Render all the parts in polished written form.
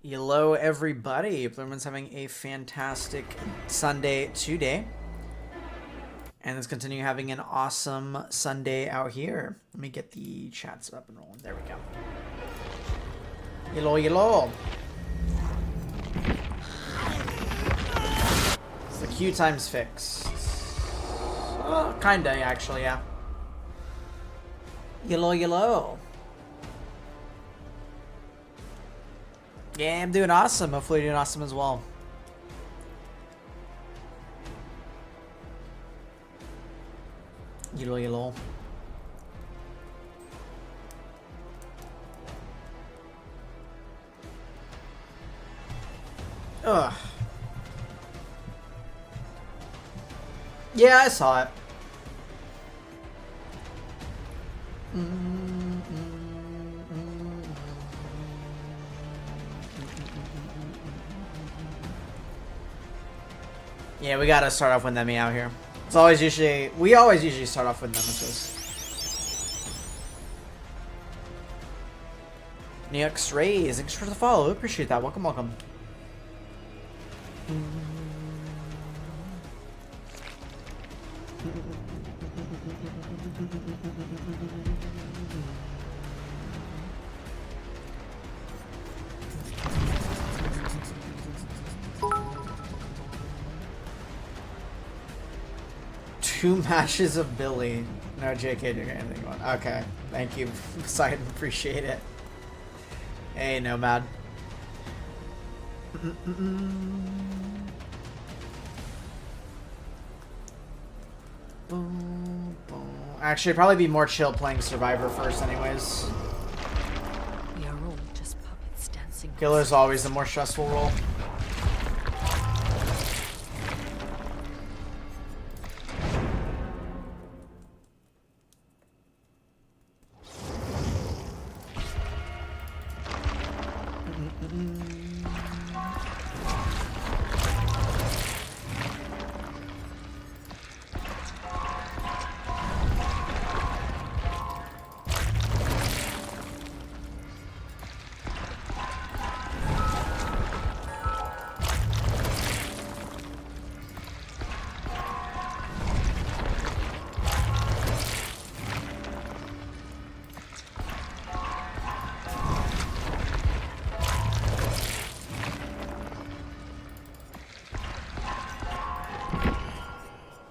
Hello, everybody. Everyone's having a fantastic Sunday today. And let's continue having an awesome Sunday out here. Let me get the chats up and rolling. There we go. Hello, hello. It's the queue times fix. Kinda, actually, yeah. Hello, hello. Yeah, I'm doing awesome. Hopefully you're doing awesome as well. Hello, hello. Ugh. Yeah, I saw it. Yeah, we gotta start off with Nemi out here. It's always usually we always start off with Nemesis. Neox Rays, thanks for the follow. Appreciate that. Welcome, welcome. Two matches of Billy. No, JK didn't get anything on. Okay. Thank you, Poseidon. Appreciate it. Hey, Nomad. Actually, probably be more chill playing Survivor first anyways. We are all just puppets dancing. Killer's always the more stressful role.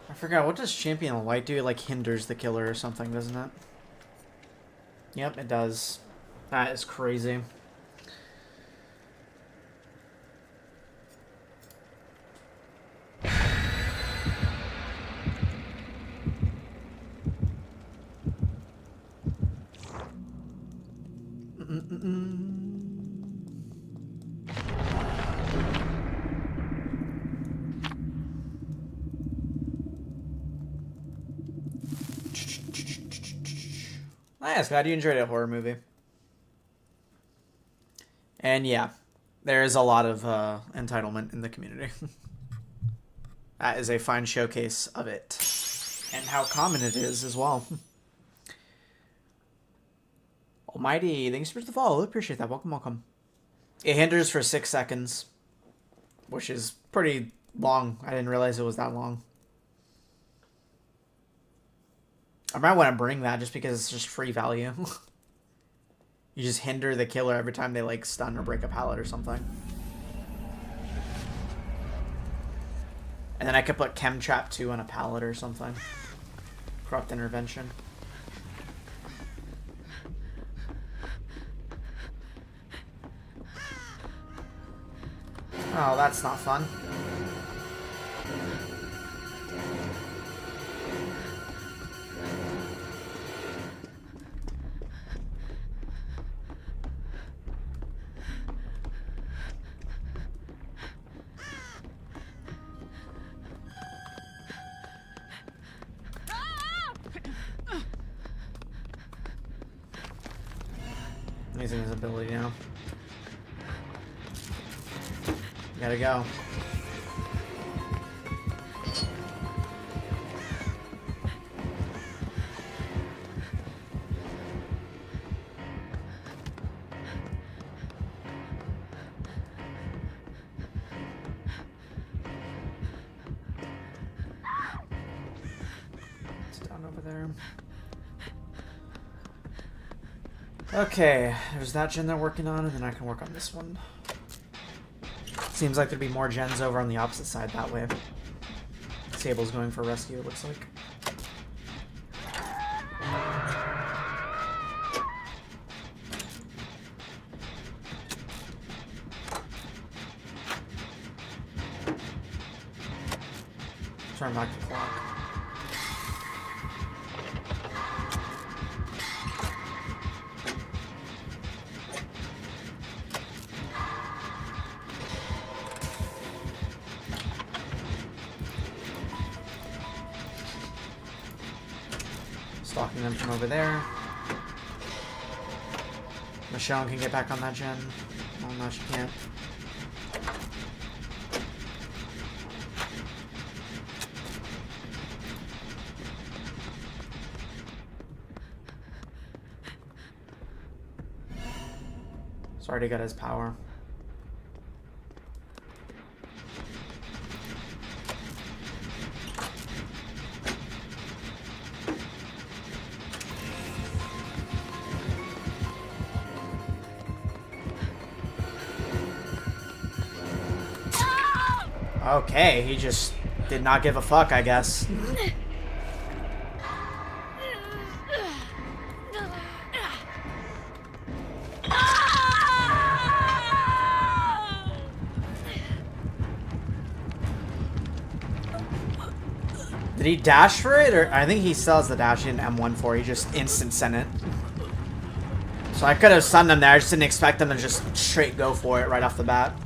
I forgot, what does Champion of Light do? It like hinders the killer or something, doesn't it? Yep, it does. That is crazy. Nice, glad you enjoyed a horror movie. And yeah, there is a lot of entitlement in the community. That is a fine showcase of it. And how common it is as well. Almighty, thanks for the follow. Appreciate that. Welcome, welcome. It hinders for 6 seconds, which is pretty long. I didn't realize it was that long. I might want to bring that just because it's just free value. You just hinder the killer every time they like stun or break a pallet or something. And then I could put Chem Trap 2 on a pallet or something. Corrupt Intervention. Oh, that's not fun. Using his ability now. Gotta go. there. Okay, there's that gen they're working on, and then I can work on this one. Seems like there'd be more gens over on the opposite side that way. Sable's going for rescue, it looks like. Turn back the clock. Stalking them from over there. Michonne can get back on that gen. Oh no, she can't. Sorry to get his power. Okay, he just did not give a fuck, I guess. Did he dash for it? Or I think he still has the dash in M14. He just instant sent it. So I could have stunned him there. I just didn't expect him to just straight go for it right off the bat.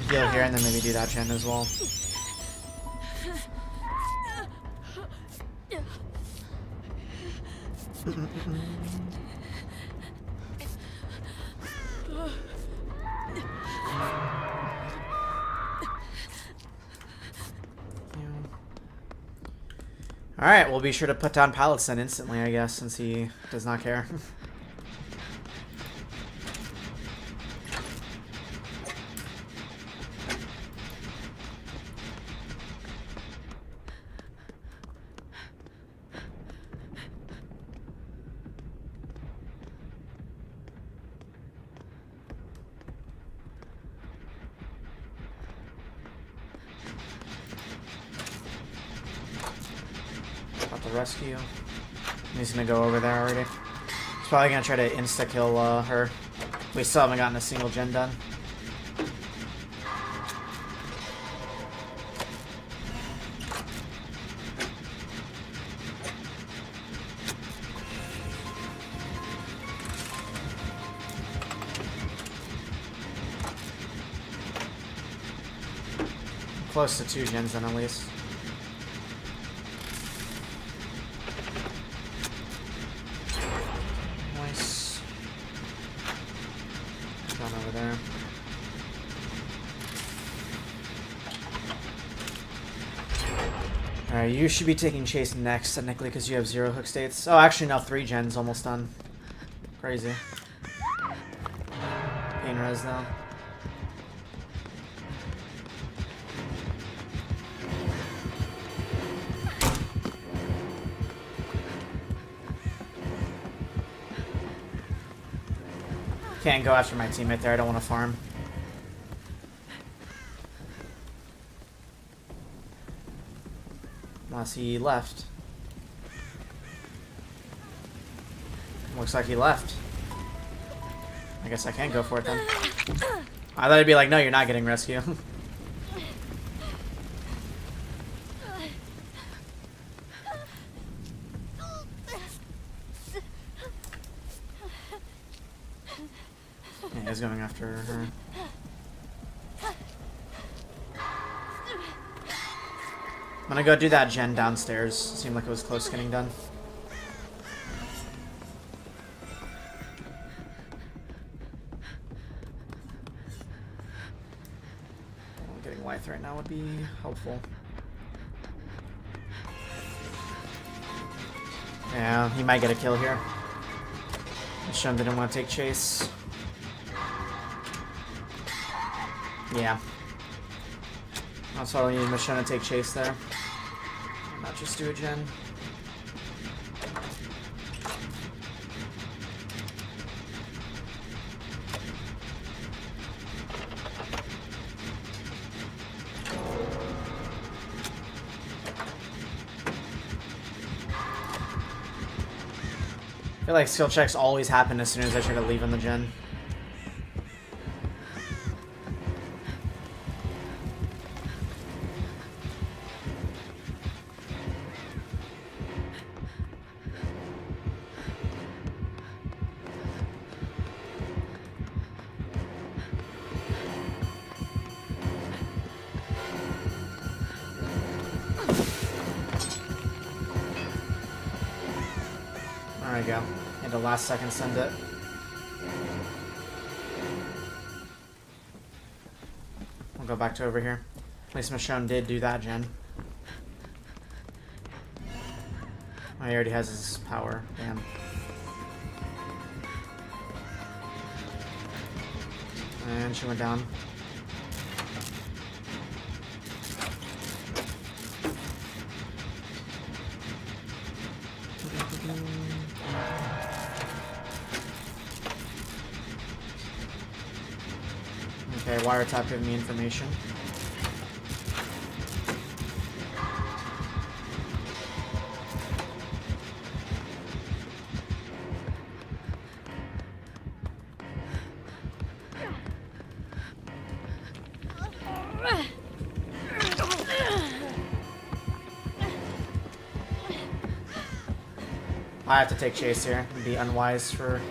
Heal here and then maybe do that gen as well. Alright, we'll be sure to put down pallets then instantly, I guess, since he does not care. Rescue. He's gonna go over there already. He's probably gonna try to insta-kill her. We still haven't gotten a single gen done. Close to 2 gens then at least. Alright, you should be taking chase next, technically, because you have 0 hook states. Oh, actually, no, 3 gens almost done. Crazy. Pain res, though. Can't go after my teammate there, I don't want to farm. Unless he left. Looks like he left. I guess I can't go for it then. I thought he'd be like, no, you're not getting rescue. Yeah, he's going after her. I'm gonna go do that gen downstairs. Seemed like it was close to getting done. strength right now would be helpful. Yeah, he might get a kill here. Michonne didn't want to take chase. Yeah. That's why we need Michonne to take chase there. Not just do a gen. I feel like skill checks always happen as soon as I try to leave on the gen. There we go. And the last second send it. We'll go back to over here. At least Michonne did do that gen. Oh, he already has his power. Damn. And she went down. Okay, wiretap giving me information. I have to take chase here. It'd be unwise for...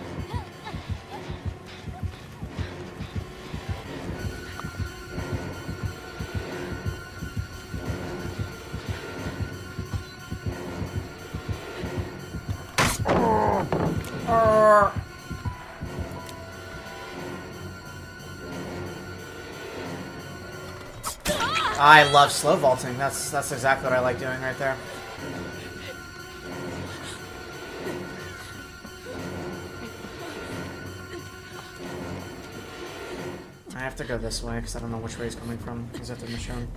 I love slow vaulting. That's exactly what I like doing right there. I have to go this way because I don't know which way he's coming from. He's at the Michonne.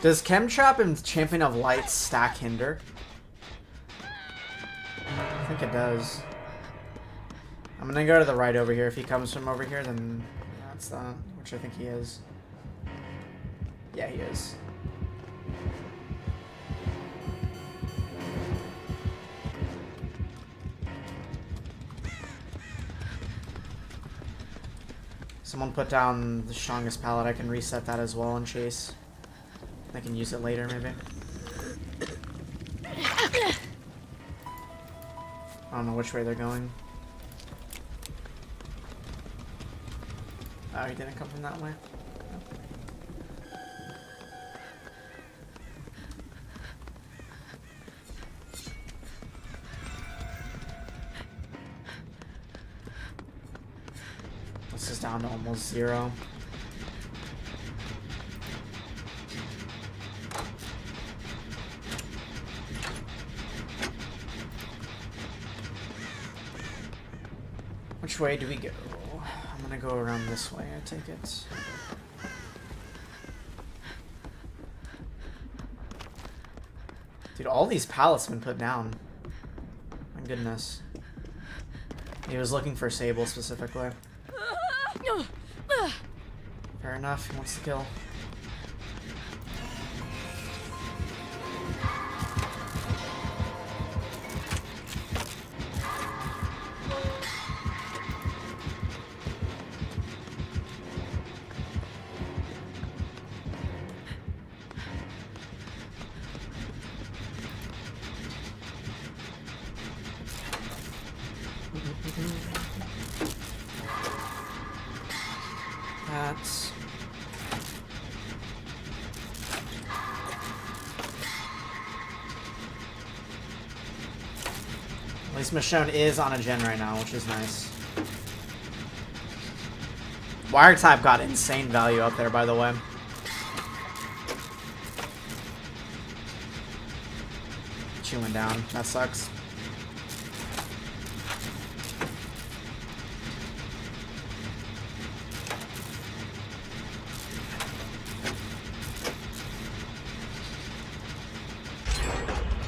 Does Chemtrap and Champion of Light stack hinder? I think it does. I'm gonna go to the right over here. If he comes from over here, then that's that, which I think he is. Yeah, he is. Someone put down the strongest pallet. I can reset that as well and chase. I can use it later, maybe. I don't know which way they're going. Oh, he didn't come from that way. This is down to almost 0. Which way do we go? I'm gonna go around this way, I take it. Dude, all these pallets have been put down. My goodness. He was looking for Sable specifically. Fair enough, he wants to kill. least Michonne is on a gen right now, which is nice. Wiretap got insane value up there, by the way. She went down. That sucks.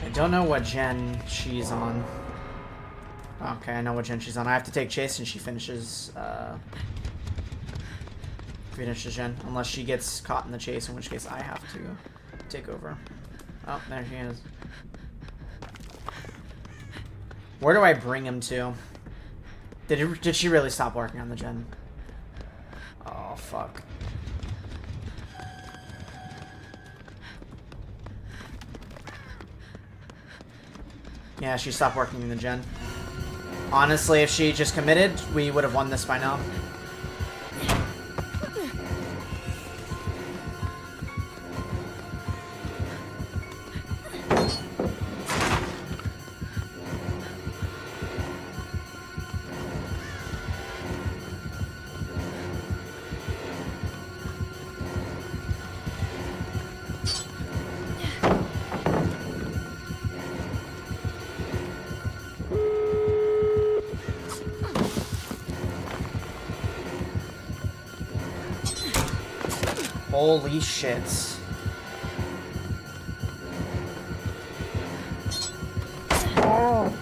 I don't know what gen she's on. Okay, I know what gen she's on. I have to take chase and she finishes gen. Unless she gets caught in the chase, in which case I have to take over. Oh, there she is. Where do I bring him to? Did she really stop working on the gen? Oh, fuck. Yeah, she stopped working in the gen. Honestly, if she just committed, we would have won this by now. Holy shit. Oh,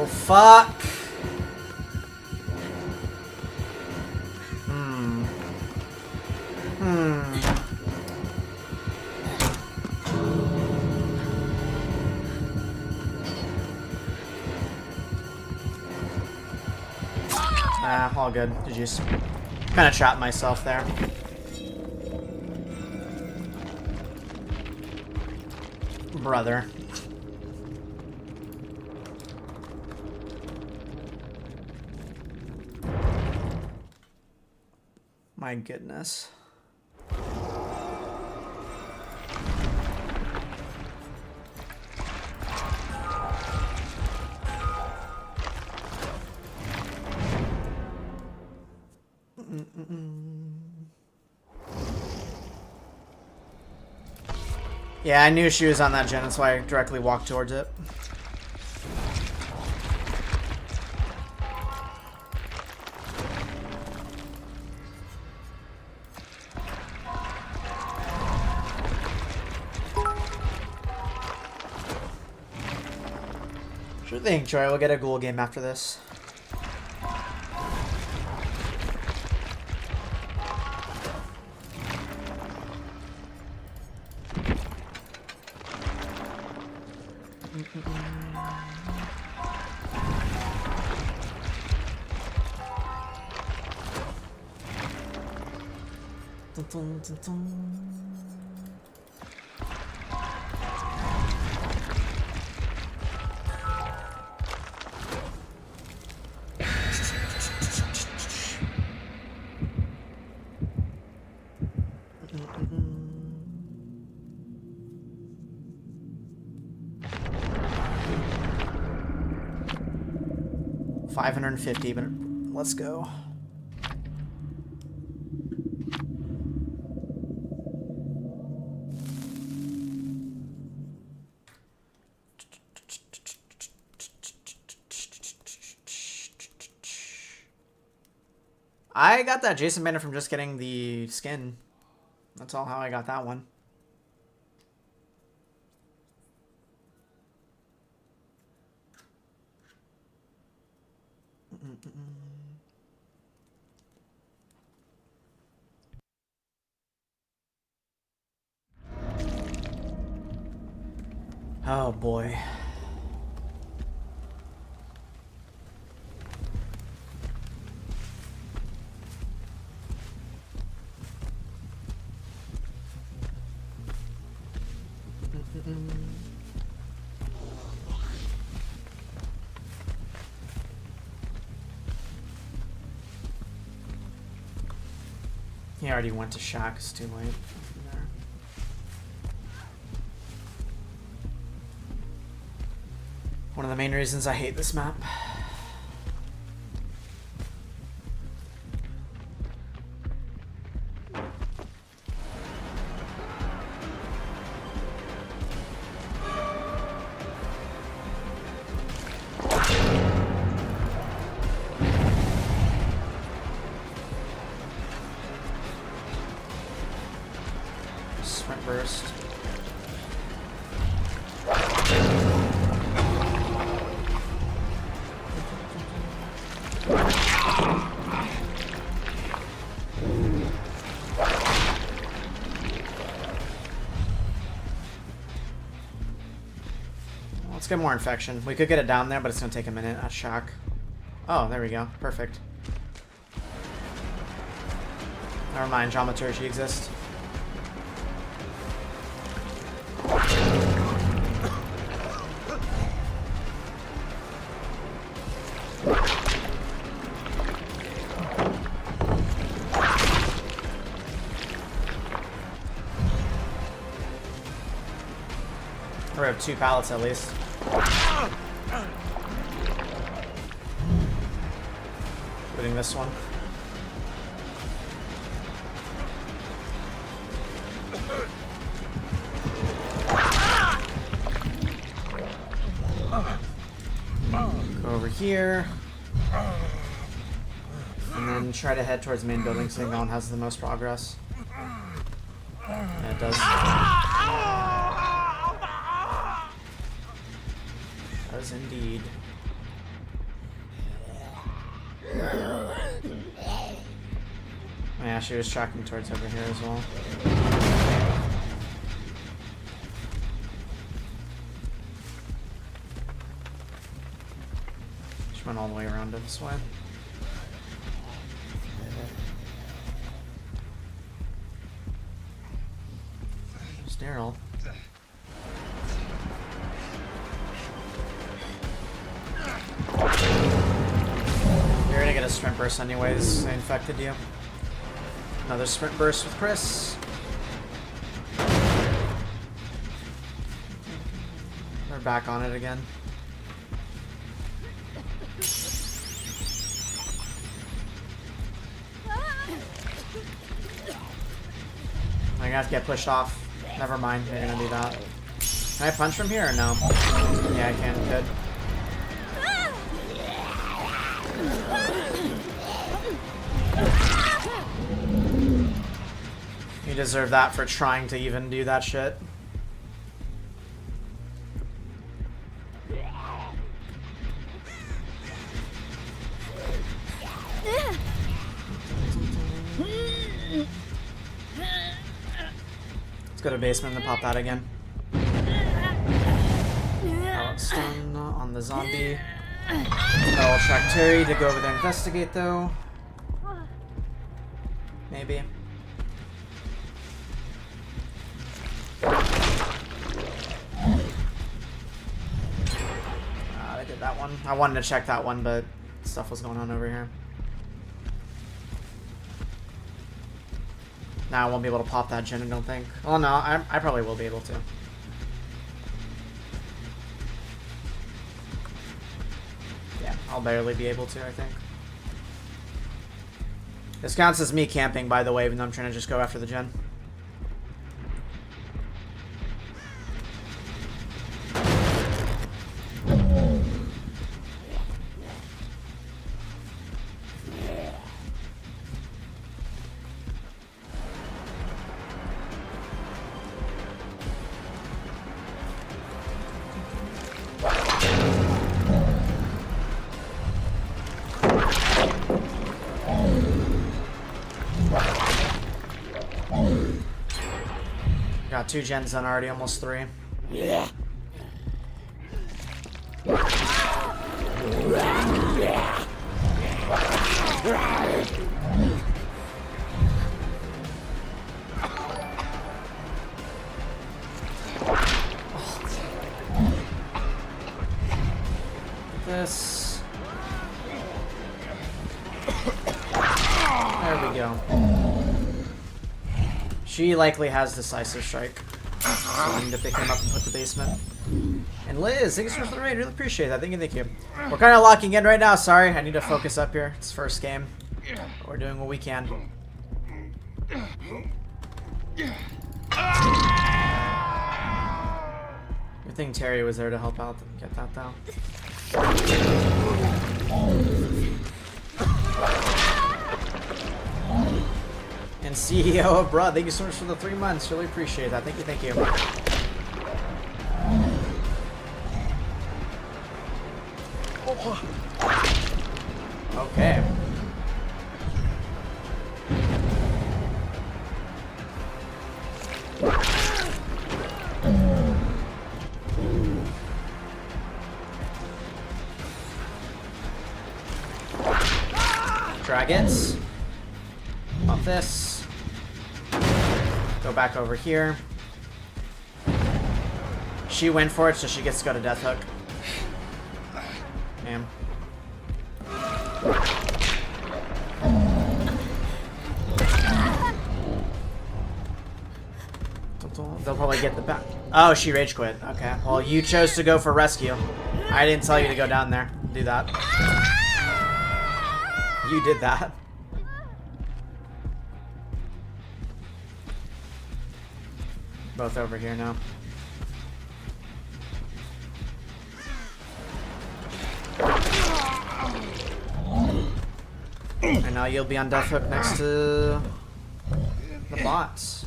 fuck. All good. Did you just kind of trap myself there? Brother. My goodness. Yeah, I knew she was on that gen, that's why I directly walked towards it. Sure thing, Troy. We'll get a ghoul game after this. Dun, dun, dun. 550, but let's go. I got that Jason banner from just getting the skin. That's all how I got that one. Oh boy. He already went to Shack, it's too late. One of the main reasons I hate this map. Sprint burst. Let's get more infection. We could get it down there, but it's gonna take a minute. That's shock. Oh, there we go. Perfect. Never mind, dramaturgy exists. We have 2 pallets at least. Including this one. Go over here. And then try to head towards the main building so that one has the most progress. Yeah, it does. Does indeed. Yeah, she was tracking towards over here as well. She went all the way around this way. There's Daryl. You're gonna get a sprint burst anyways. I infected you. Another sprint burst with Chris. We're back on it again. I have to get pushed off. Never mind, you're gonna do that. Can I punch from here or no? Yeah, I can. Good. You deserve that for trying to even do that shit. Let's go to basement and pop that again. Oh, stun on the zombie. I'll track Terry to go over there and investigate though. Maybe. I did that one. I wanted to check that one, but stuff was going on over here. Now I won't be able to pop that gen, I don't think. Oh no, I probably will be able to. Yeah, I'll barely be able to, I think. This counts as me camping, by the way, even though I'm trying to just go after the gen. Got 2 gens done already, almost 3. Yeah. This. There we go. She likely has decisive strike. So I need to pick him up and put the basement. And Liz, thank you so much for the raid. Really appreciate that. Thank you, thank you. We're kind of locking in right now. Sorry, I need to focus up here. It's first game. But we're doing what we can. Good thing Terry was there to help out and get that down. And CEO of Broad, thank you so much for the 3 months. Really appreciate that. Thank you, thank you. Okay. Dragons. Off this. Go back over here. She went for it, so she gets to go to Death Hook. Damn. They'll probably get the back. Oh, she rage quit. Okay. Well, you chose to go for rescue. I didn't tell you to go down there. Do that. You did that. Both over here now. And now you'll be on Death Hook next to the bots.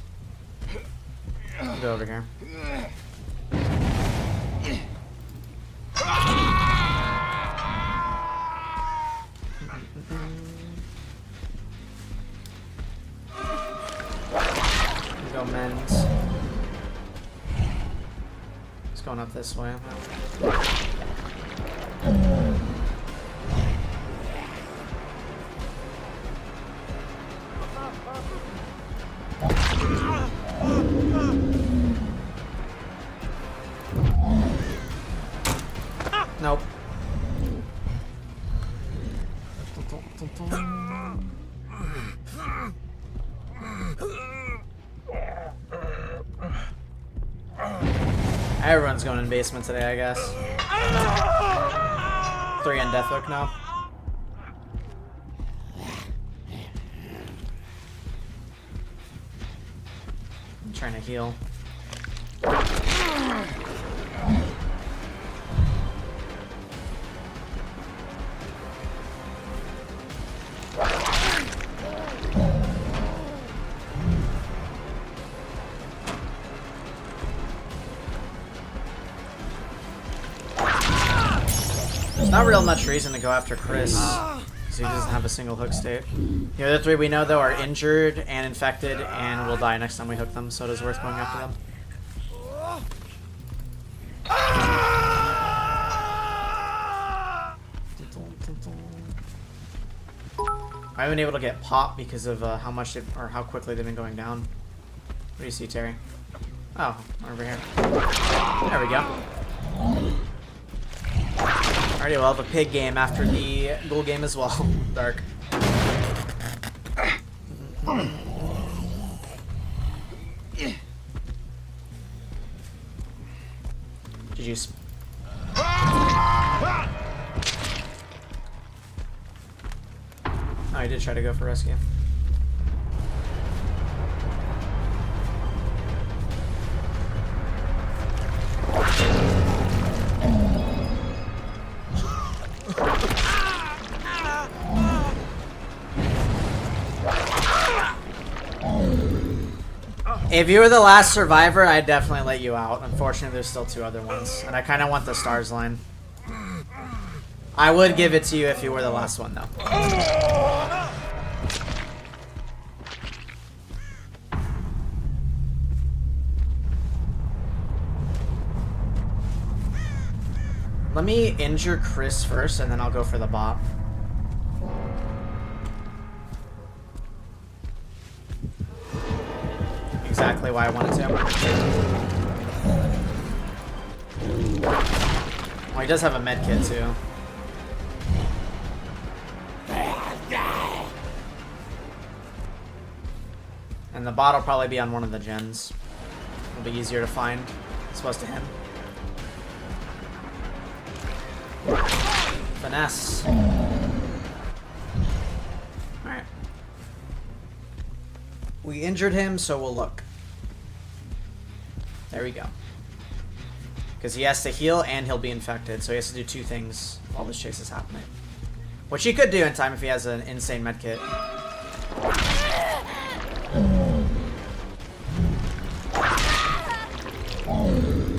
I'll go over here. Go men's. It's going up this way. Nope. Everyone's going in basement today, I guess. 3 on Death Hook now. I'm trying to heal. Not real much reason to go after Chris, because he doesn't have a single hook state. The other 3 we know, though, are injured and infected and will die next time we hook them, so it is worth going after them. I haven't been able to get pop because of how much or how quickly they've been going down. What do you see, Terry? Oh, over here. There we go. Alrighty, we'll have a pig game after the ghoul game as well. Dark. GG's. Oh, I did try to go for rescue. If you were the last survivor, I'd definitely let you out. Unfortunately, there's still 2 other ones. And I kind of want the stars line. I would give it to you if you were the last one, though. Let me injure Chris first, and then I'll go for the bot. Exactly why I wanted to. Well, he does have a med kit too. And the bot will probably be on one of the gens. It'll be easier to find. It's supposed to him. Finesse. Alright. We injured him, so we'll look. There we go. Because he has to heal and he'll be infected, so he has to do two things while this chase is happening. Which he could do in time if he has an insane medkit.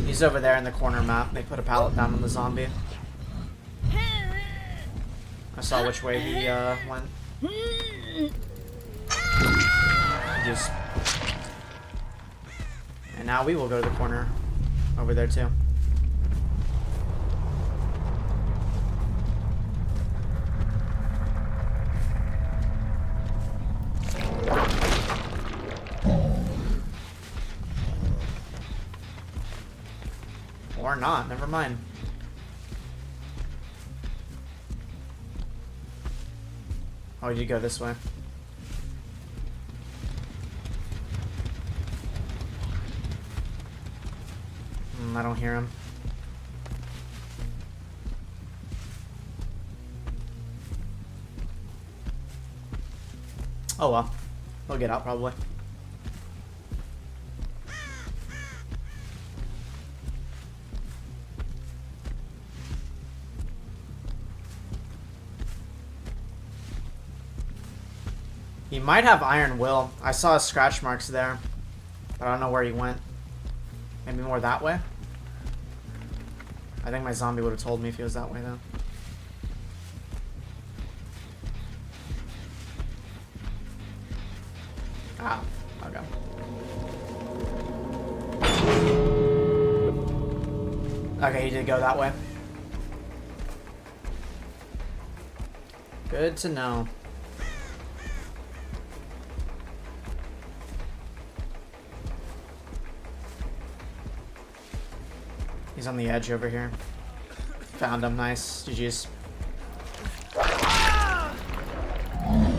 He's over there in the corner map. They put a pallet down on the zombie. I saw which way he went. Just... And now we will go to the corner over there too. Or not, never mind. Oh, you go this way. I don't hear him. Oh well. He'll get out probably. He might have Iron Will. I saw his scratch marks there. But I don't know where he went. Maybe more that way? I think my zombie would have told me if he was that way though. Ah, okay. Okay, he did go that way. Good to know. He's on the edge over here. Found him, nice. GG's.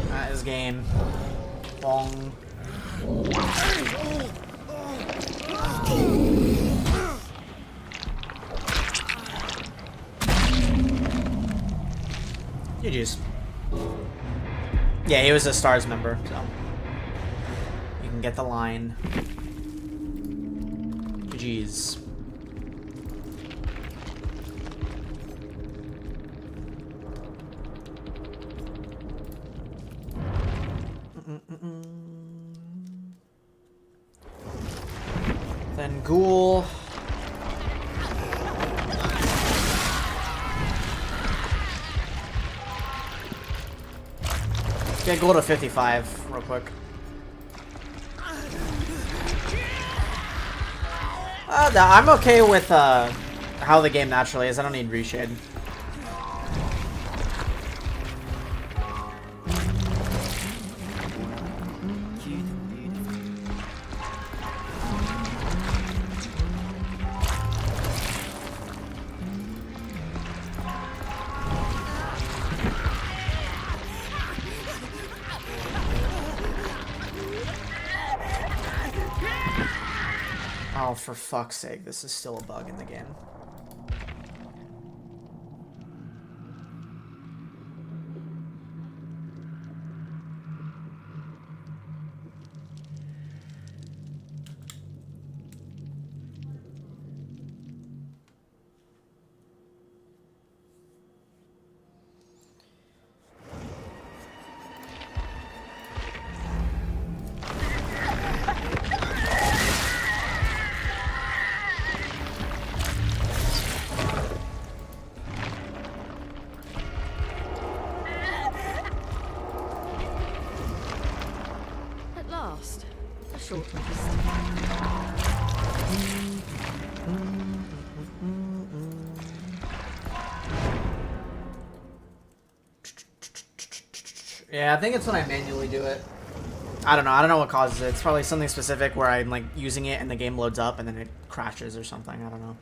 That is game. Bong. GG's. Yeah, he was a STARS member, so you can get the line. GG's. Then Ghoul. Get Ghoul to 55 real quick. I'm okay with how the game naturally is. I don't need reshade. Oh, for fuck's sake, this is still a bug in the game. A short rest. Yeah, I think it's when I manually do it. I don't know. I don't know what causes it. It's probably something specific where I'm like using it and the game loads up and then it crashes or something. I don't know.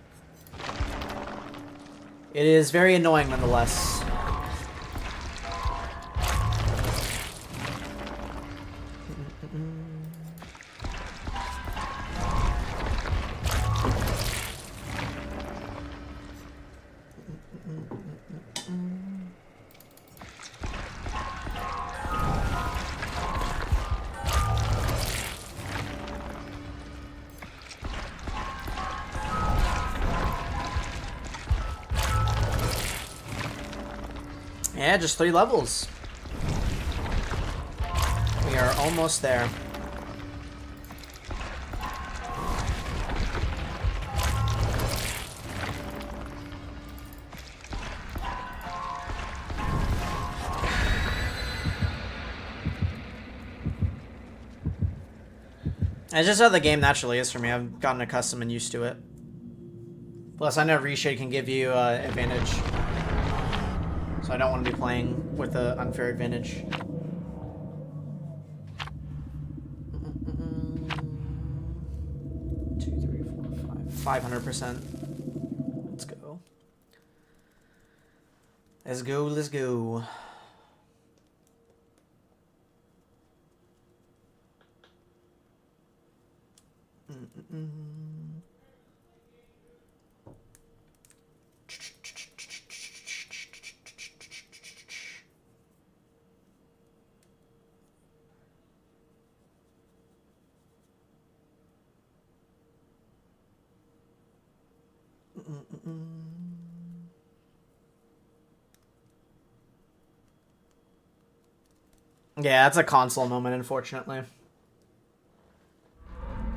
It is very annoying nonetheless. Yeah, just 3 levels. We are almost there. It's just how the game naturally is for me. I've gotten accustomed and used to it. Plus, I know reshade can give you advantage. So I don't want to be playing with an unfair advantage. 2, 3, 4, 5. 500%. Let's go. Let's go, let's go. Yeah, that's a console moment, unfortunately.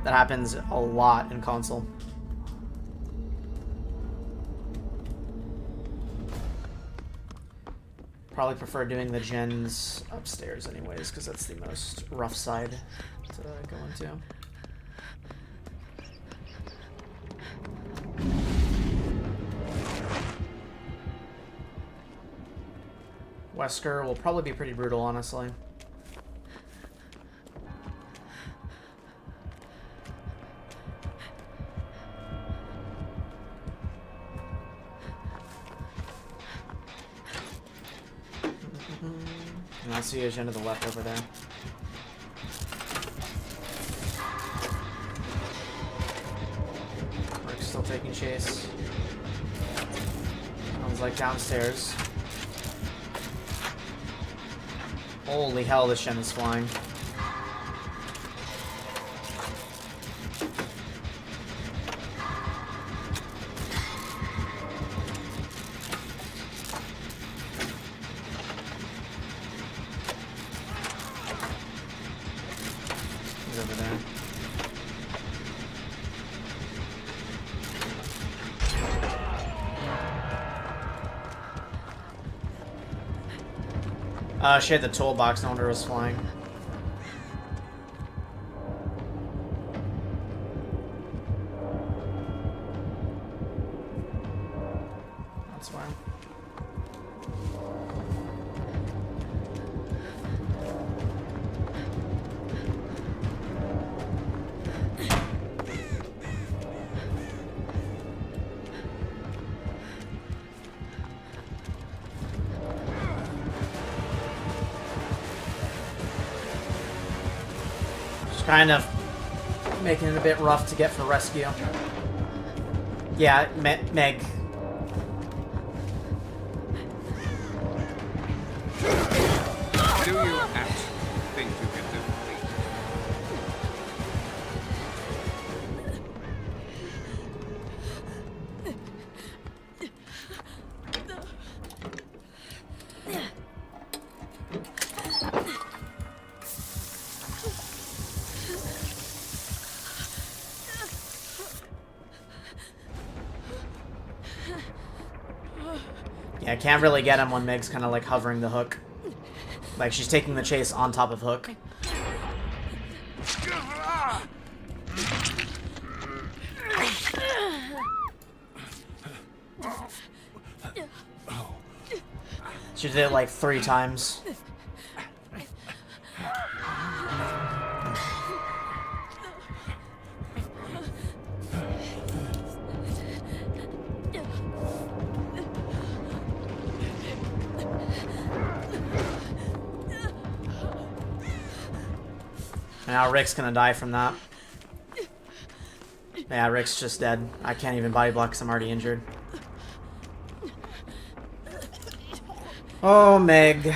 That happens a lot in console. Probably prefer doing the gens upstairs anyways, because that's the most rough side to go into. Wesker will probably be pretty brutal, honestly. And I see a gen to the left over there. Rick's still taking chase. Sounds like downstairs. Holy hell, this gen is flying. He's over there. She had the toolbox, no wonder it was flying. That's fine. Kind of making it a bit rough to get for rescue. Yeah, Meg. Do you actually think you can defeat me? Yeah, I can't really get him when Meg's kind of like hovering the hook. Like she's taking the chase on top of hook. She did it like 3 times. Now Rick's gonna die from that. Yeah, Rick's just dead. I can't even body block because I'm already injured. Oh, Meg.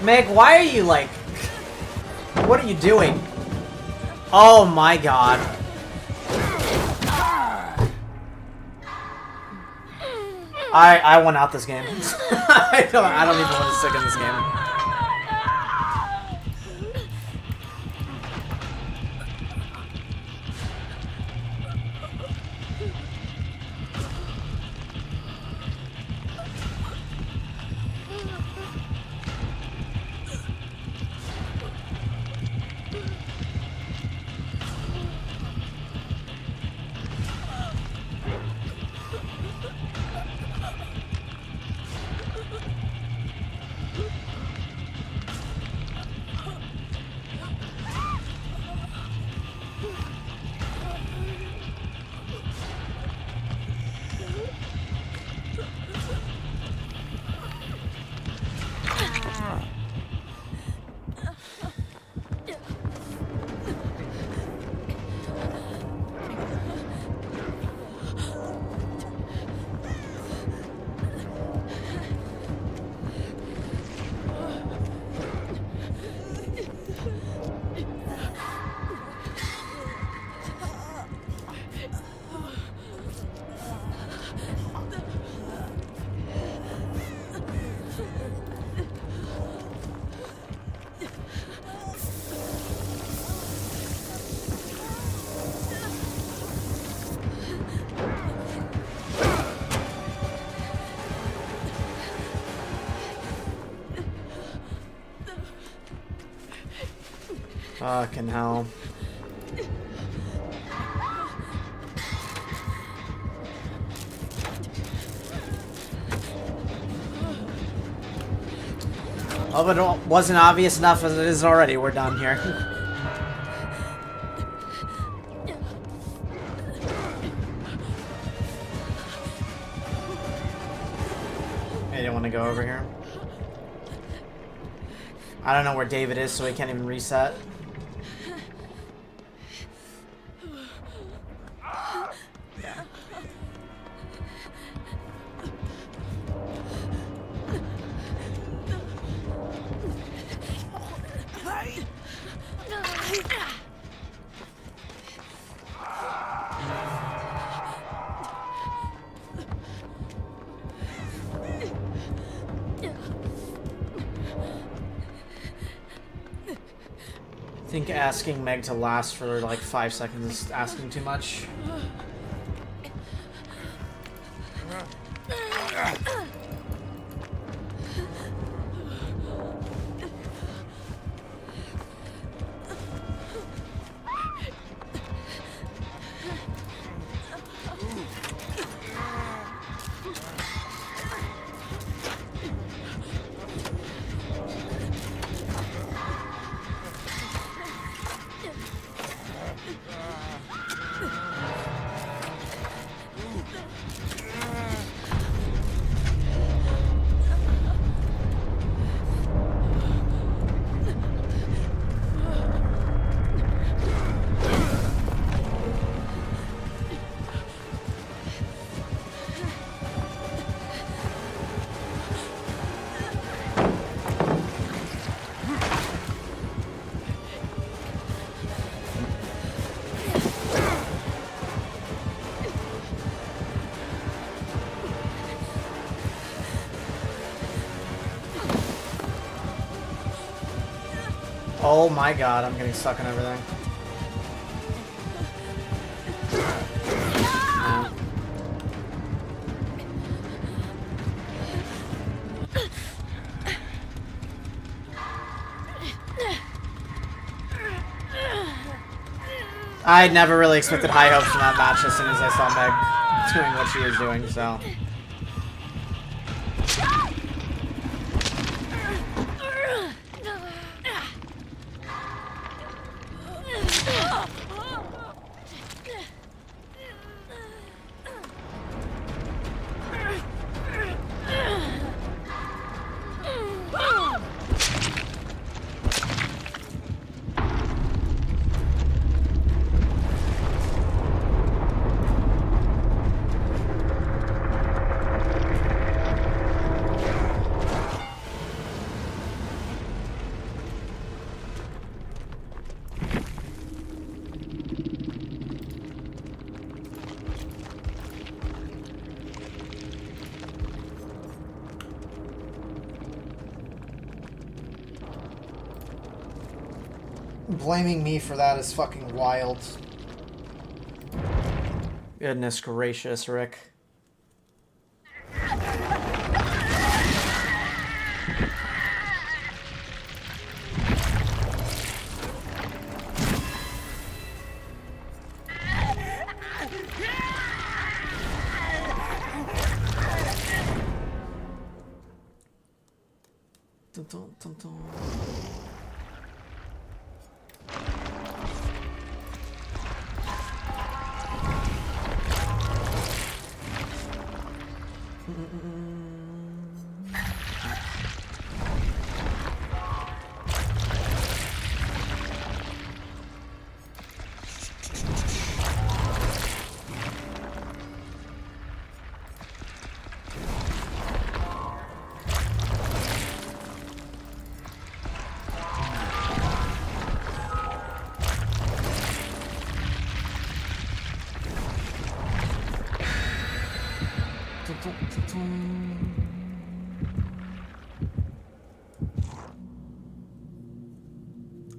Meg, why are you like... What are you doing? Oh my god. I won out this game. I don't even want to stick in this game. Fucking hell. Oh, but it wasn't obvious enough as it is already. We're done here. I didn't want to go over here. I don't know where David is, so he can't even reset. I think asking Meg to last for like 5 seconds is asking too much. Oh my god, I'm getting stuck in everything. Yeah. I never really expected high hopes from that match as soon as I saw Meg doing what she was doing, so... Blaming me for that is fucking wild. Goodness gracious, Rick. Dun, dun, dun, dun.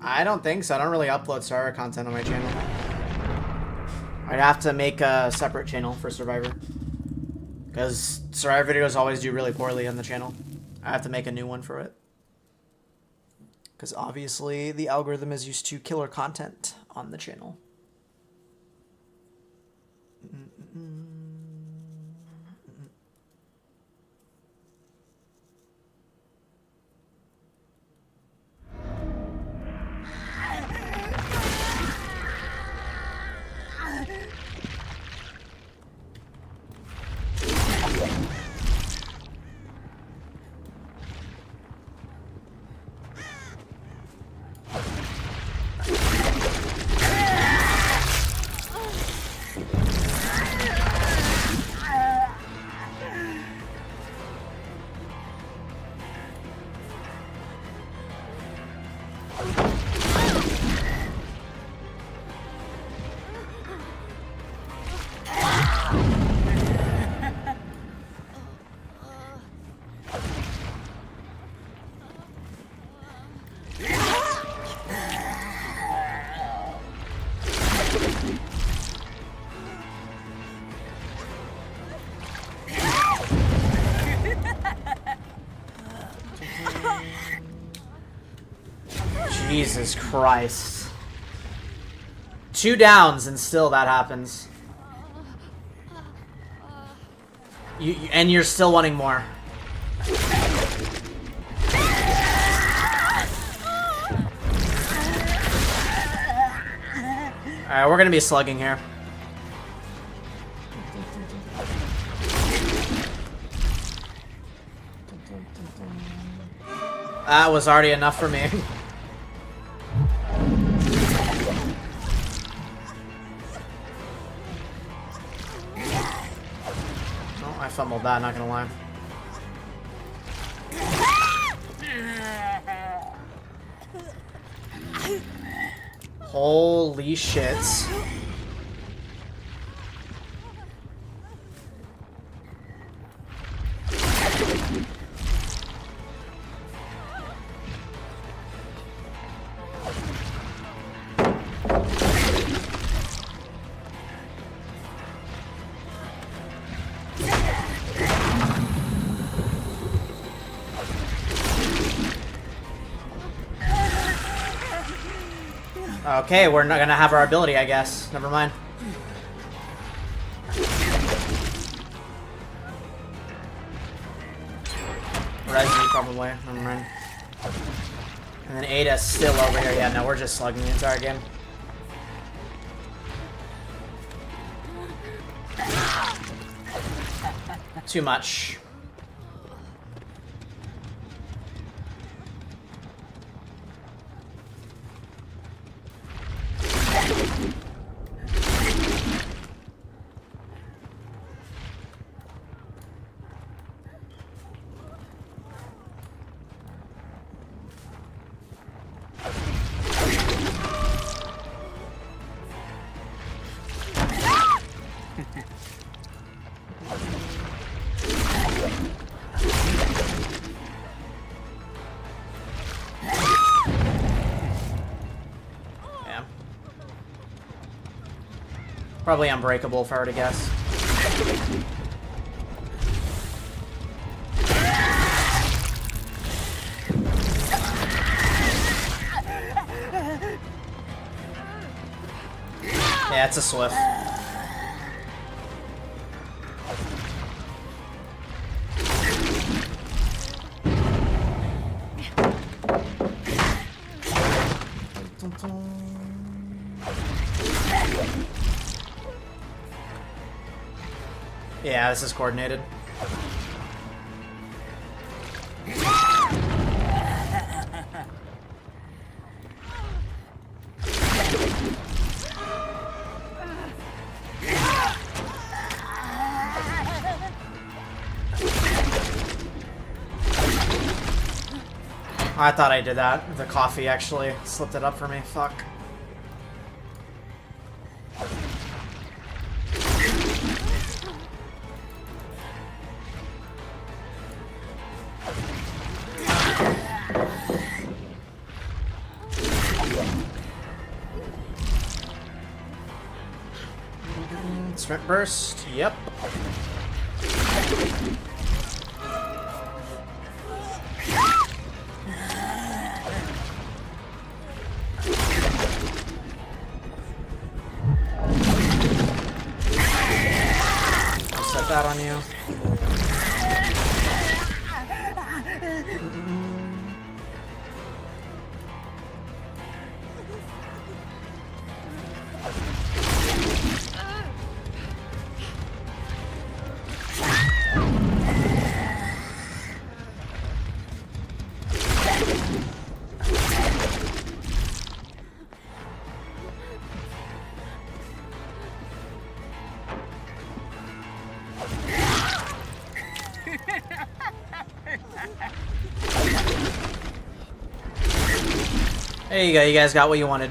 I don't think so. I don't really upload Survivor content on my channel. I'd have to make a separate channel for Survivor. Because Survivor videos always do really poorly on the channel. I have to make a new one for it. Because obviously the algorithm is used to killer content on the channel. Jesus Christ. 2 downs and still that happens. And you're still wanting more. Alright, we're gonna be slugging here. That was already enough for me. I fumbled that, not gonna lie. Holy shit. Okay, we're not gonna have our ability, I guess. Never mind. Resi, probably. Never mind. And then Ada's still over here. Yeah, no, we're just slugging the entire game. Too much. Probably unbreakable if I were to guess. Yeah, it's a Swift. Yeah, this is coordinated. I thought I did that. The coffee actually slipped it up for me. Fuck. Sprint burst. Yep. Set that on you. There you go, you guys got what you wanted.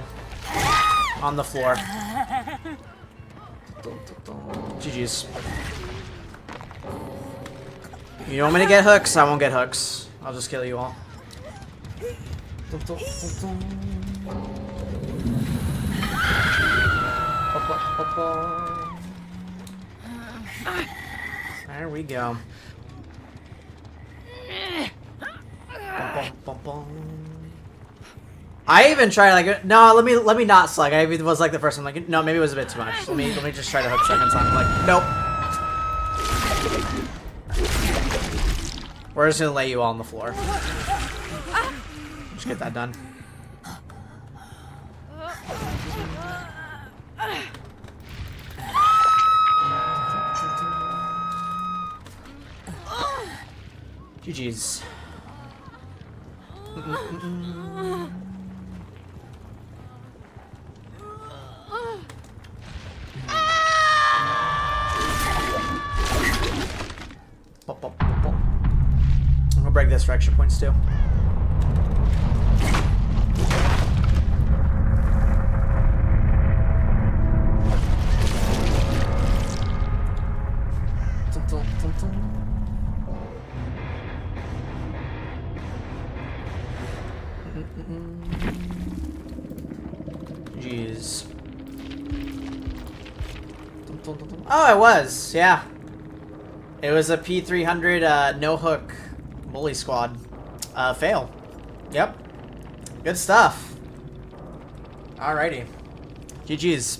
On the floor. GG's. You want me to get hooks? I won't get hooks. I'll just kill you all. There we go. I even tried like no, let me not slug. I was like the first one like no, maybe it was a bit too much. Let me just try to hook second time. I'm like nope. We're just gonna lay you all on the floor. Just get that done. GG's. I'm gonna break this for extra points too. Jeez. Oh, it was, yeah. It was a P300 no hook bully squad. Fail. Yep. Good stuff. Alrighty. GG's.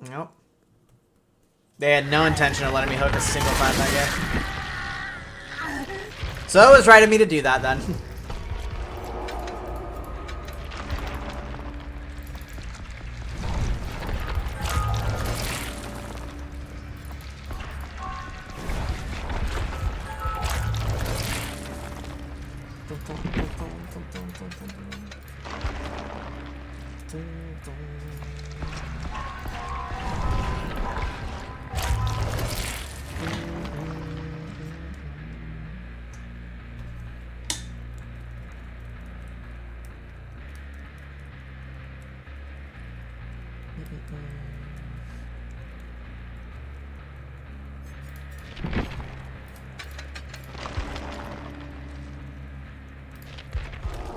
Nope. They had no intention of letting me hook a single time that game. So it was right of me to do that then.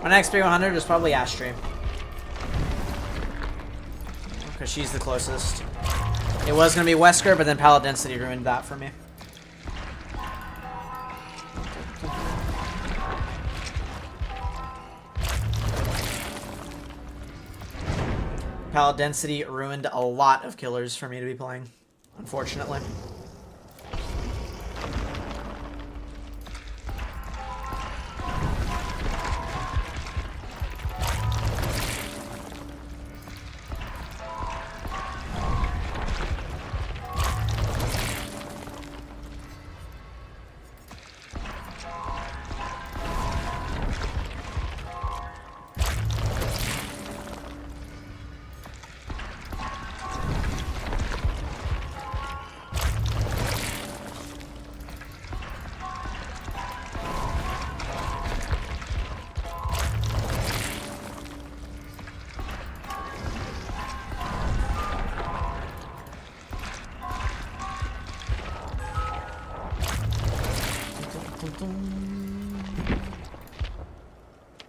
My next P100 is probably Ash Stream. but she's the closest. It was gonna be Wesker, but then pallet density ruined that for me. Pallet density ruined a lot of killers for me to be playing, unfortunately.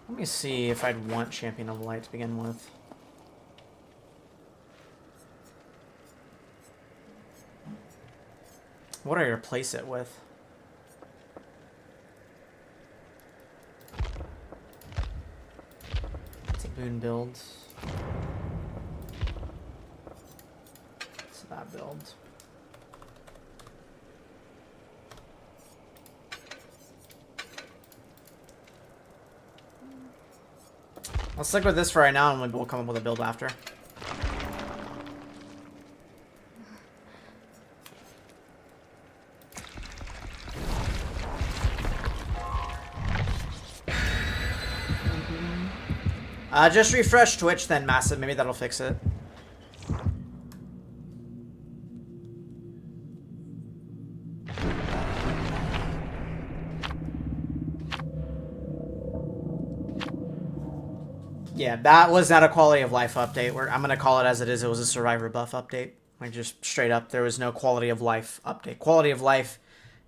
Let me see if I'd want Champion of Light to begin with. What do I replace it with? It's a boon build. It's that build. I'll stick with this for right now, and we'll come up with a build after. Just refresh Twitch, then Massive. Maybe that'll fix it. Yeah, that was not a quality of life update. I'm going to call it as it is. It was a survivor buff update. Like, just straight up, there was no quality of life update. Quality of life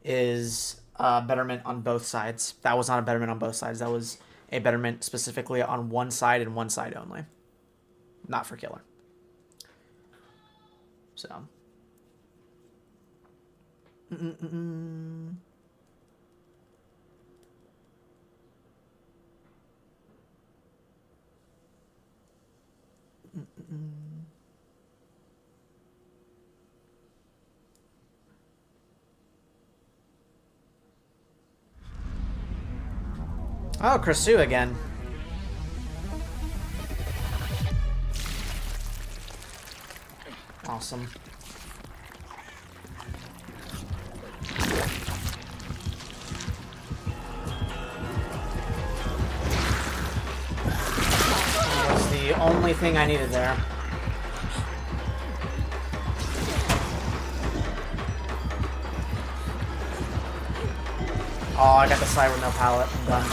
is betterment on both sides. That was not a betterment on both sides. That was a betterment specifically on one side and one side only. Not for killer. So. Oh, Krisu again. Awesome. That was the only thing I needed there. Oh, I got the side with no pallet. I'm done.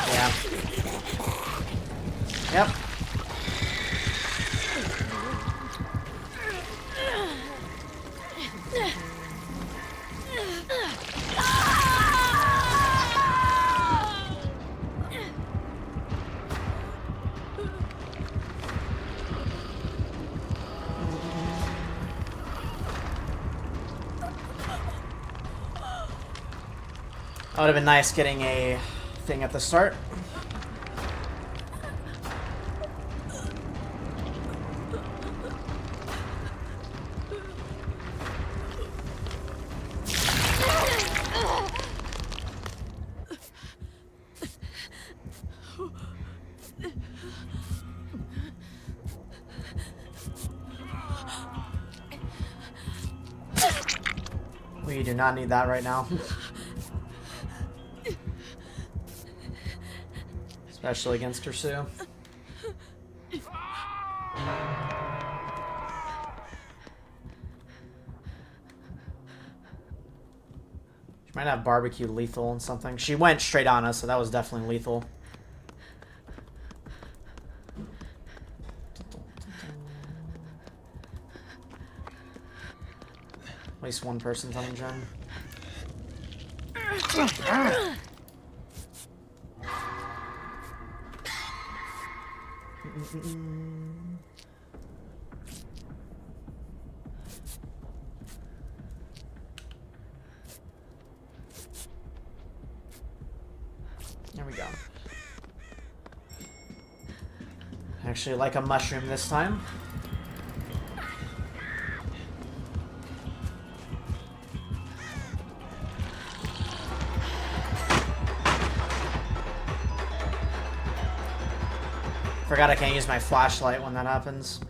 Yeah. Yep. That would have been nice getting a thing at the start. We do not need that right now. Especially against Ursu. She might have barbecue lethal and something. She went straight on us, so that was definitely lethal. At least one person's on Gen. There we go. Actually, like a mushroom this time. Forgot I can't use my flashlight when that happens.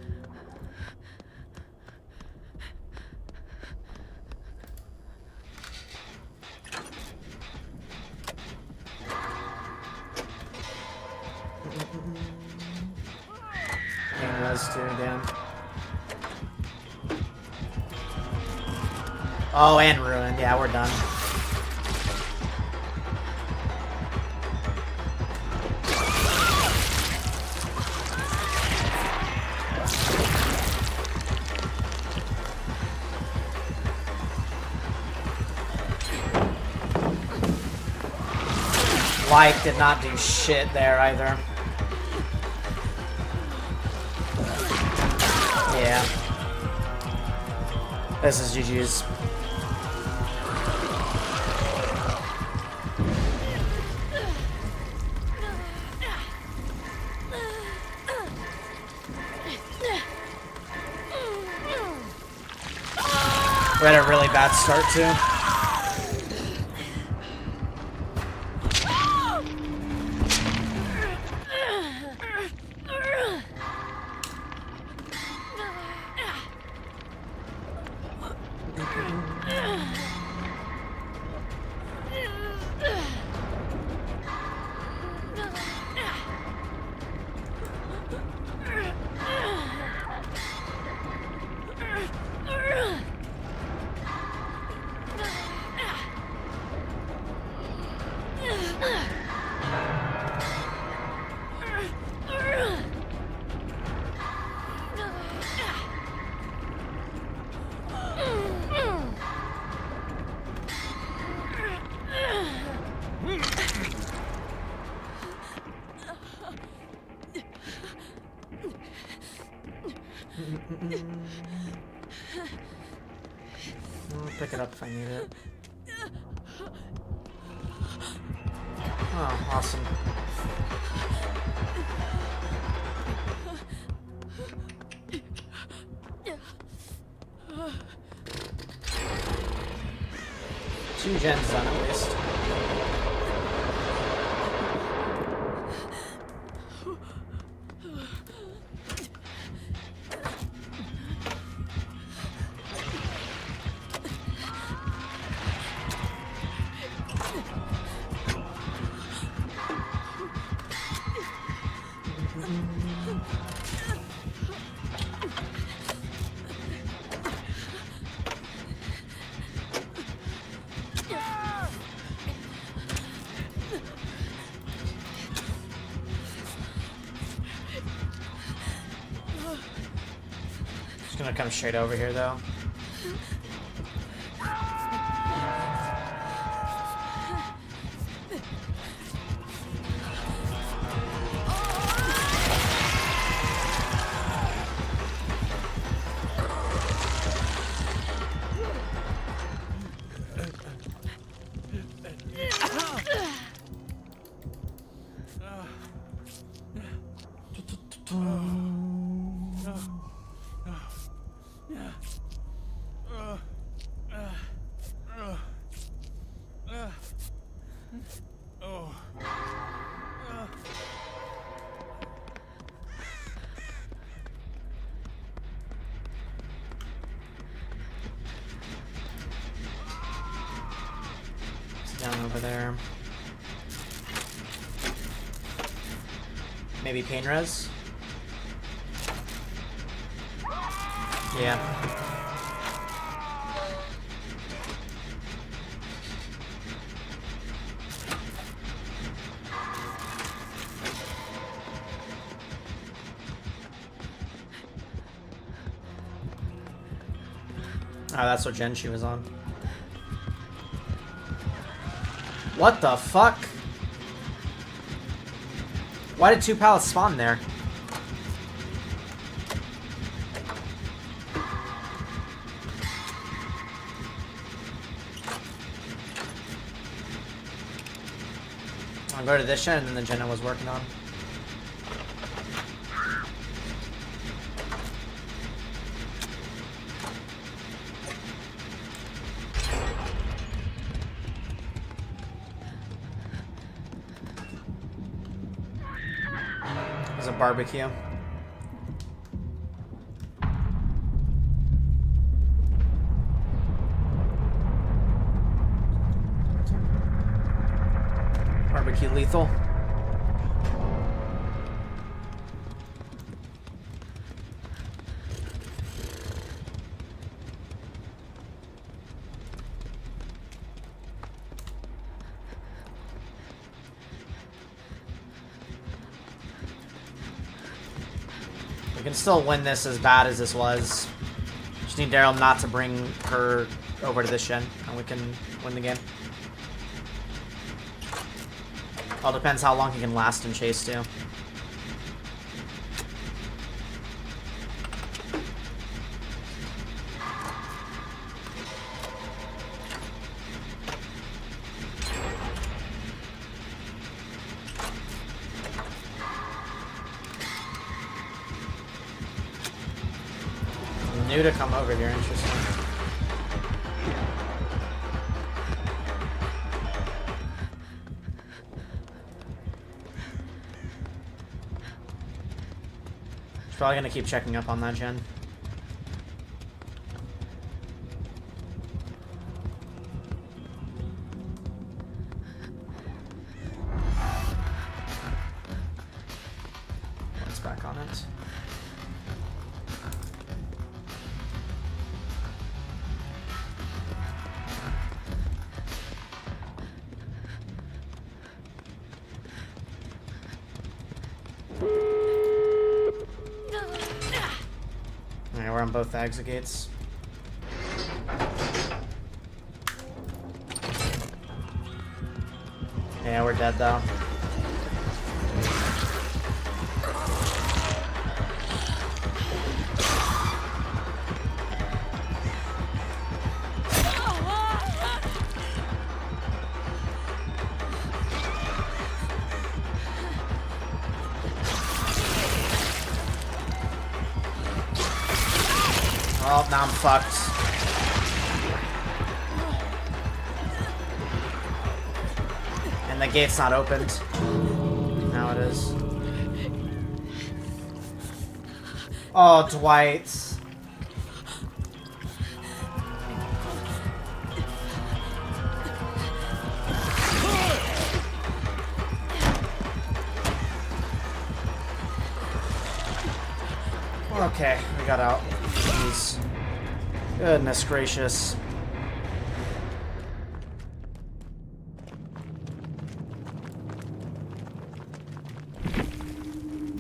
Those two again. Oh, and ruined. Yeah, we're done. Light did not do shit there either. Yeah. This is GG's. We had a really bad start too. I'll pick it up if I need it. Oh, awesome. Two gens done at least. Just gonna come straight over here though. Down over there. Maybe pain res? Yeah. Oh, that's what gen she was on. What the fuck? Why did two pallets spawn there? Oh go to this shed and then the gen I was working on. There's a barbecue. Barbecue lethal. We can still win this as bad as this was. Just need Daryl not to bring her over to this gen, and we can win the game. All depends how long he can last in chase too. New to come over here, interesting. He's probably gonna keep checking up on that gen. Let's back on it. Alright, we're on both exit gates. Yeah, we're dead though. Oh, now I'm fucked. And the gate's not opened. Now it is. Oh, Dwight. Okay, we got out. Jeez. Goodness gracious.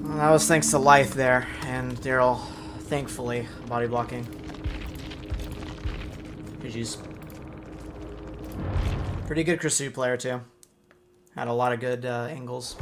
Well, that was thanks to Lythe there, and Daryl, thankfully, body blocking. GG's. Pretty good Krisu player, too. Had a lot of good angles.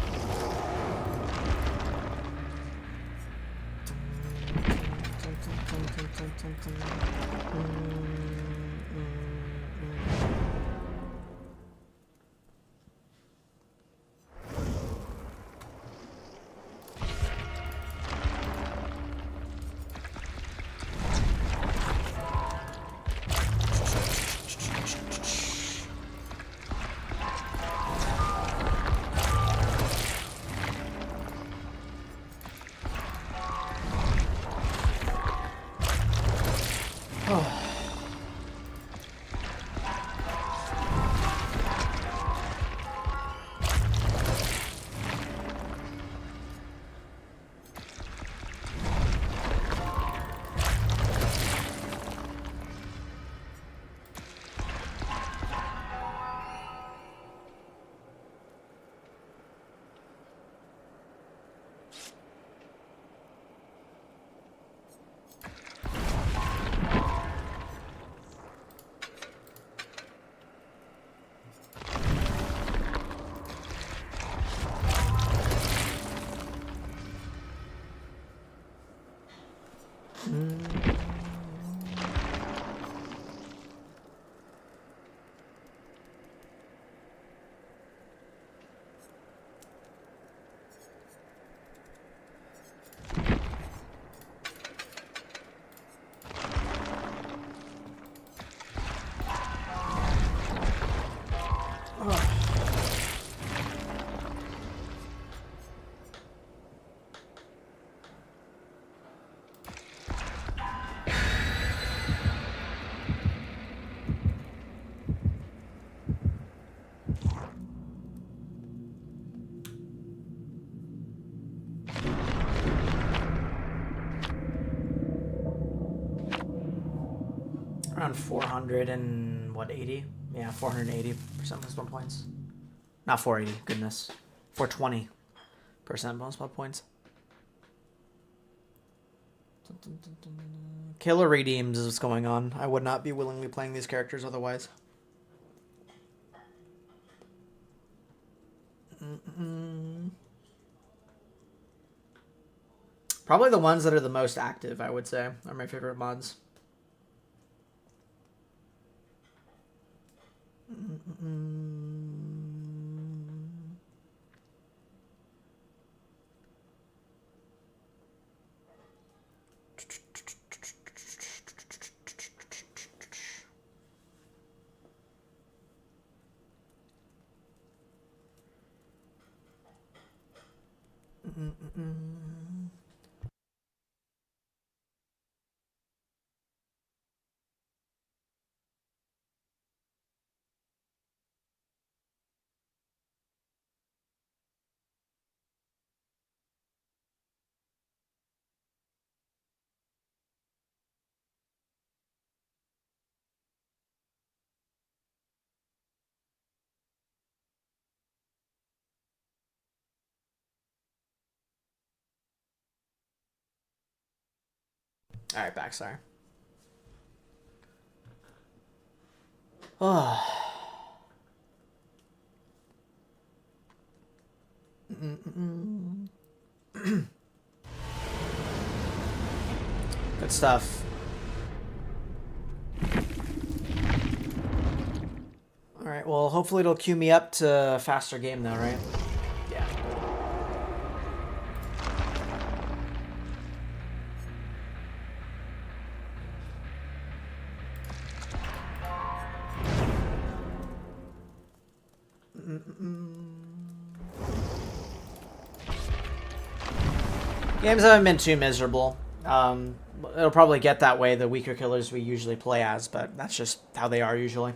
around 400 and what, 80? Yeah, 480% bonus blood points. Not 480, goodness. 420% bonus blood points. Killer redeems is what's going on. I would not be willingly playing these characters otherwise. Probably the ones that are the most active, I would say, are my favorite mods. All right, back. Sorry. Oh. Good stuff. All right. Well, hopefully it'll queue me up to a faster game, though, right? Yeah. Games haven't been too miserable. It'll probably get that way the weaker killers we usually play as, but that's just how they are usually.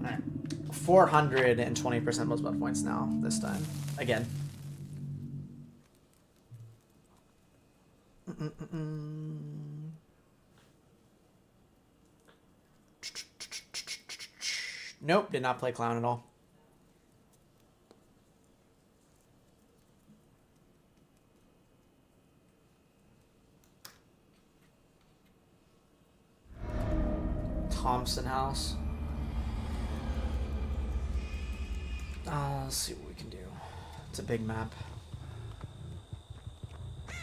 Alright. 420% most blood points now, this time. Again. Nope, did not play clown at all. Thompson House. Let's see what we can do. It's a big map. I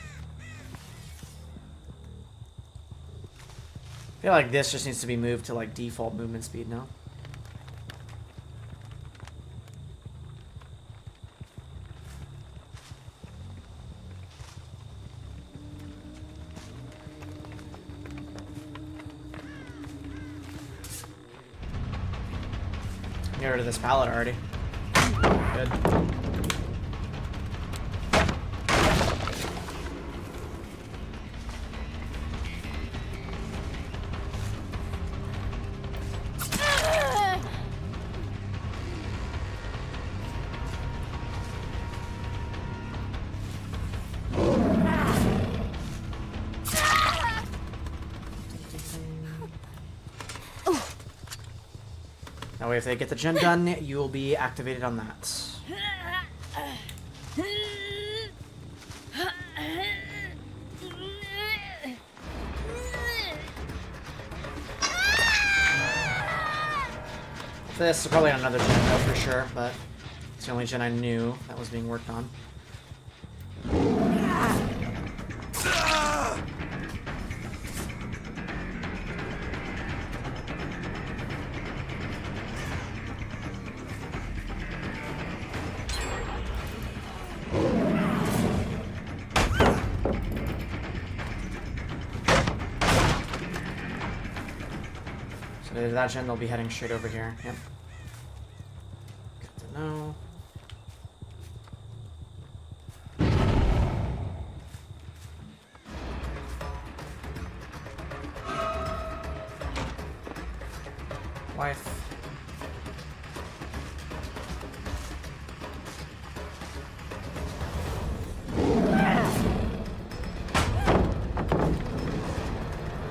feel like this just needs to be moved to like default movement speed now. Get rid of this pallet already. Good. That way, if they get the gen done, you will be activated on that. This is probably another gen though for sure, but it's the only gen I knew that was being worked on. That gen, they'll be heading straight over here. Yep. Good to know. Wife.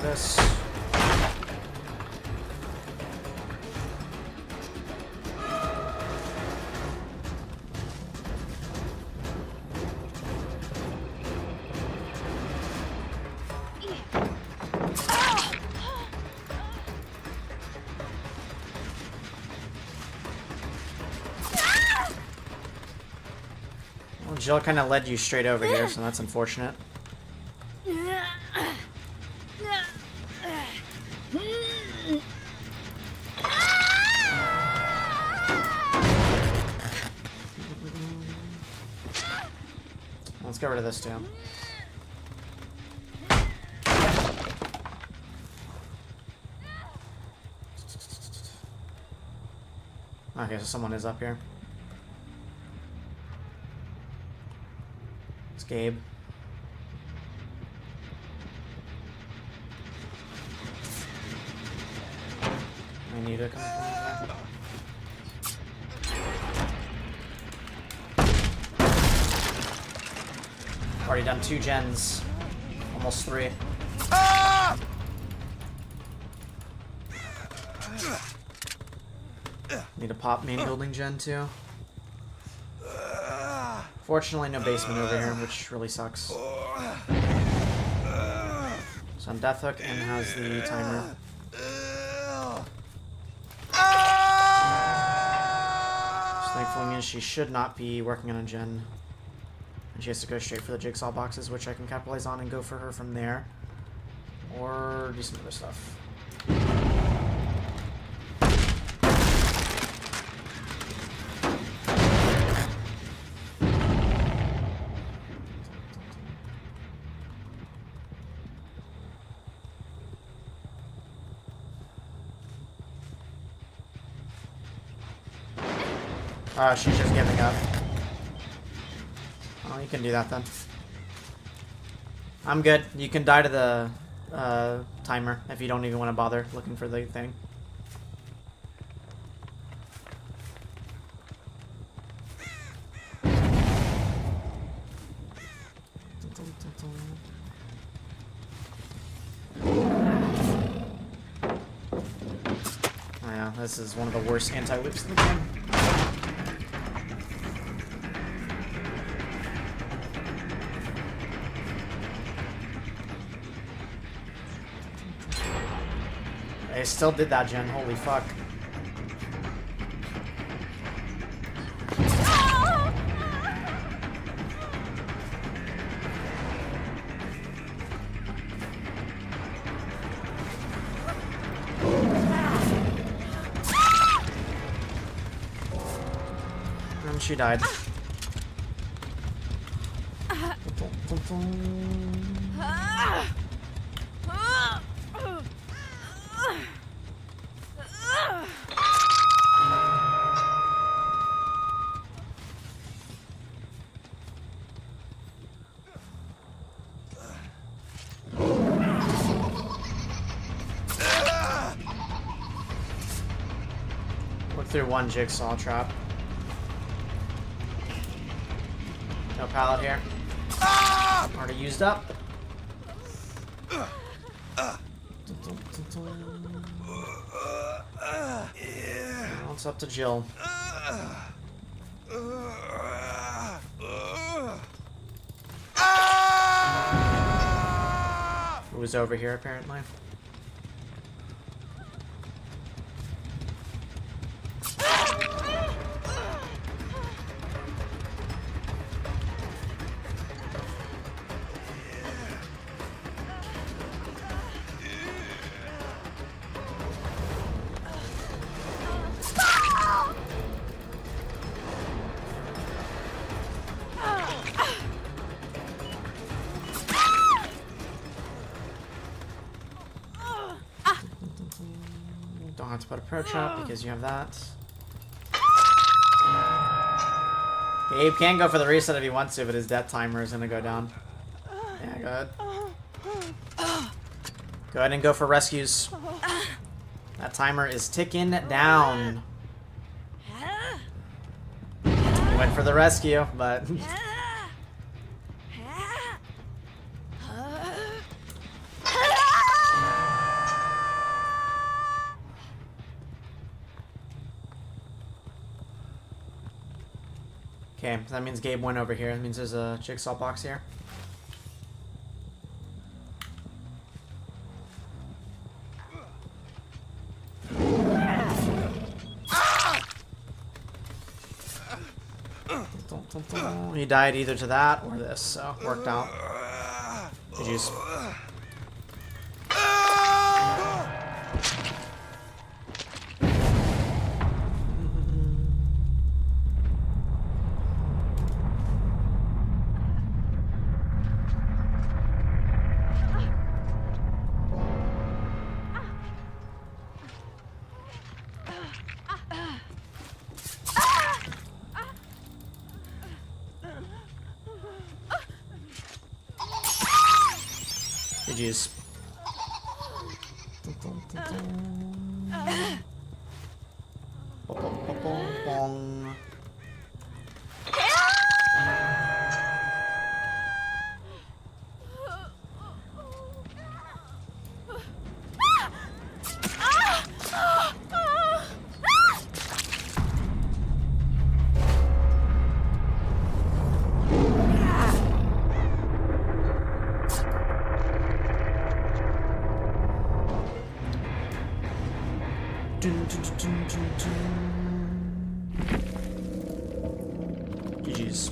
This. Well, Jill kind of led you straight over here, so that's unfortunate. Let's get rid of this too. Okay, so someone is up here. It's Gabe. I need to come from there. Already done 2 gens. Almost 3. Need a pop main building gen too. Fortunately, no basement over here, which really sucks. So on Death Hook and has the timer. So thankfully means she should not be working on a gen. And she has to go straight for the jigsaw boxes, which I can capitalize on and go for her from there. Or do some other stuff. She's just giving up. Oh, you can do that then. I'm good. You can die to the timer if you don't even want to bother looking for the thing. Oh yeah, this is one of the worst anti-loops in the game. I still did that gen, holy fuck. And she died. Look through one jigsaw trap. No pallet here. Already used up. Now it's up to Jill. Who was over here apparently. don't have to put a pro trap because you have that. Gabe can go for the reset if he wants to, but his death timer is gonna go down. Yeah, go ahead. Go ahead and go for rescues. That timer is ticking down. He went for the rescue, but... Okay, so that means Gabe went over here. That means there's a jigsaw box here. He died either to that or this, so worked out. GG's. GG's. Bong. GG's.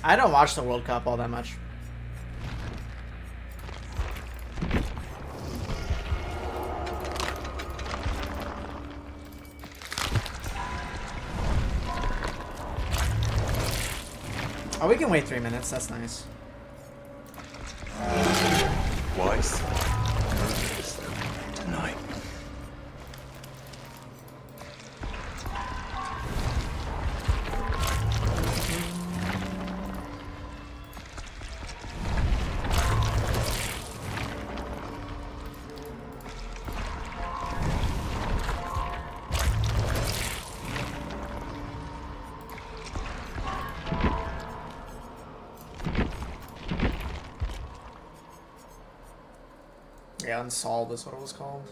I don't watch the World Cup all that much. Oh, we can wait 3 minutes. That's nice. Wise. Tonight. Yeah, Unsolved is what it was called.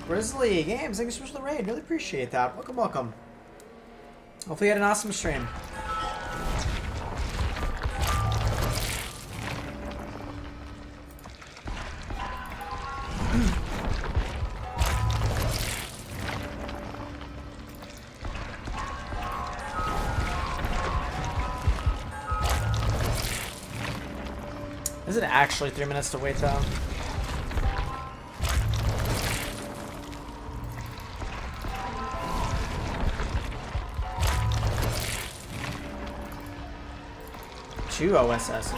Grizzly Games, thank you so much for the raid. Really appreciate that. Welcome, welcome. Hopefully you had an awesome stream. Is it actually 3 minutes to wait though? Two OSSs.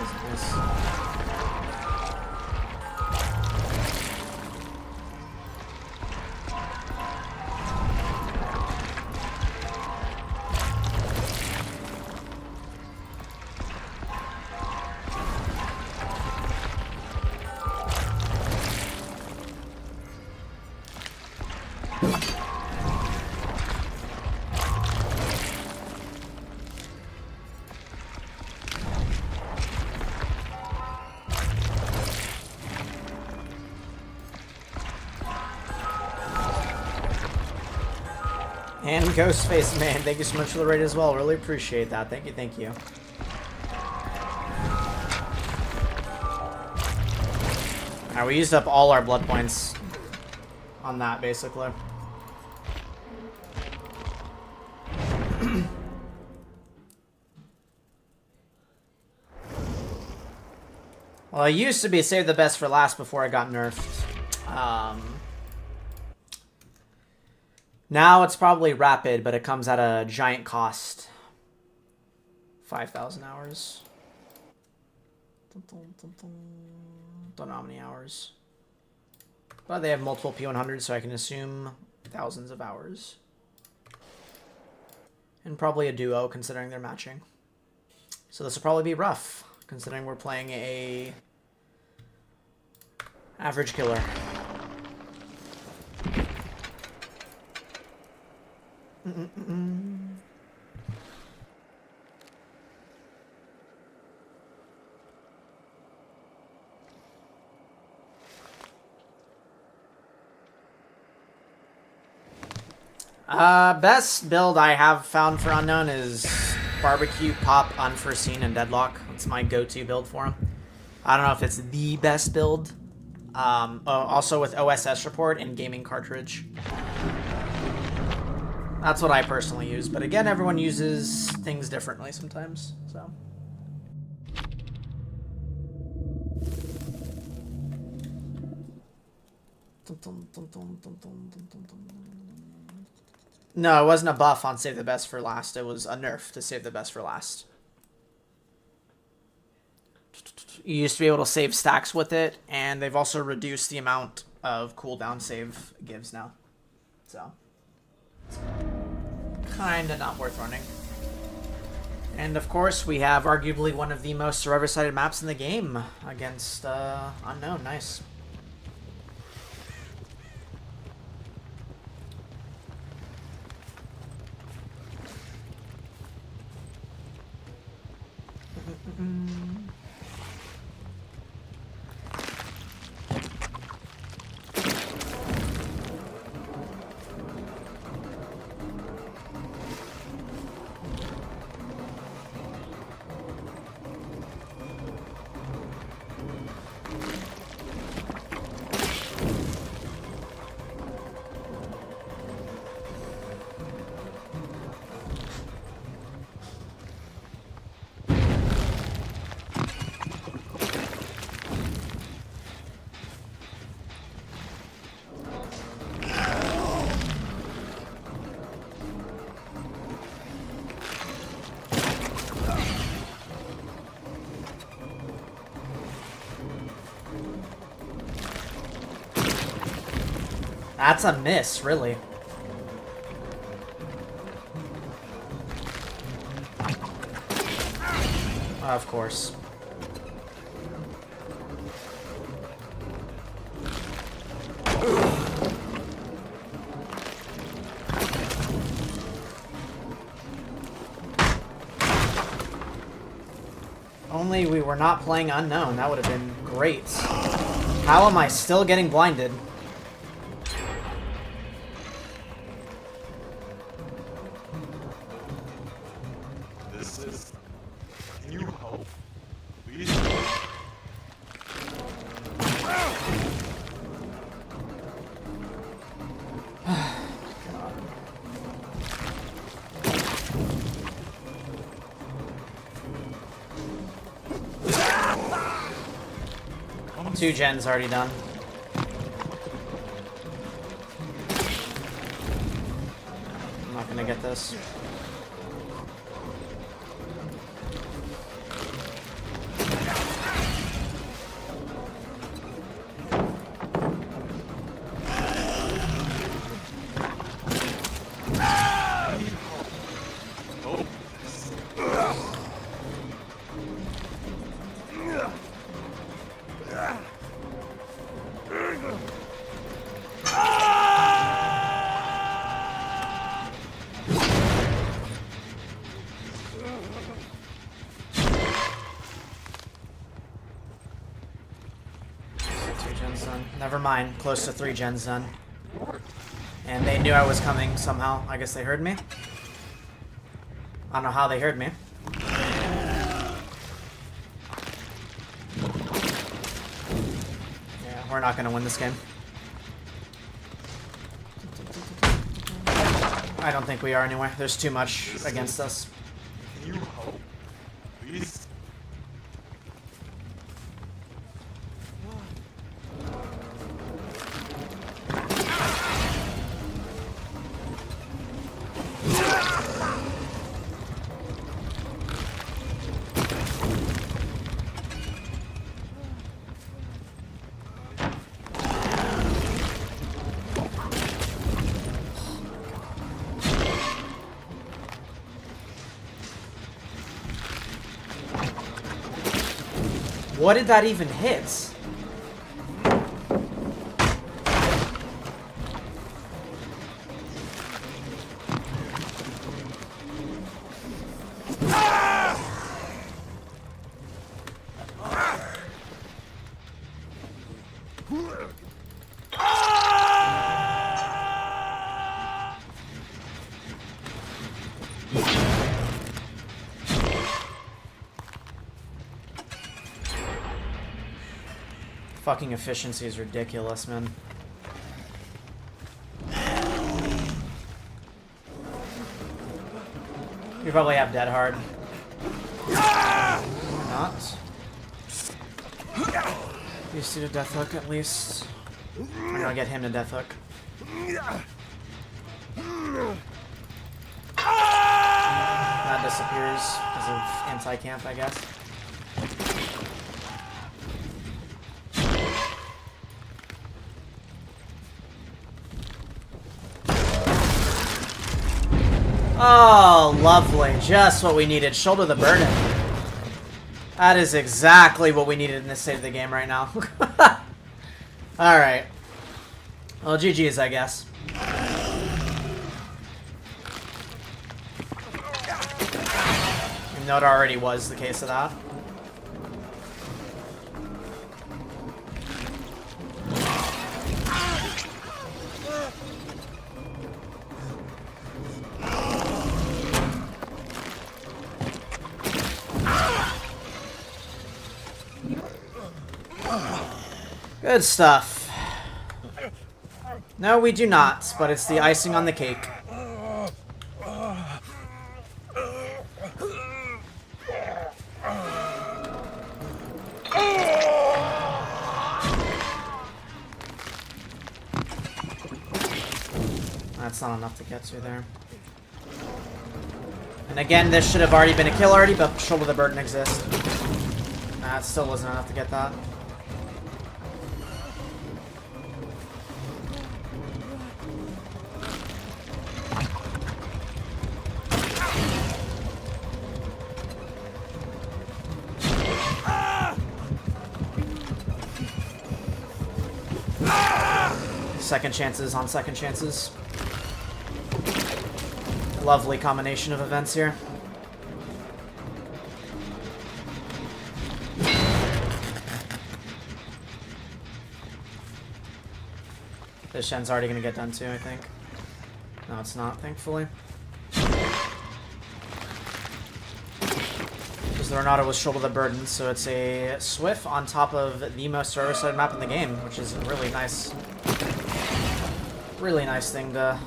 And Ghostface, man, thank you so much for the raid as well. Really appreciate that. Thank you, thank you. Alright, we used up all our blood points on that, basically. Well, I used to be save the best for last before I got nerfed. Now it's probably rapid, but it comes at a giant cost. 5,000 hours. Don't know how many hours. But they have multiple P100s, so I can assume thousands of hours. And probably a duo, considering they're matching. So this will probably be rough, considering we're playing a average killer. Best build I have found for Unknown is Barbecue, Pop, Unforeseen, and Deadlock. It's my go-to build for him. I don't know if it's the best build. Also with OSS Report and Gaming Cartridge. That's what I personally use. But again, everyone uses things differently sometimes. So. No, it wasn't a buff on Save the Best for Last. It was a nerf to Save the Best for Last. You used to be able to save stacks with it, and they've also reduced the amount of cooldown save it gives now. So, it's kinda not worth running. And of course, we have arguably one of the most survivor-sided maps in the game against Unknown. Nice. That's a miss, really. Of course. Only we were not playing Unknown. That would have been great. How am I still getting blinded? Two gens already done. I'm not gonna get this. Never mind. Close to 3 gens done. And they knew I was coming somehow. I guess they heard me. I don't know how they heard me. Yeah, we're not going to win this game. I don't think we are anyway. There's too much against us. Can you hope? Please? What did that even hit? Fucking efficiency is ridiculous, man. You probably have dead hard. Not. You see the death hook at least. I'm gonna get him to death hook. That disappears because of anti-camp, I guess. Oh, lovely. Just what we needed. Shoulder the burden. That is exactly what we needed in this state of the game right now. Alright. Well, GG's, I guess. Even though it already was the case of that. Good stuff. No, we do not, but it's the icing on the cake. That's not enough to get to there. And again, this should have already been a kill already, but shoulder the burden exists. Nah, it still wasn't enough to get that. Second chances on second chances. Lovely combination of events here. This Shen's already gonna get done too, I think. No, it's not, thankfully. Because the Renato was shoulder the burden, so it's a Swift on top of the most server-side map in the game, which is a really nice thing to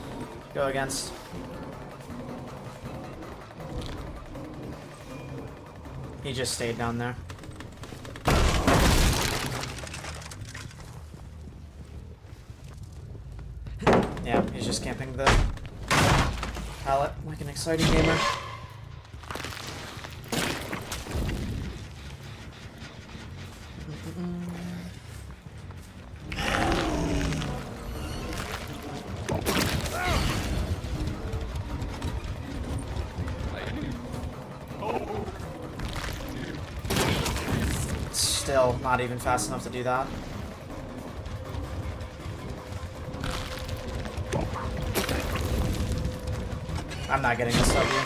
go against. He just stayed down there. Yeah, he's just camping the pallet like an exciting gamer. Still not even fast enough to do that. I'm not getting this W.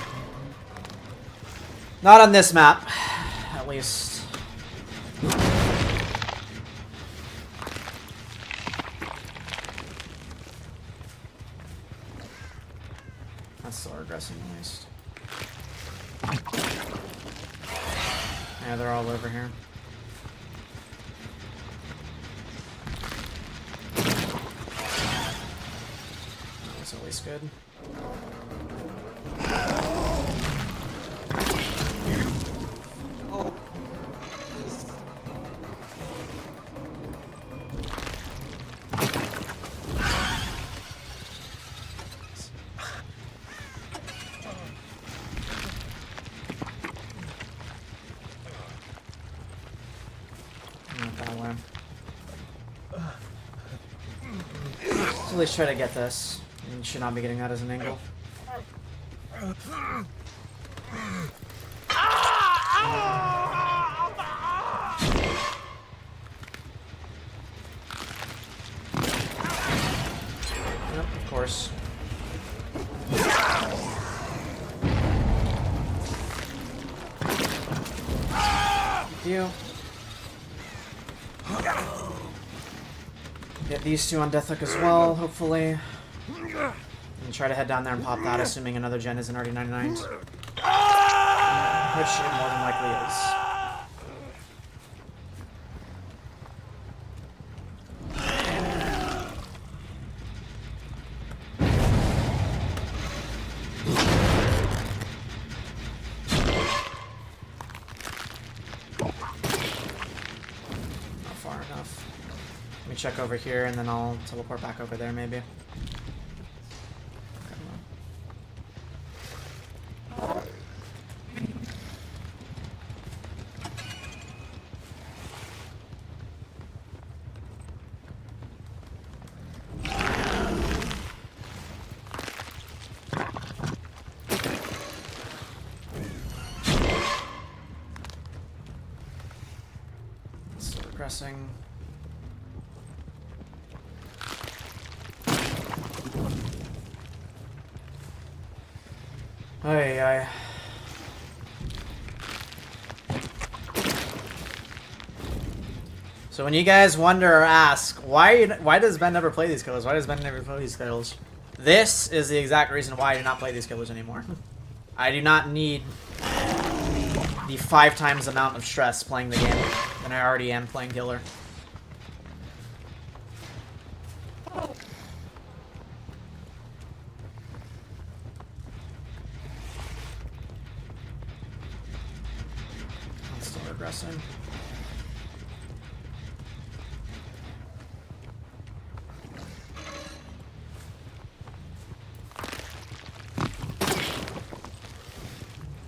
Not on this map, at least. That's still regressing at least. Yeah, they're all over here. That's always good. Oh. Not that way. So at least try to get this. You should not be getting that as an angle. Yep, of course. You. Get these two on Deathhook as well, hopefully. And try to head down there and pop that, assuming another gen isn't already 99'd. Which it more than likely is. Not far enough. Let me check over here and then I'll teleport back over there maybe. Still regressing. Ay. So when you guys wonder or ask, why does Ben never play these killers? Why does Ben never play these killers? This is the exact reason why I do not play these killers anymore. I do not need the 5 times amount of stress playing the game than I already am playing killer. I'm still regressing.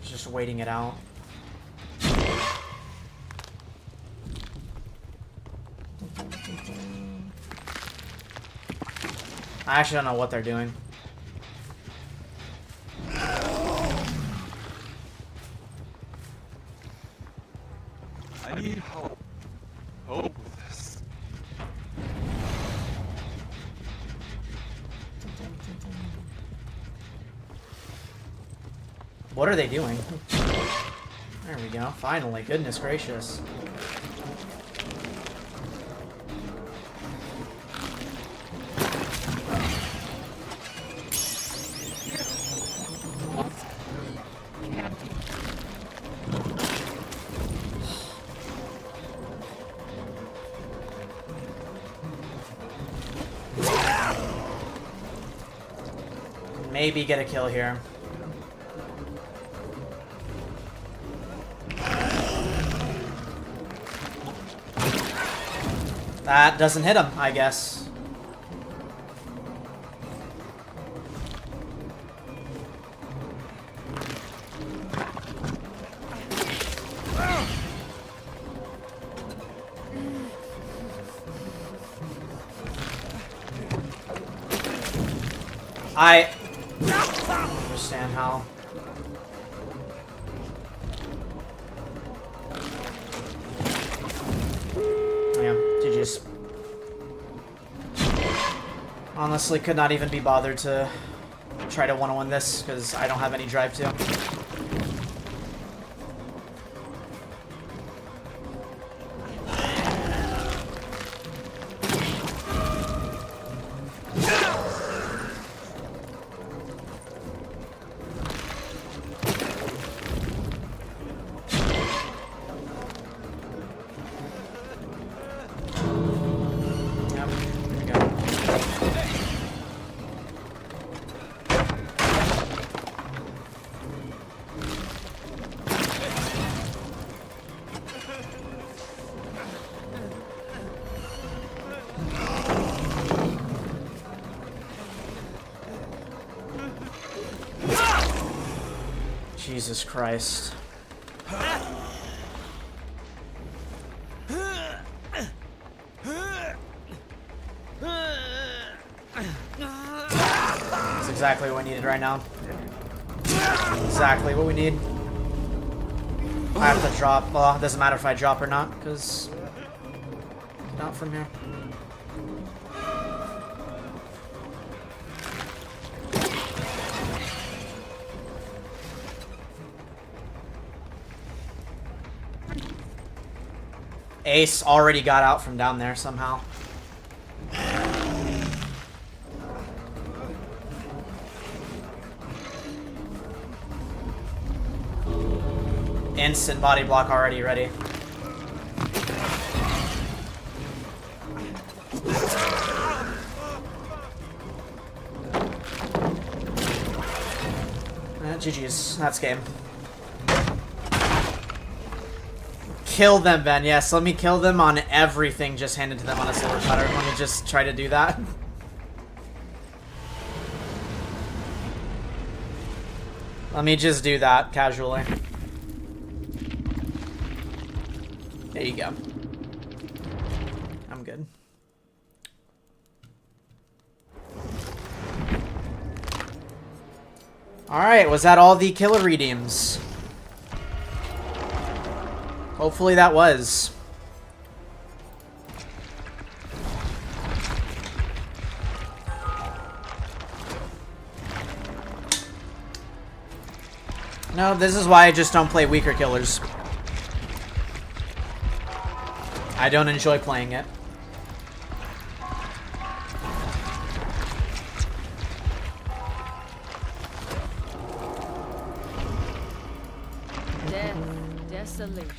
Just waiting it out. I actually don't know what they're doing. I need help. Help with this. What are they doing? There we go. Finally. Goodness gracious. Maybe get a kill here. That doesn't hit him, I guess. I don't understand how. Yeah, GG's. Honestly, could not even be bothered to try to 1-on-1 this because I don't have any drive to. Jesus Christ. That's exactly what we needed right now. Exactly what we need. I have to drop. Well, it doesn't matter if I drop or not, because not from here. Ace already got out from down there somehow. Instant body block already ready. GG's. That's game. Kill them, Ben. Yes, let me kill them on everything just handed to them on a silver platter. Let me just try to do that. Let me just do that casually. There you go. I'm good. Alright, was that all the killer redeems? Hopefully that was. No, this is why I just don't play weaker killers. I don't enjoy playing it. Death, desolation.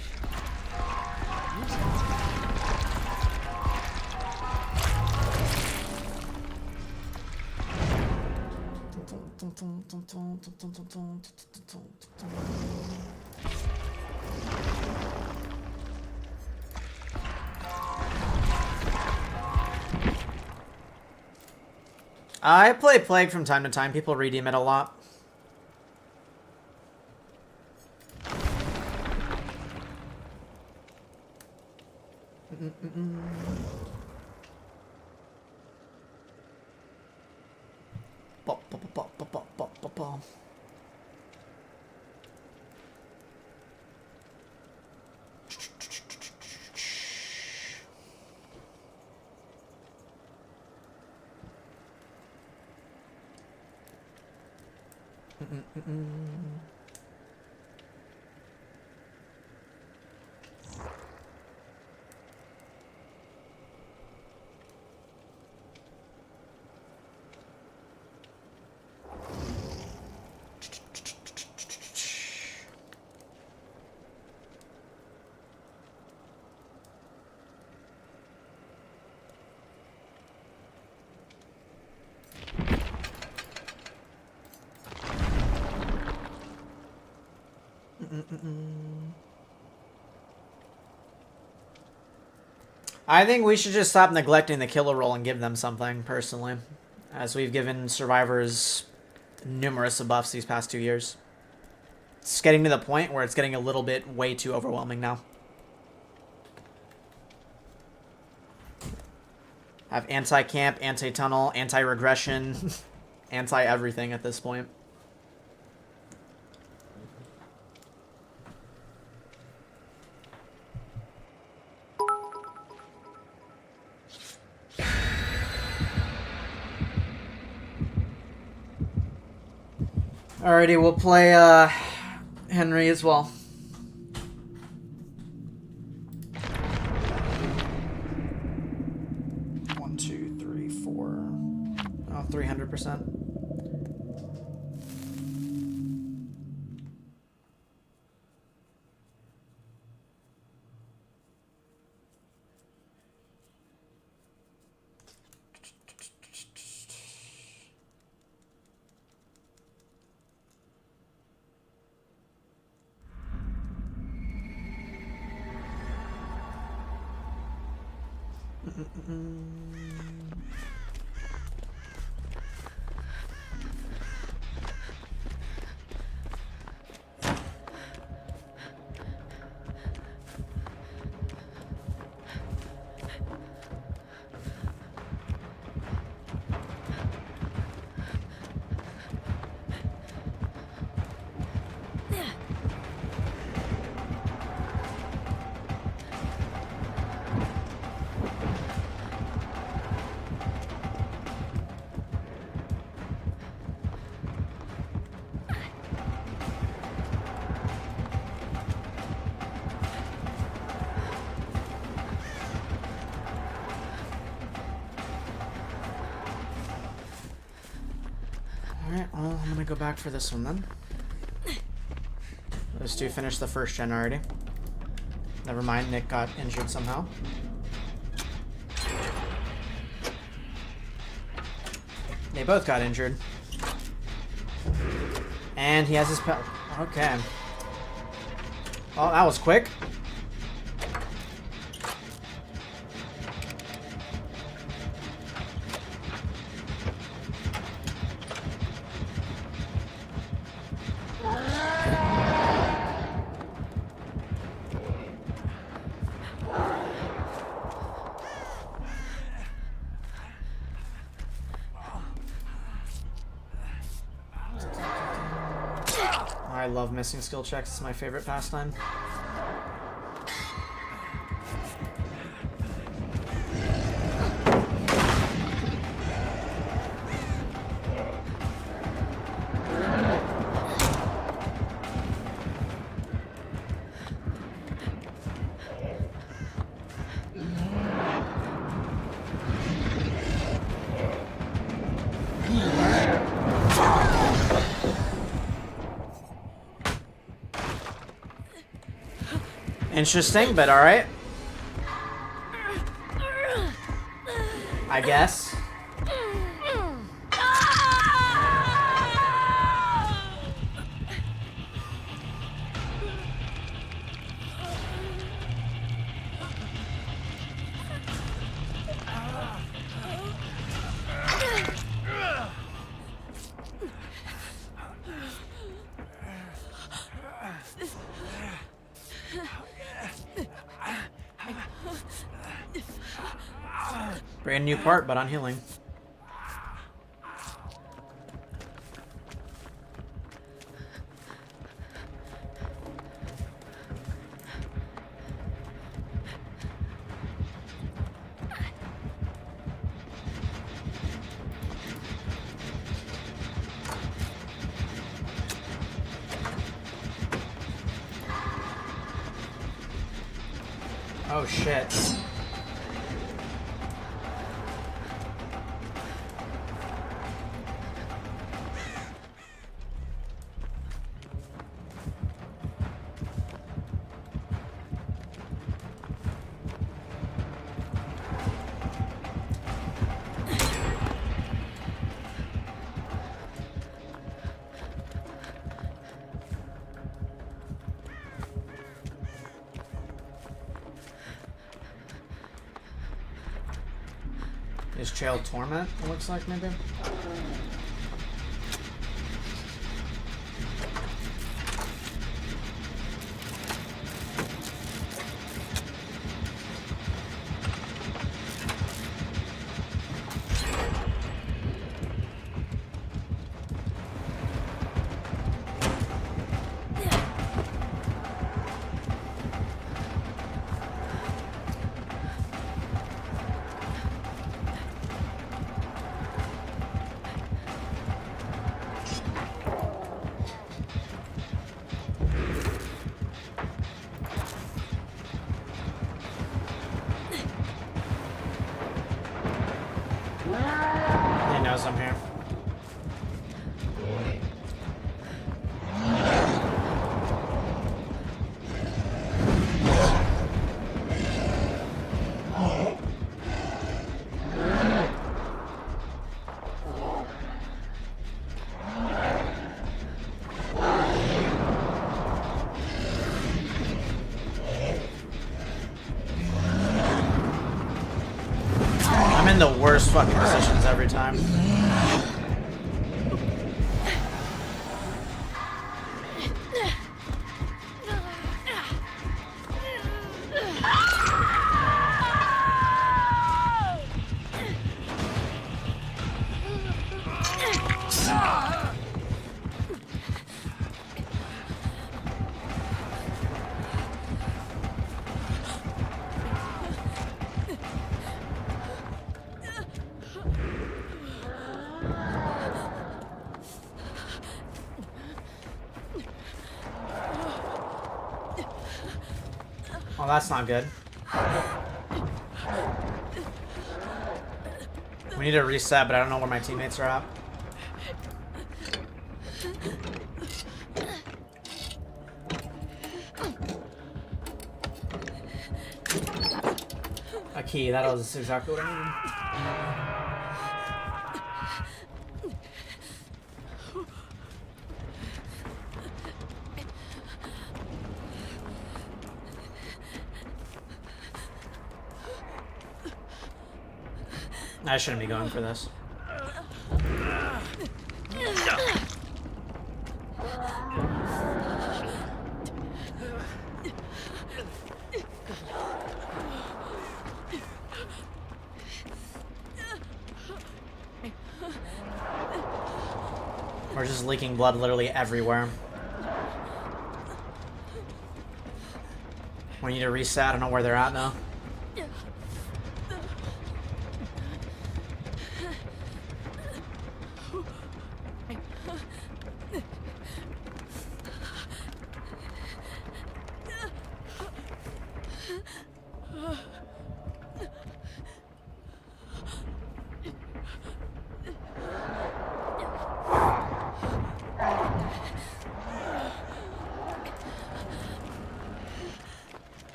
I play Plague from time to time. People redeem it a lot. I think we should just stop neglecting the killer role and give them something, personally. As we've given survivors numerous buffs these past 2 years. It's getting to the point where it's getting a little bit way too overwhelming now. Have anti-camp, anti-tunnel, anti-regression, anti-everything at this point. Alrighty, we'll play Henry as well. One, two, three, four. Oh, 300%. Alright, well, I'm gonna go back for this one then. Those two finished the first gen already. Never mind, Nick got injured somehow. They both got injured. And he has his pet. Okay. Oh, that was quick. I love missing skill checks. It's my favorite pastime. Interesting, but alright. I guess. Brand new part, but on healing. Oh shit. Is Chael Torment, it looks like, maybe? He knows I'm here. I'm in the worst fucking positions every time. Well, that's not good. We need to reset, but I don't know where my teammates are at. key. That was exactly what I needed. I shouldn't be going for this. We're just leaking blood literally everywhere. We need to reset. I don't know where they're at now.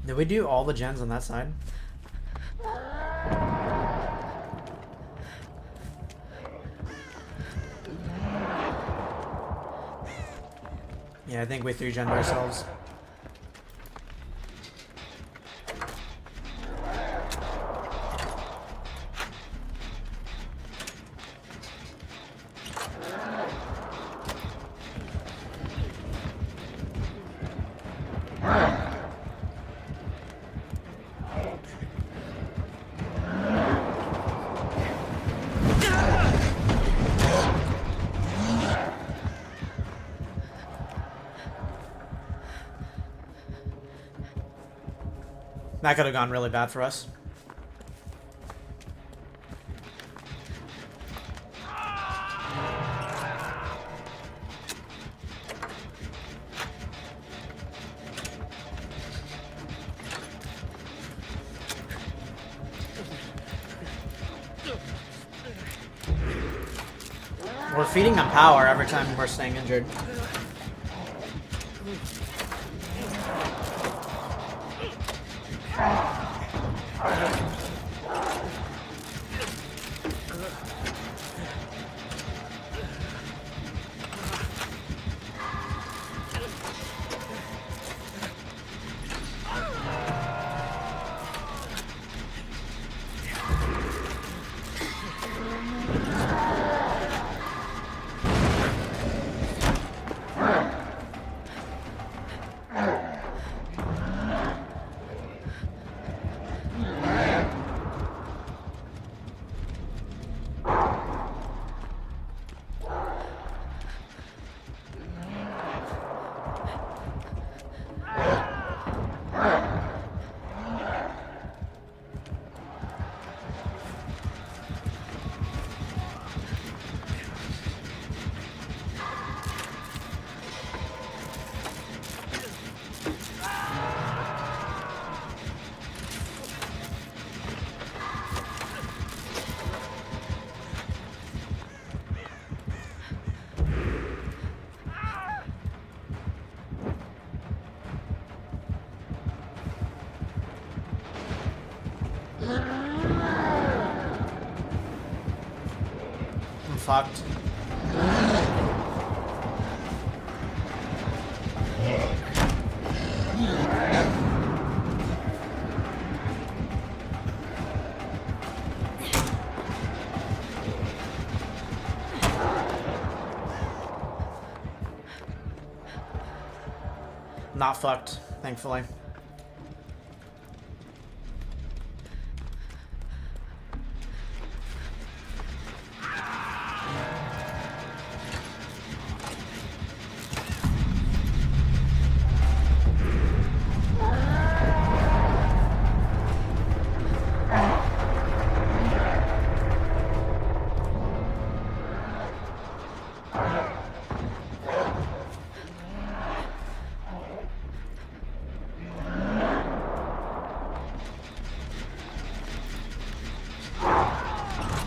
Did we do all the gens on that side? Yeah, I think we 3-gened ourselves. That could have gone really bad for us. We're feeding them power every time we're staying injured. I'm fucked. Not fucked, thankfully.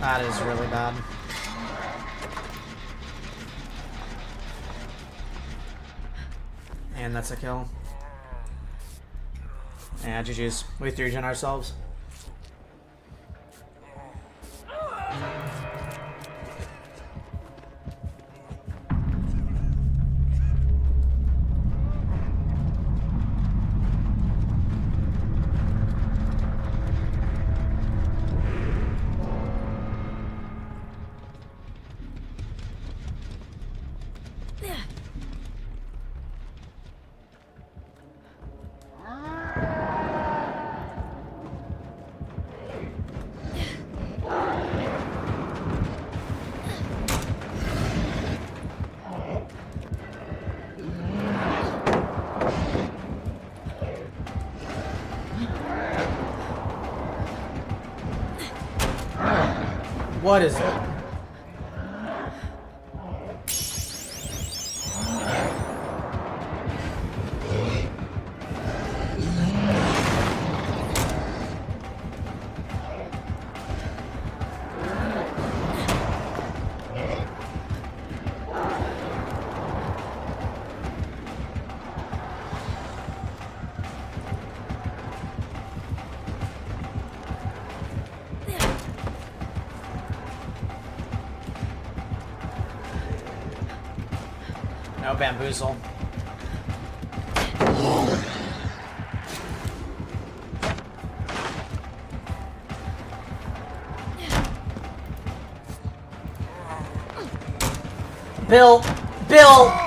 That is really bad. And that's a kill. Yeah, GG's. We 3-gen ourselves. What is it? No bamboozle. Bill! Bill!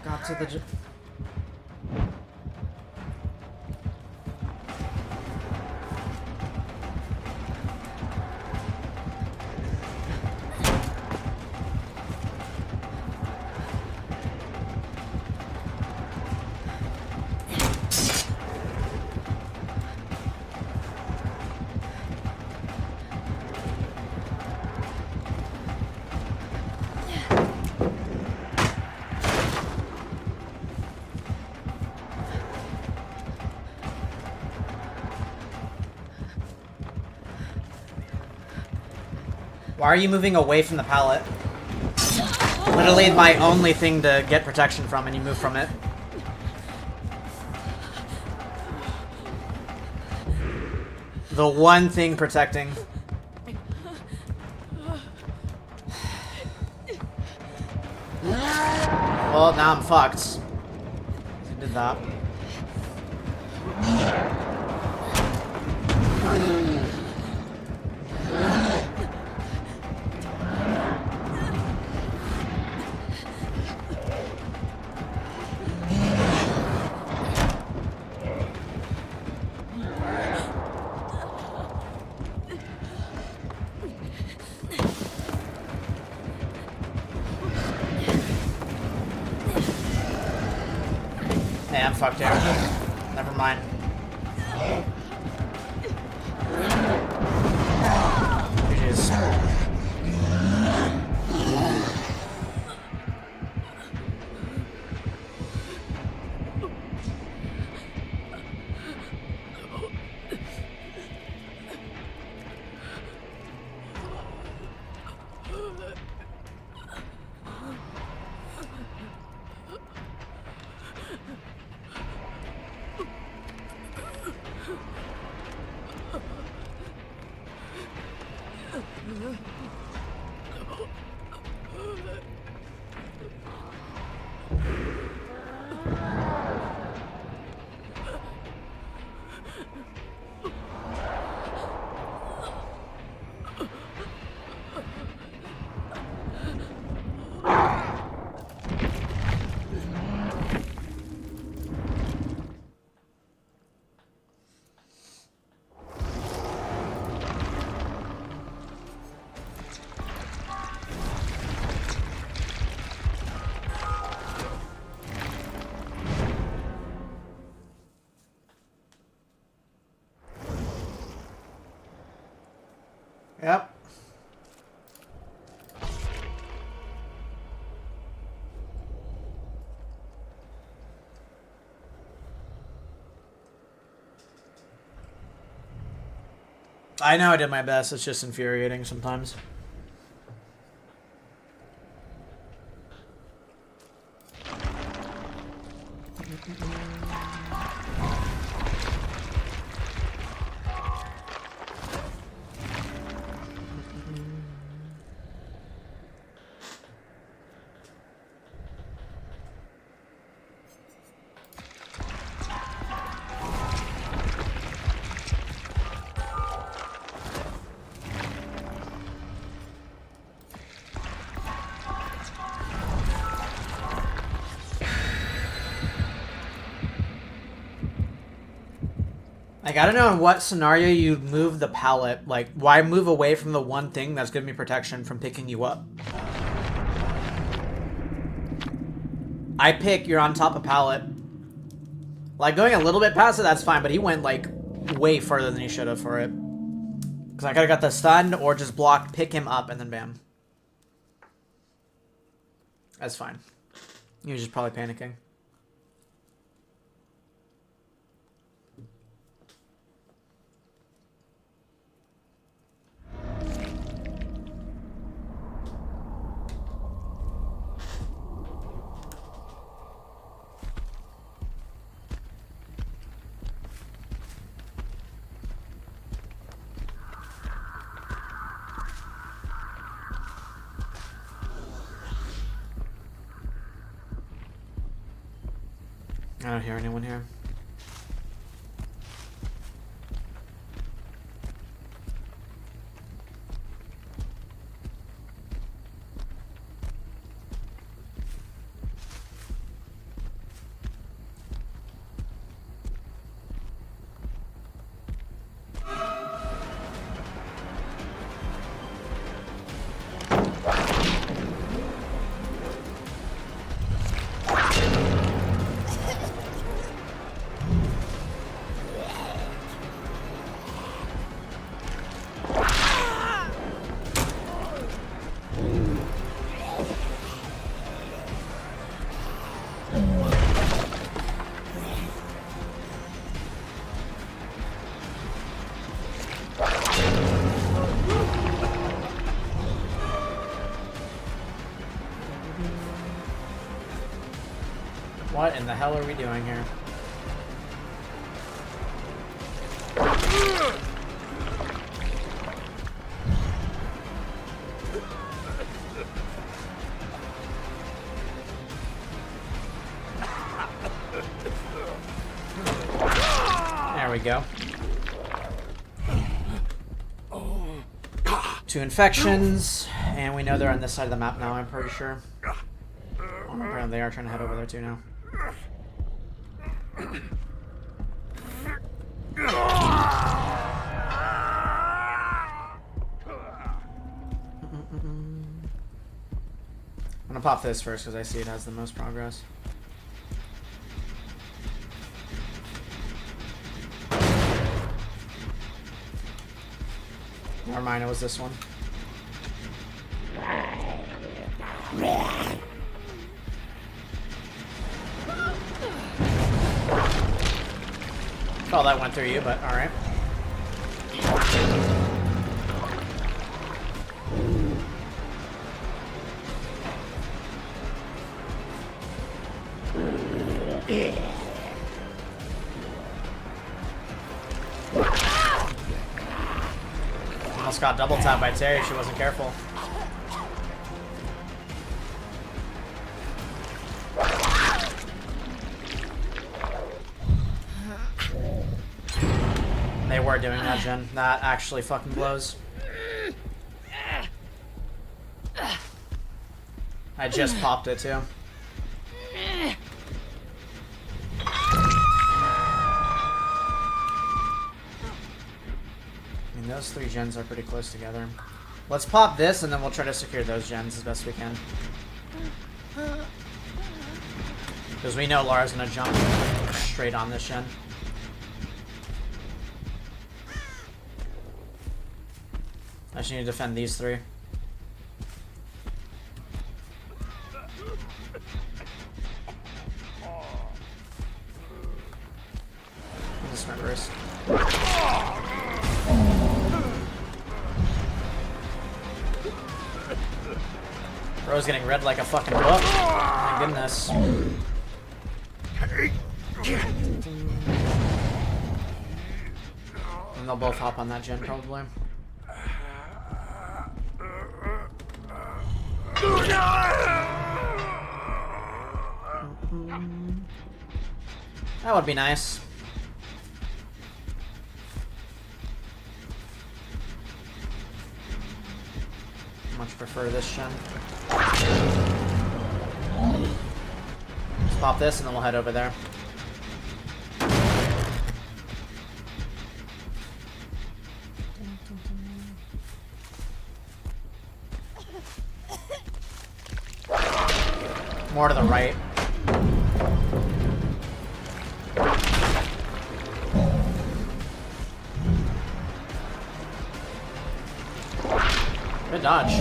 Got to the... Why are you moving away from the pallet? Literally my only thing to get protection from, and you move from it. The one thing protecting. Well, now I'm fucked. I did that. Hey, I'm fucked here. Never mind. GG's. Yep. I know I did my best. It's just infuriating sometimes. Like, I don't know in what scenario you move the pallet. Like, why move away from the one thing that's giving me protection from picking you up? I pick, you're on top of pallet. Like, going a little bit past it, that's fine, but he went, like, way further than he should have for it. Because I could have got the stun or just blocked, pick him up, and then bam. That's fine. He was just probably panicking. I don't hear anyone here. What in the hell are we doing here? There we go. 2 infections, and we know they're on this side of the map now, I'm pretty sure. Apparently they are trying to head over there too now. I'm gonna pop this first because I see it has the most progress. Never mind, it was this one. Oh, that went through you, but alright. Almost got double tapped by Terry, she wasn't careful. They were doing that, Jen. That actually fucking blows. I just popped it too. I mean, those 3 gens are pretty close together. Let's pop this and then we'll try to secure those gens as best we can. Because we know Lara's gonna jump straight on this gen. I just need to defend these three. This reverse. Bro's getting read like a fucking book. My goodness. And they'll both hop on that gen probably. That would be nice. Much prefer this gen. Let's pop this and then we'll head over there. More to the right. Good dodge.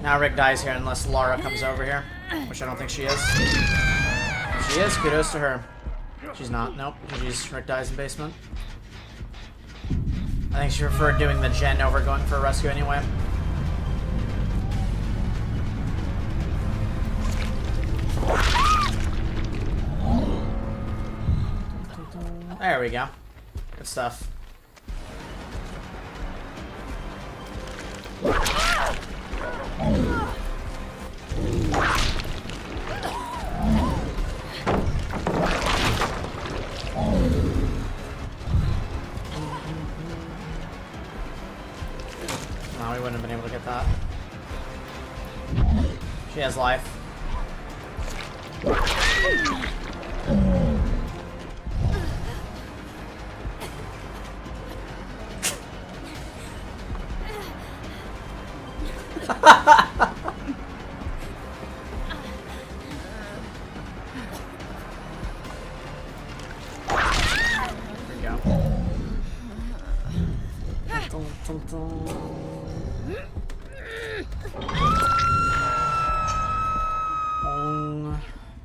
Now Rick dies here unless Lara comes over here, which I don't think she is. If she is, kudos to her. She's not. Nope. Rick dies in basement. I think she preferred doing the gen over going for a rescue anyway. There we go. Good stuff. No, we wouldn't have been able to get that. She has life.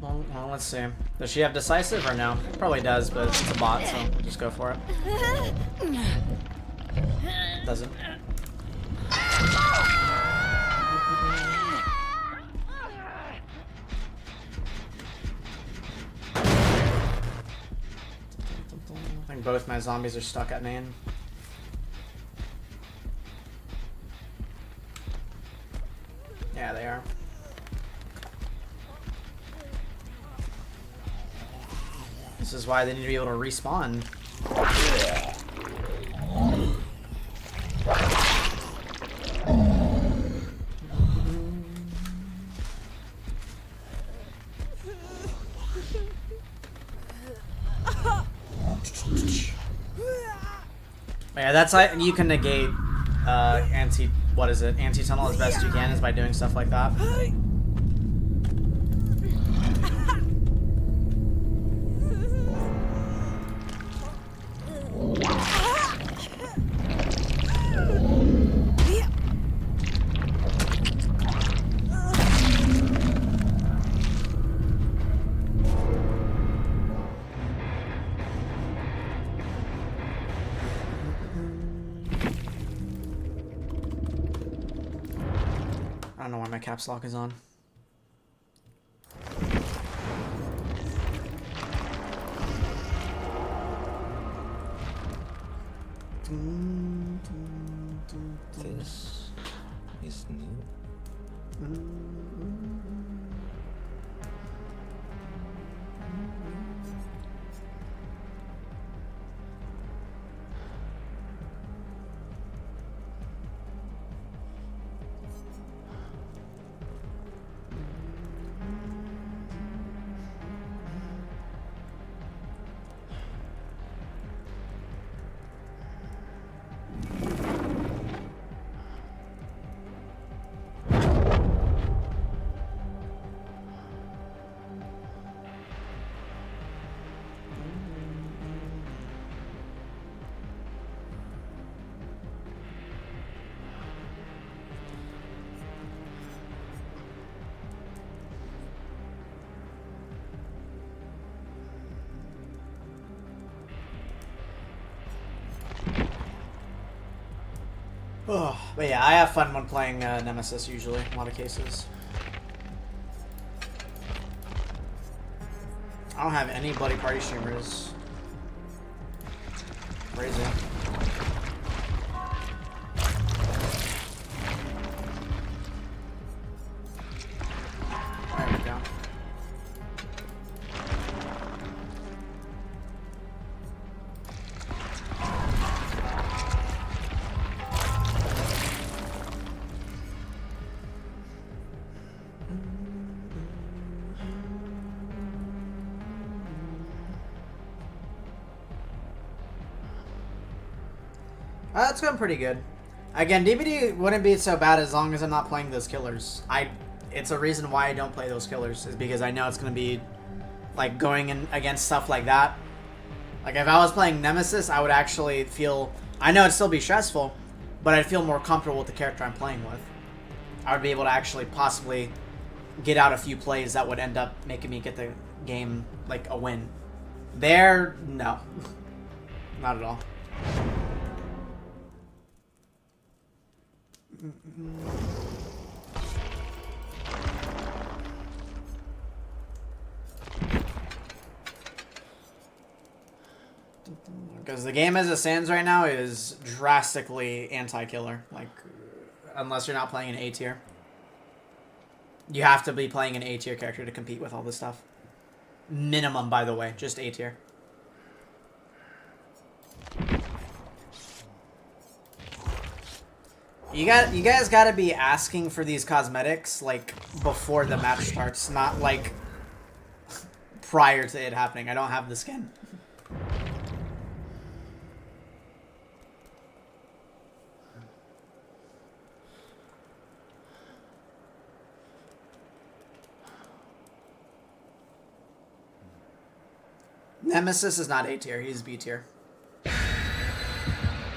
Well, let's see. Does she have decisive or no? Probably does, but it's a bot, so we'll just go for it. Doesn't. I think both my zombies are stuck at main. Yeah, they are. This is why they need to be able to respawn. Yeah, that's like you can negate anti-tunnel as best you can is by doing stuff like that. I don't know why my caps lock is on. This is new. But yeah, I have fun when playing Nemesis usually, in a lot of cases. I don't have any Bloody Party streamers. Crazy. There we go. That's going pretty good. Again, DVD wouldn't be so bad as long as I'm not playing those killers. It's a reason why I don't play those killers, is because I know it's going to be like going in against stuff like that. Like if I was playing Nemesis, I would actually feel, I know it'd still be stressful, but I'd feel more comfortable with the character I'm playing with. I would be able to actually possibly get out a few plays that would end up making me get the game like a win. There, no. Not at all. Because the game as it stands right now is drastically anti-killer. Like, unless you're not playing an A tier. You have to be playing an A tier character to compete with all this stuff. Minimum, by the way, just A tier. You guys gotta be asking for these cosmetics, like, before the match starts, not, like, prior to it happening. I don't have the skin. Nemesis is not A tier, he's B tier.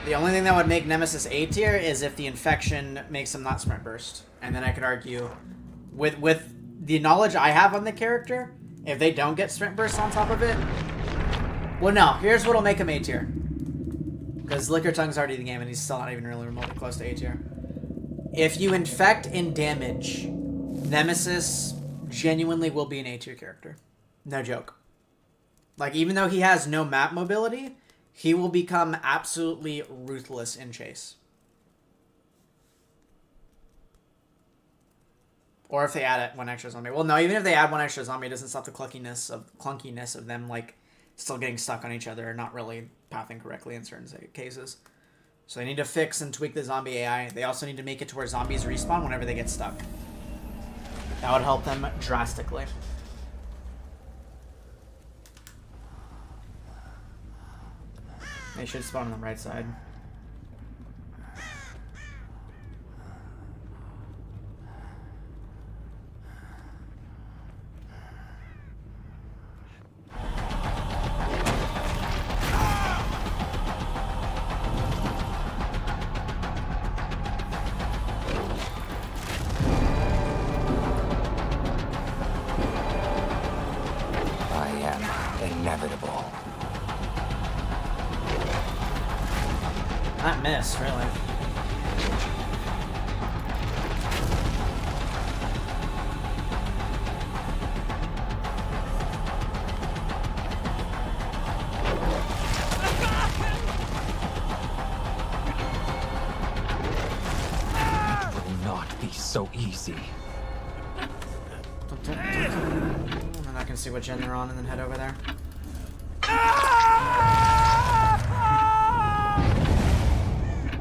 The only thing that would make Nemesis A tier is if the infection makes him not sprint burst. And then I could argue, with the knowledge I have on the character, if they don't get sprint burst on top of it... Well, no, here's what'll make him A tier. Because Liquor Tongue's already in the game and he's still not even really remotely close to A tier. If you infect and damage, Nemesis genuinely will be an A tier character. No joke. Like, even though he has no map mobility, he will become absolutely ruthless in chase. Or if they add it, one extra zombie. Well, no, even if they add one extra zombie, it doesn't stop the clunkiness of them, like, still getting stuck on each other and not really pathing correctly in certain cases. So they need to fix and tweak the zombie AI. They also need to make it to where zombies respawn whenever they get stuck. That would help them drastically. They should spawn on the right side. I am inevitable. Not miss, really. It will not be so easy. And I can see what gen they're on and then head over there.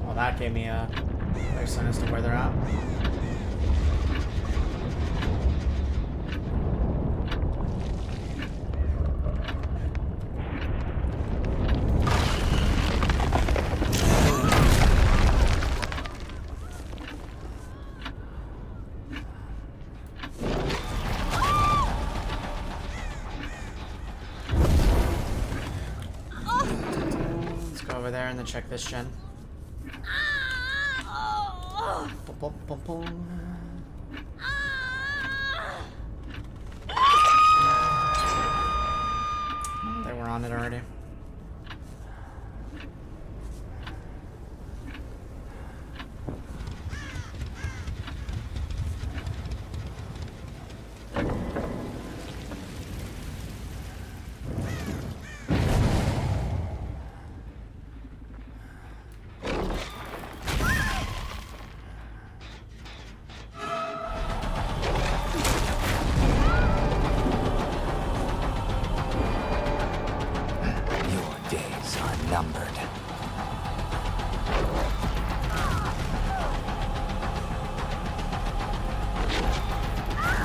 Well, that gave me a clear sign as to where they're at. Let's go over there and then check this gen. Bum, bum, bum. They were on it already.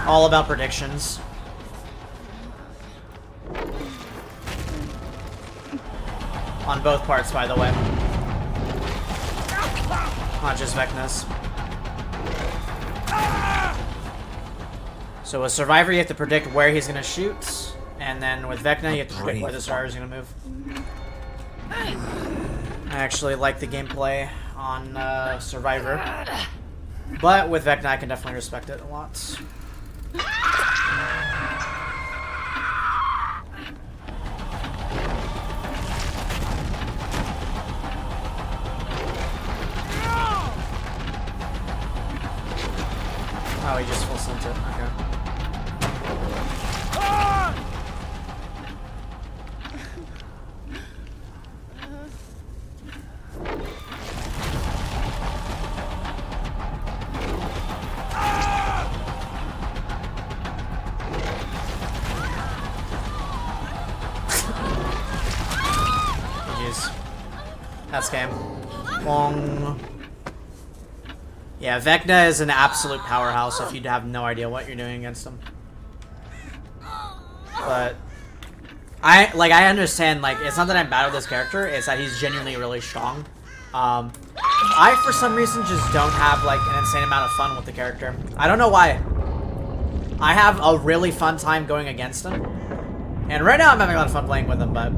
All about predictions. On both parts, by the way. Not just Vecna's. So with Survivor, you have to predict where he's gonna shoot, and then with Vecna, you have to predict where the Survivor's gonna move. I actually like the gameplay on Survivor, but with Vecna, I can definitely respect it a lot. Oh, he just full sent it. Okay. Jeez. That's game. Long. Yeah, Vecna is an absolute powerhouse if you have no idea what you're doing against him. But I understand, like, it's not that I'm bad with this character, it's that he's genuinely really strong. I, for some reason, just don't have, like, an insane amount of fun with the character. I don't know why. I have a really fun time going against him. And right now I'm having a lot of fun playing with him, but...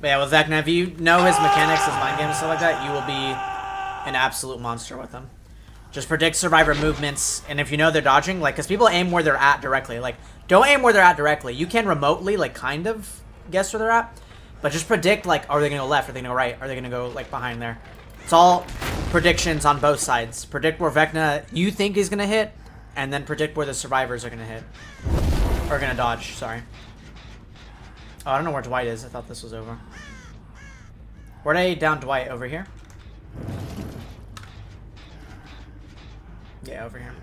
But yeah, with Vecna, if you know his mechanics, his mind games, and stuff like that, you will be an absolute monster with him. Just predict Survivor movements, and if you know they're dodging, like, because people aim where they're at directly. Like, don't aim where they're at directly. You can remotely, like, kind of guess where they're at, but just predict, like, are they going to go left? Are they going to go right? Are they going to go, like, behind there? It's all predictions on both sides. Predict where Vecna you think he's going to hit, and then predict where the Survivors are going to hit. Or going to dodge, sorry. Oh, I don't know where Dwight is. I thought this was over. Where'd I down Dwight? Over here? Yeah, over here.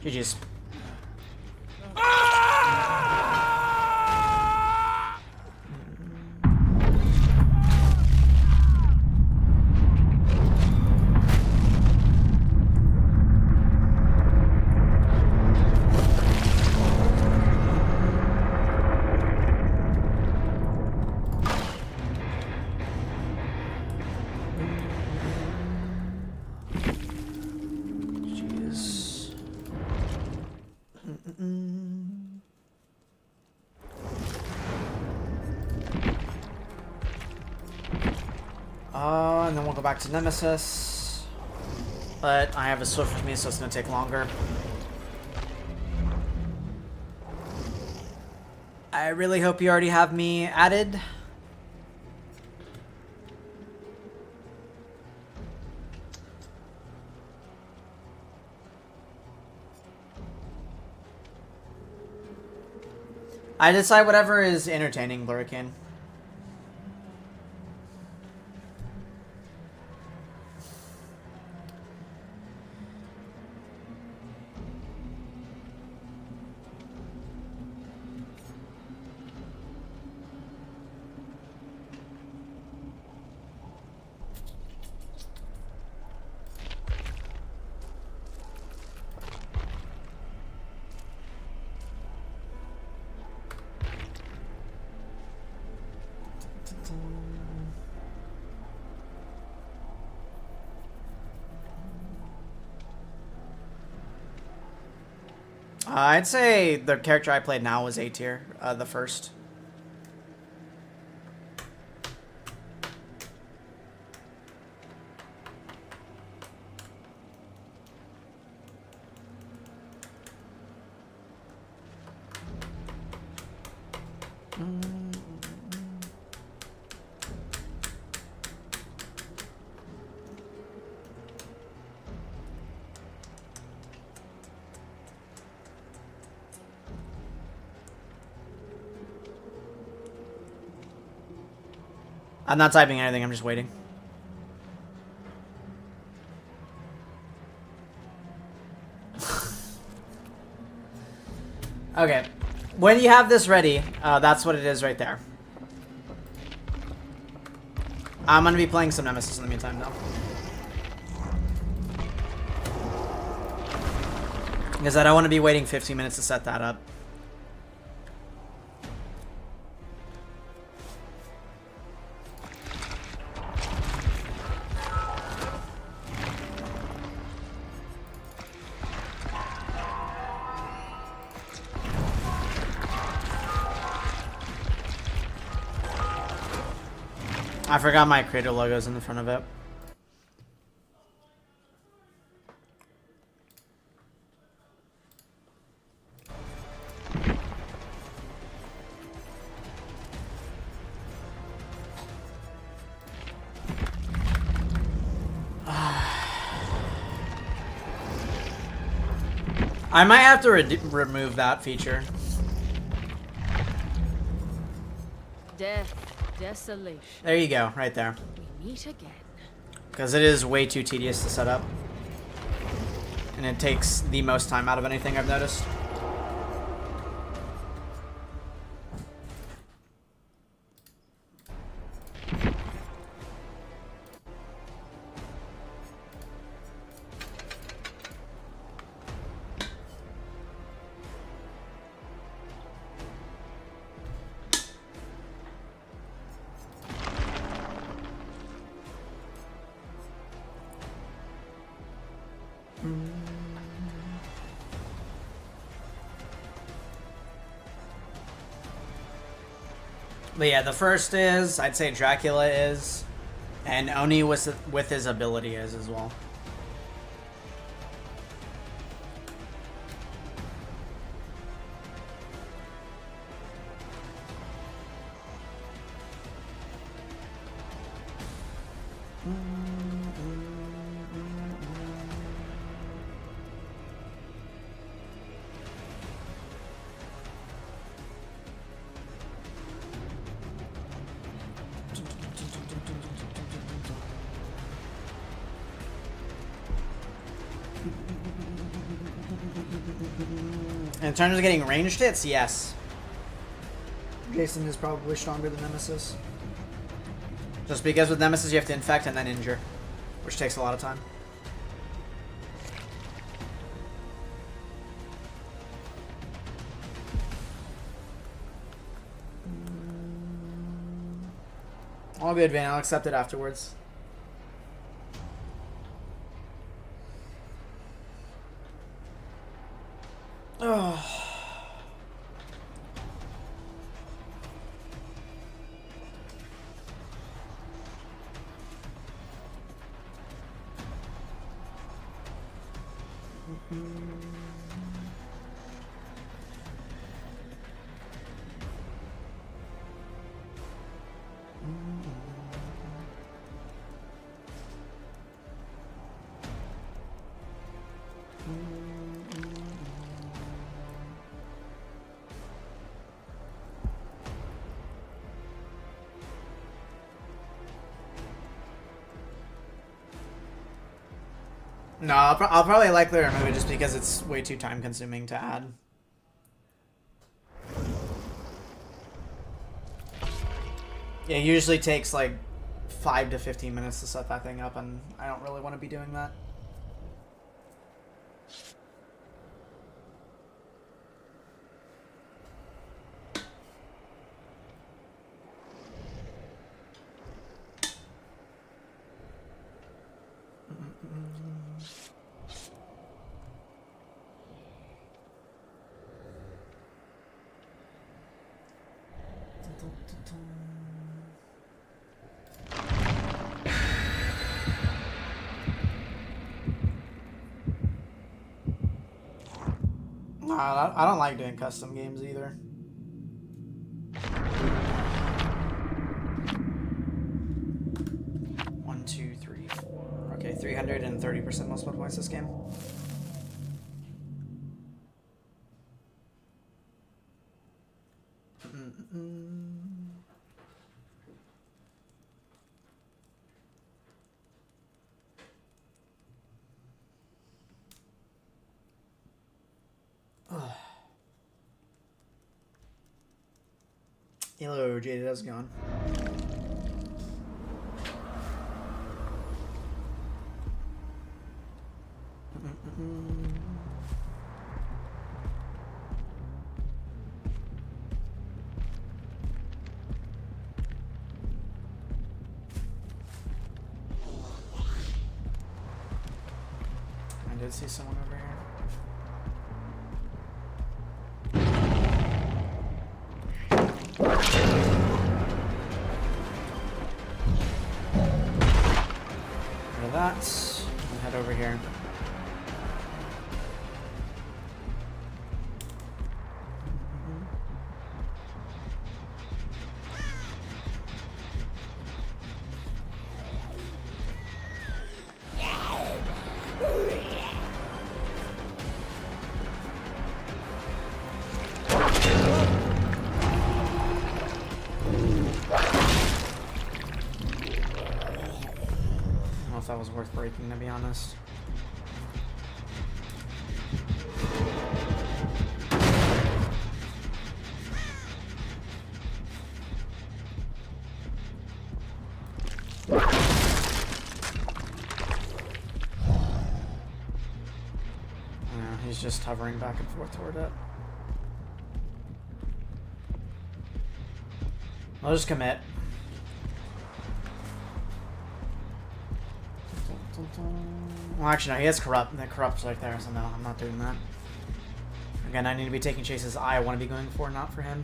GG's. And then we'll go back to Nemesis. But I have a Swift with me, so it's going to take longer. I really hope you already have me added. I decide whatever is entertaining, Blurricane. I'd say the character I played now was A tier, the first. I'm not typing anything, I'm just waiting. Okay. When you have this ready, that's what it is right there. I'm gonna be playing some Nemesis in the meantime, though. Because I don't want to be waiting 15 minutes to set that up. I forgot my creator logo's in the front of it. I might have to remove that feature. Death, desolation. There you go, right there. We meet again. Because it is way too tedious to set up. And it takes the most time out of anything I've noticed. But yeah, the first is, I'd say Dracula is, and Oni with his ability is as well. In terms of getting ranged hits, yes. Jason is probably stronger than Nemesis. Just because with Nemesis you have to infect and then injure, which takes a lot of time. All good, Van. I'll accept it afterwards. Oh. No, I'll probably likely remove it just because it's way too time consuming to add. Yeah, it usually takes like 5 to 15 minutes to set that thing up, and I don't really want to be doing that. Nah, I don't like doing custom games either. One, two, three, four. Okay, 330% most spell points this game. Hello, Jaded, how's it going? I did see someone over here. Rid of that. We'll head over here. I don't know if that was worth breaking, to be honest. Yeah, he's just hovering back and forth toward it. I'll just commit. Well, actually, no, he has corrupt. That corrupt's right there, so no, I'm not doing that. Again, I need to be taking chases I want to be going for, not for him.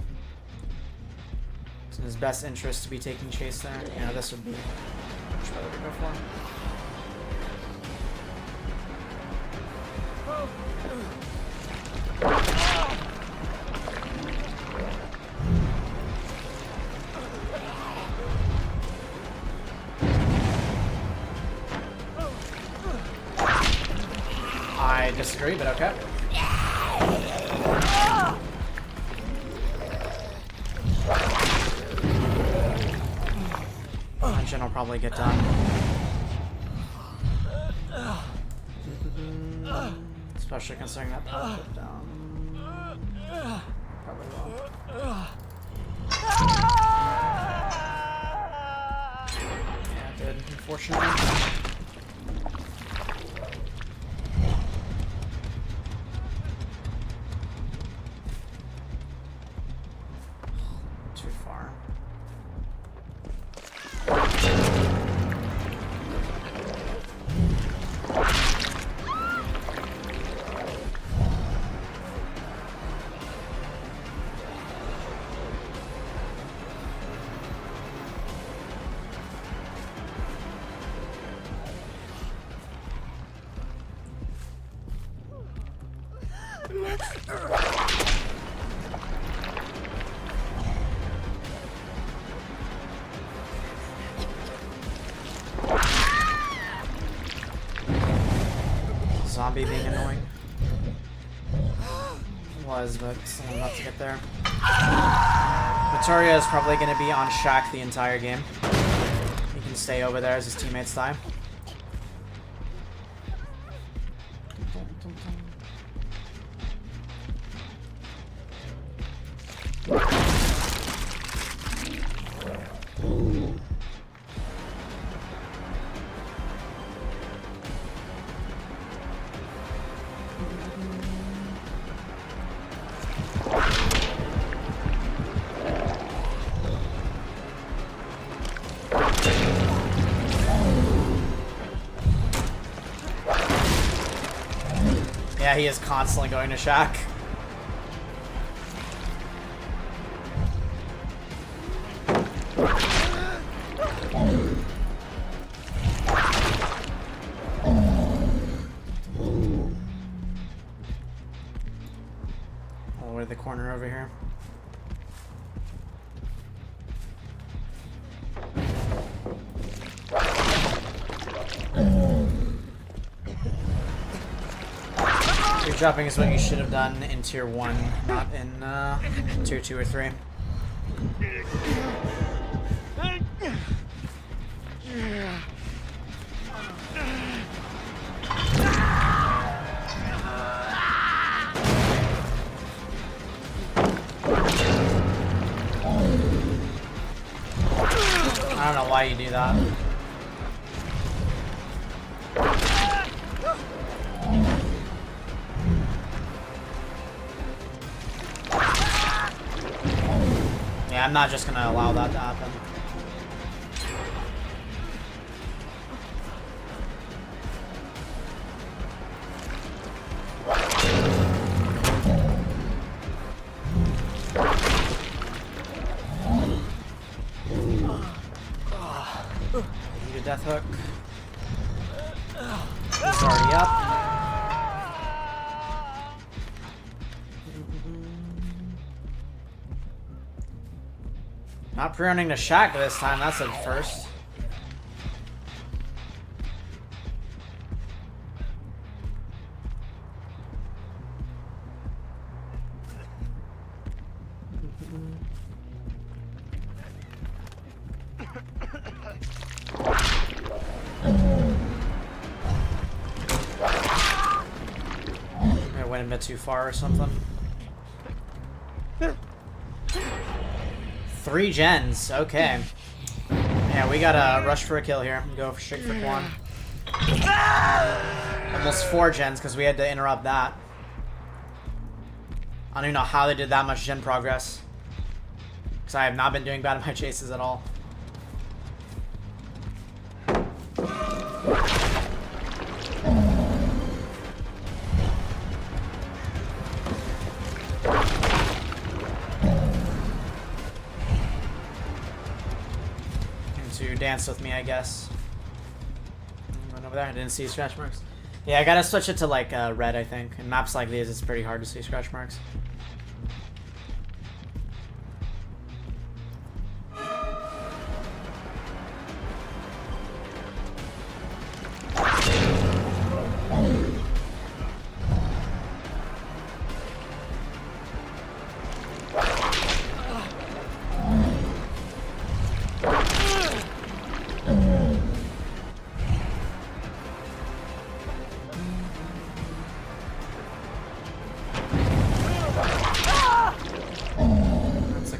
It's in his best interest to be taking chase there. Yeah, this would be much better to go for. I disagree, but okay. Engine will probably get done. Especially considering that power put down. Probably will. Yeah, it did, unfortunately. Too far. Zombie being annoying. Was, but I'm about to get there. Victoria is probably going to be on Shack the entire game. He can stay over there as his teammates die. Yeah, he is constantly going to Shack. All the way to the corner over here. Dropping is what you should have done in tier 1, not in tier 2 or 3. I don't know why you do that. Yeah, I'm not just gonna allow that to happen. Need a death hook. He's already up. Not pre-running the shack this time, that's a first. I went a bit too far or something. 3 gens, okay. Yeah, we gotta rush for a kill here. Go straight for Quan. Almost 4 gens because we had to interrupt that. I don't even know how they did that much gen progress. Because I have not been doing bad at my chases at all. To dance with me, I guess. Run over there. I didn't see scratch marks. Yeah, I gotta switch it to like red, I think. In maps like these, it's pretty hard to see scratch marks.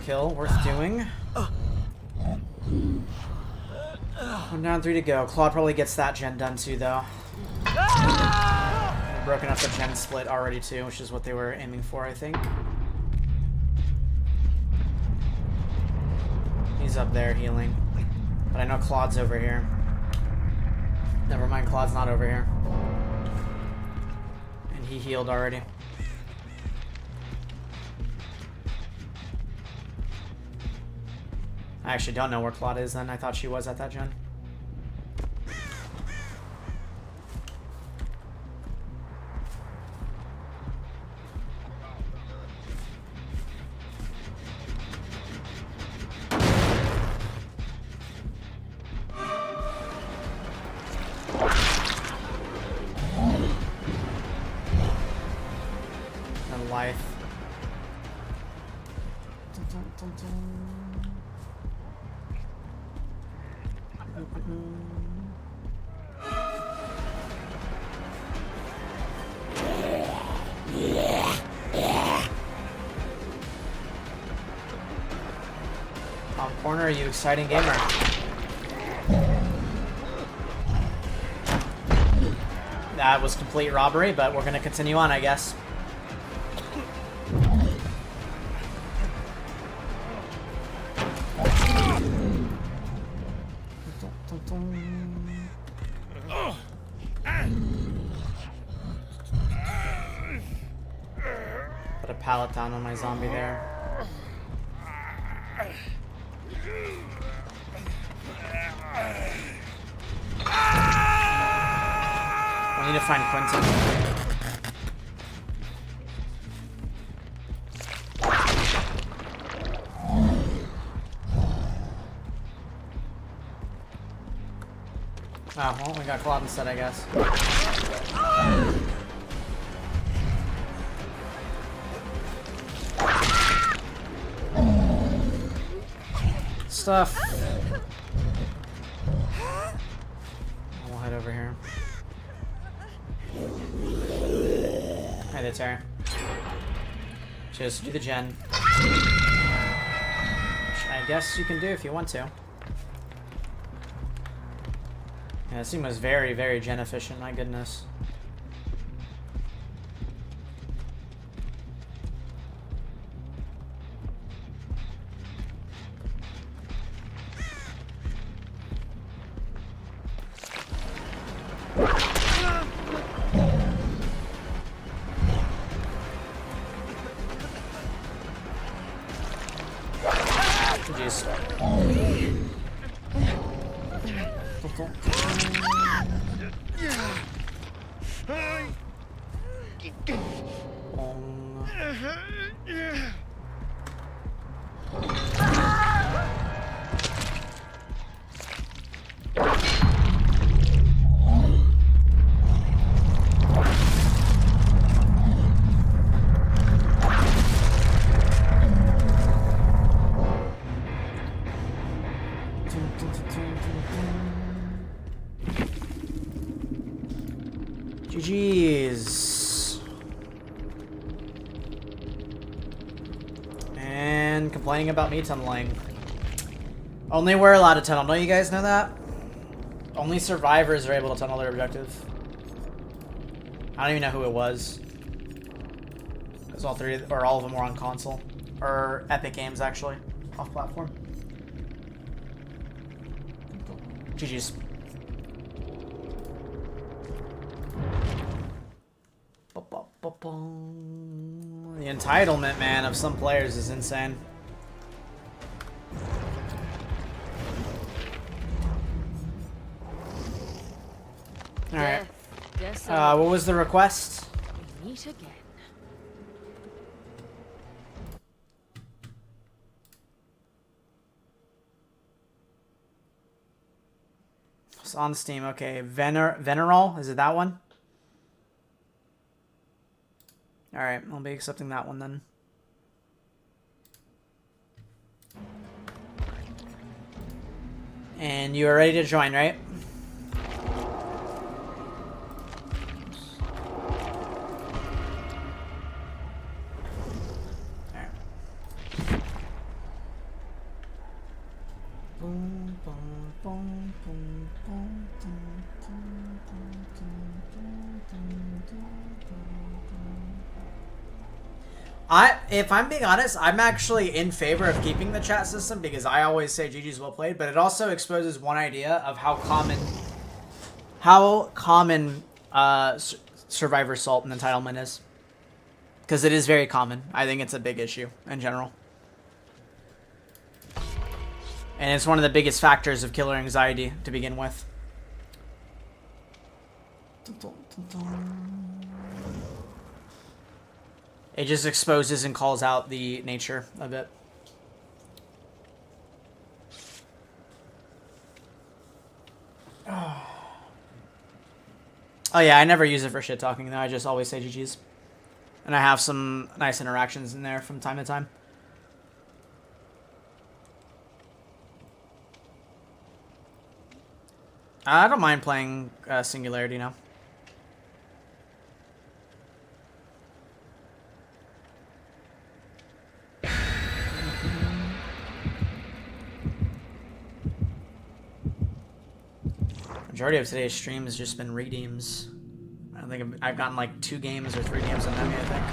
Kill worth doing. 1 down, 3 to go. Claude probably gets that gen done too, though. They've broken up the gen split already too, which is what they were aiming for, I think. He's up there healing, but I know Claude's over here. Never mind, Claude's not over here, and he healed already. I actually don't know where Claude is then. I thought she was at that gen. And life. Dun, dun, dun, dun. Top corner, are you exciting gamer? That was complete robbery, but we're gonna continue on, I guess. Put a pallet down on my zombie there. I need to find Quentin. Oh, well, we got Claude instead, I guess. Stuff. We'll head over here. Hi there, Tara. Just do the gen. Which I guess you can do if you want to. Yeah, this team was very, very gen efficient, my goodness. GG's. And complaining about me tunneling. Only we're allowed to tunnel. Don't you guys know that? Only survivors are able to tunnel their objective. I don't even know who it was. Because all three, or all of them were on console. Or Epic Games, actually. Off platform. GG's. The entitlement, man, of some players is insane. Alright. What was the request? We meet again. It's on Steam. Okay, Venerol, is it that one? Alright, I'll be accepting that one then. And you are ready to join, right? Alright. Boom, boom, boom, boom, boom, boom, boom, boom, boom, boom, boom. If I'm being honest, I'm actually in favor of keeping the chat system because I always say GG's well played, but it also exposes one idea of how common survivor assault and entitlement is. Because it is very common. I think it's a big issue in general. And it's one of the biggest factors of killer anxiety to begin with. It just exposes and calls out the nature of it. Oh yeah, I never use it for shit talking though. I just always say GG's. And I have some nice interactions in there from time to time. I don't mind playing Singularity now. Majority of today's stream has just been redeems. I think I've gotten like 2 games or 3 games on them, I think.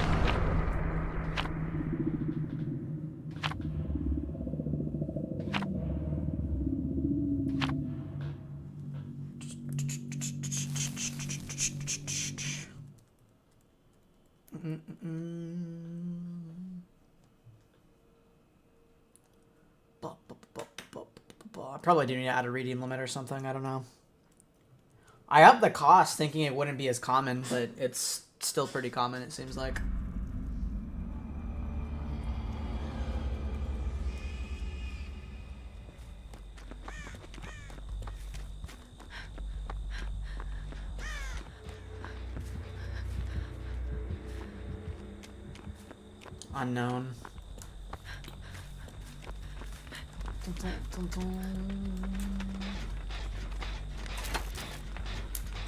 I probably do need to add a redeem limit or something, I don't know. I upped the cost thinking it wouldn't be as common, but it's still pretty common, it seems like. Unknown.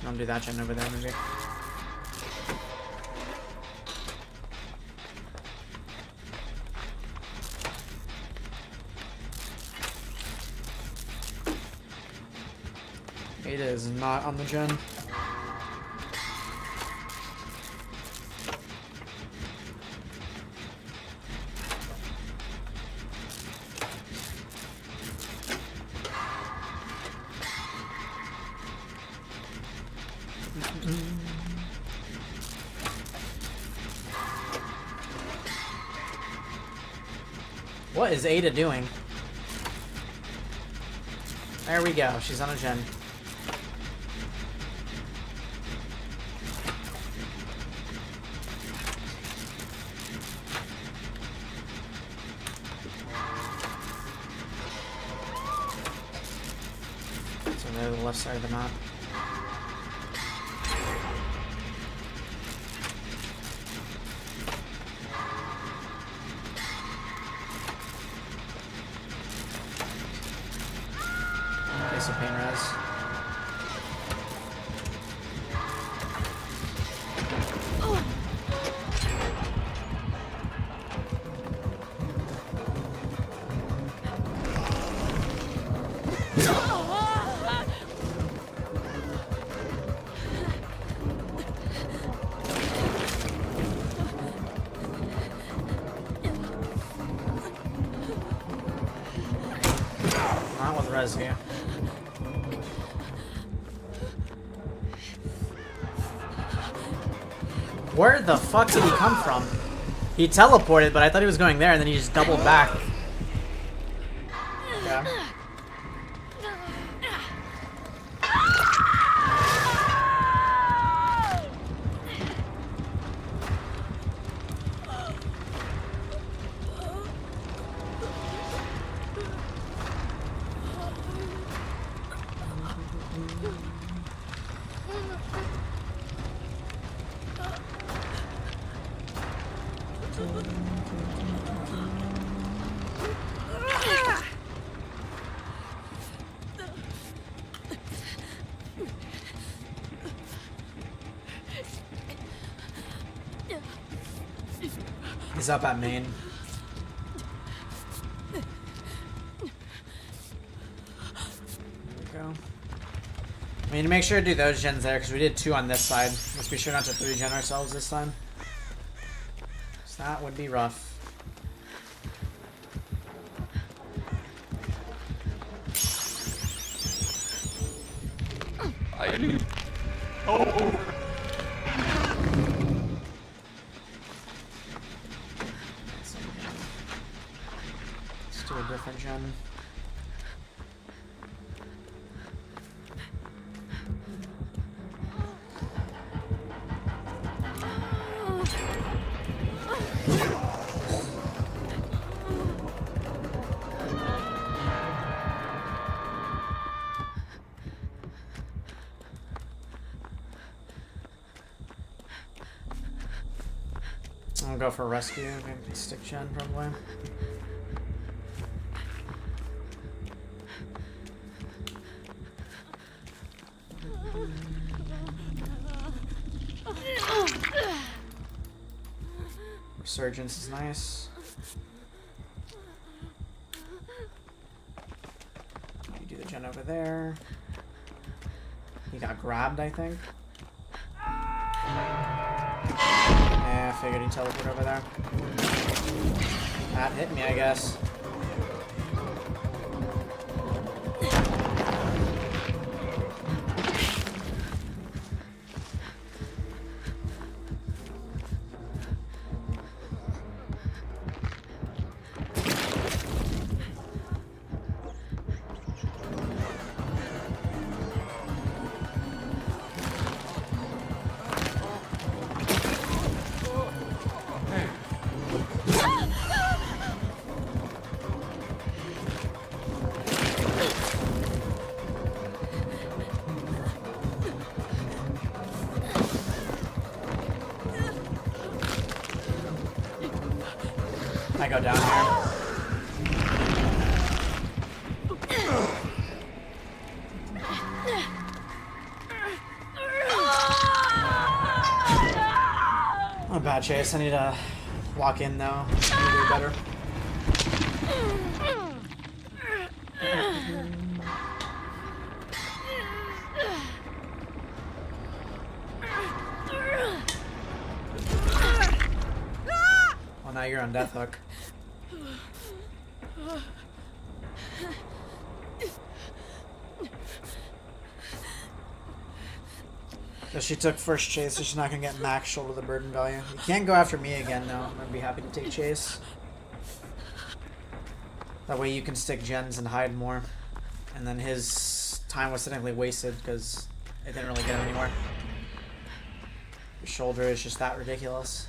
Don't do that gen over there, maybe. Ada is not on the gen. What is Ada doing? There we go. She's on a gen. So they're the left side of the map. Okay, so pain res. Not with res here. Where the fuck did he come from? He teleported, but I thought he was going there, and then he just doubled back. Yeah. He's up at main. There we go. We need to make sure to do those gens there because we did 2 on this side. Let's be sure not to 3 gen ourselves this time. So that would be rough. I need help over. Let's do a different gen. I'll go for rescue. Maybe stick gen probably. Resurgence is nice. You do the gen over there. He got grabbed, I think. Yeah, I figured he'd teleport over there. That hit me, I guess. I go down here. Not a bad chase. I need to walk in though. I need to do better. now you're on death hook. So she took first chase, so she's not gonna get max shoulder the burden value. You can't go after me again, though. I'm gonna be happy to take chase. That way you can stick gens and hide more. And then his time was technically wasted because it didn't really get him anywhere. His shoulder is just that ridiculous.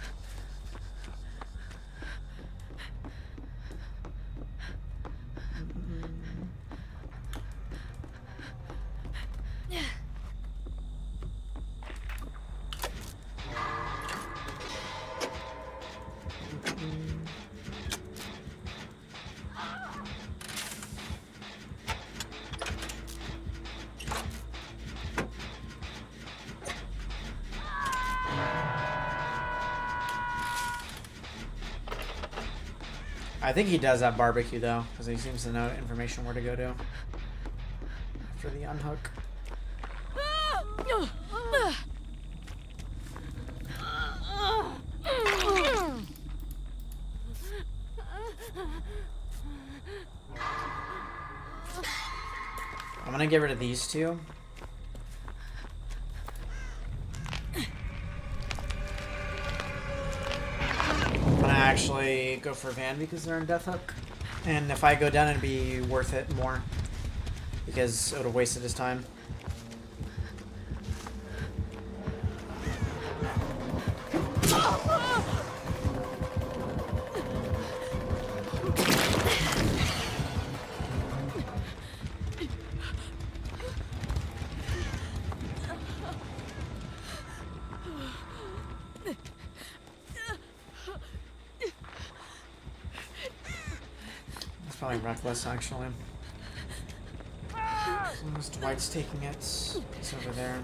I think he does have barbecue though, because he seems to know information where to go to after the unhook. I'm gonna get rid of these two. Actually go for Van because they're in death hook, and if I go down it'd be worth it more because it would have wasted his time. Probably reckless, actually. As long as Dwight's taking it, it's over there.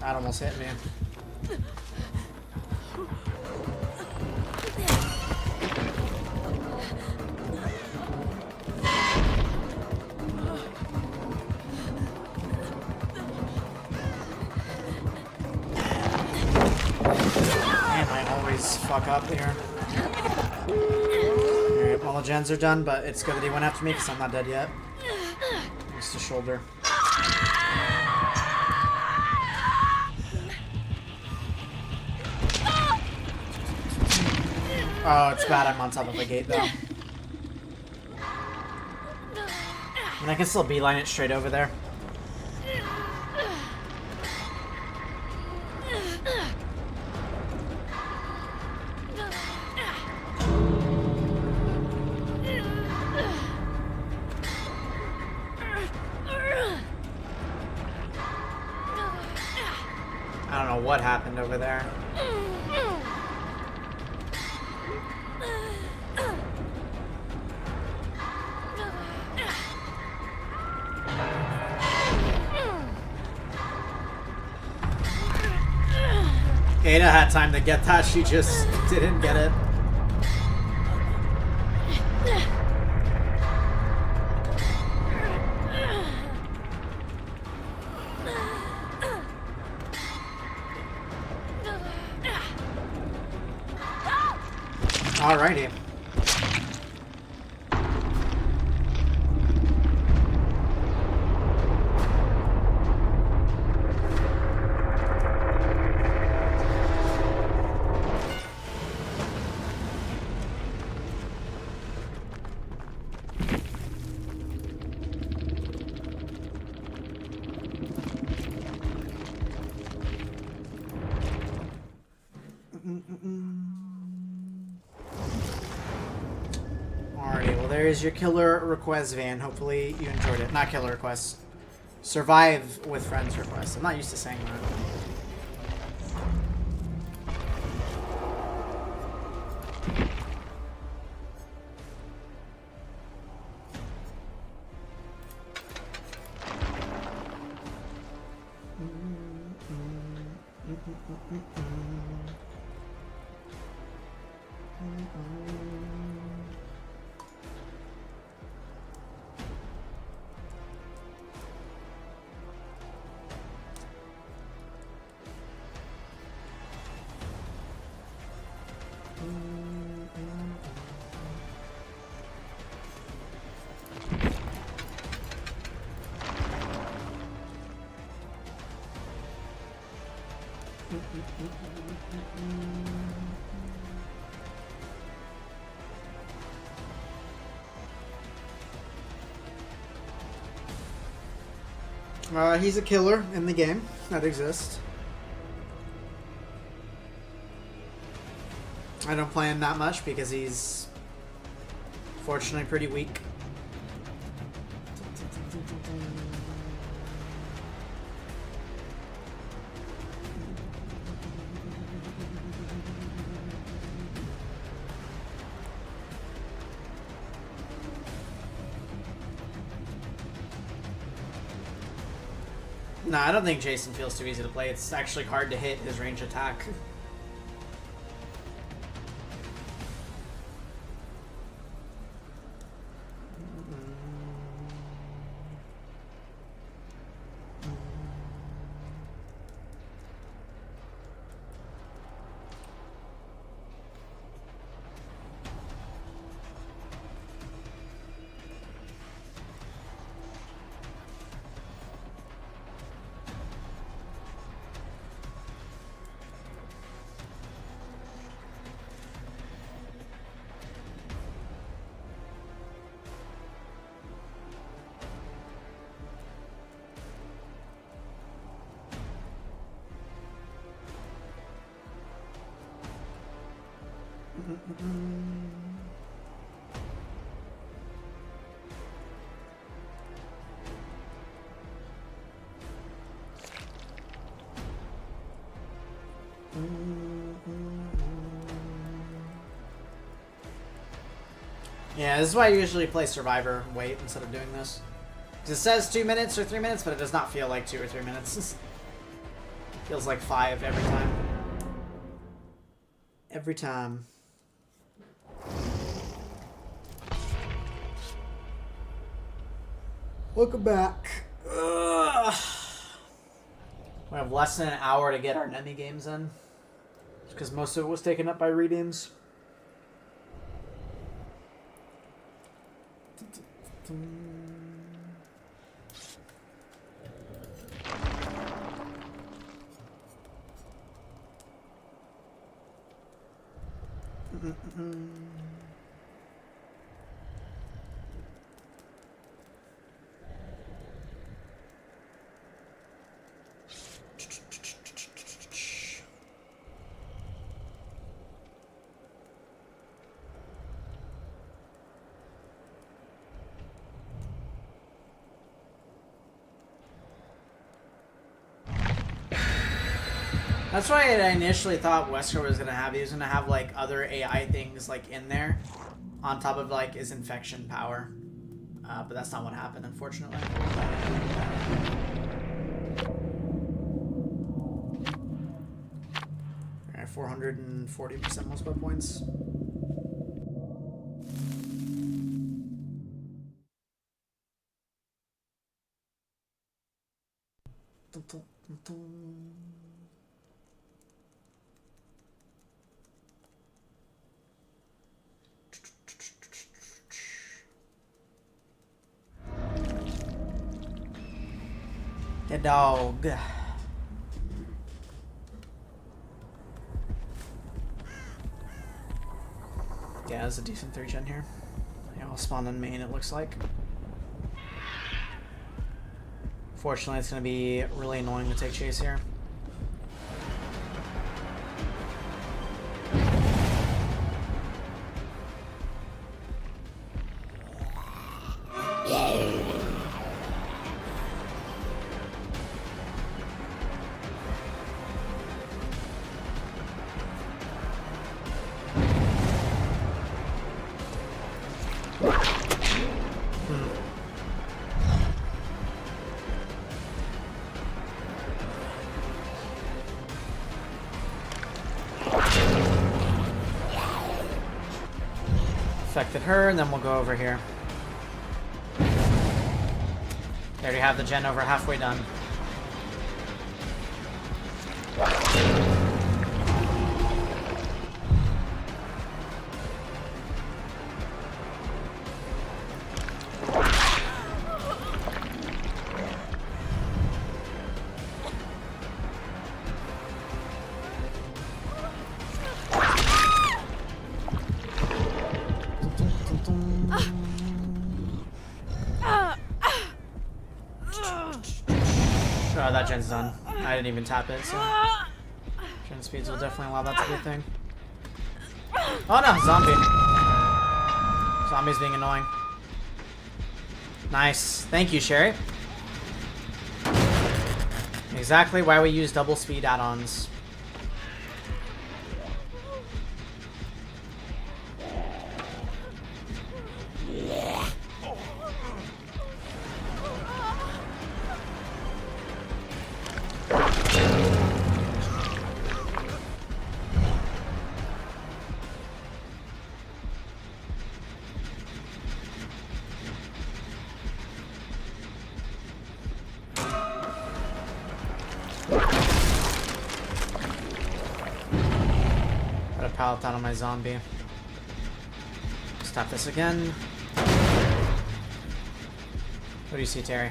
That almost hit me. Man, I always fuck up here. Alright, all the gens are done, but it's good that he went after me because I'm not dead yet. Just the shoulder. Oh, it's bad I'm on top of a gate, though. I mean, I can still beeline it straight over there. I don't know what happened over there. Ada had time to get that, she just didn't get it. Alrighty. there is your killer request, Van. Hopefully you enjoyed it. Not killer request. Survive with friends request. I'm not used to saying that. He's a killer in the game that exists. I don't play him that much because he's fortunately pretty weak. No, I don't think Jason feels too easy to play. It's actually hard to hit his range attack. Yeah, this is why I usually play Survivor wait instead of doing this. It says 2 minutes or 3 minutes, but it does not feel like 2 or 3 minutes. Feels like 5 every time. Every time. Welcome back. Ugh. We have less than an hour to get our NEME games in. Because most of it was taken up by redeems. That's why I initially thought Wesker was gonna have. He was gonna have like other AI things like in there, on top of like his infection power. But that's not what happened, unfortunately. Alright, 440% most blood points. The dog. Yeah, that's a decent 3-gen here. Yeah, I'll spawn in main, it looks like. Fortunately, it's going to be really annoying to take chase here. Affected her, and then we'll go over here. There you have the gen over halfway done. Oh, that gen's done. I didn't even tap it, so gen speeds will definitely allow that to be a thing. Oh no, zombie. Zombie's being annoying. Nice. Thank you, Sherry. Exactly why we use double speed add-ons. Pallet down on my zombie. Stop this again. What do you see, Terry?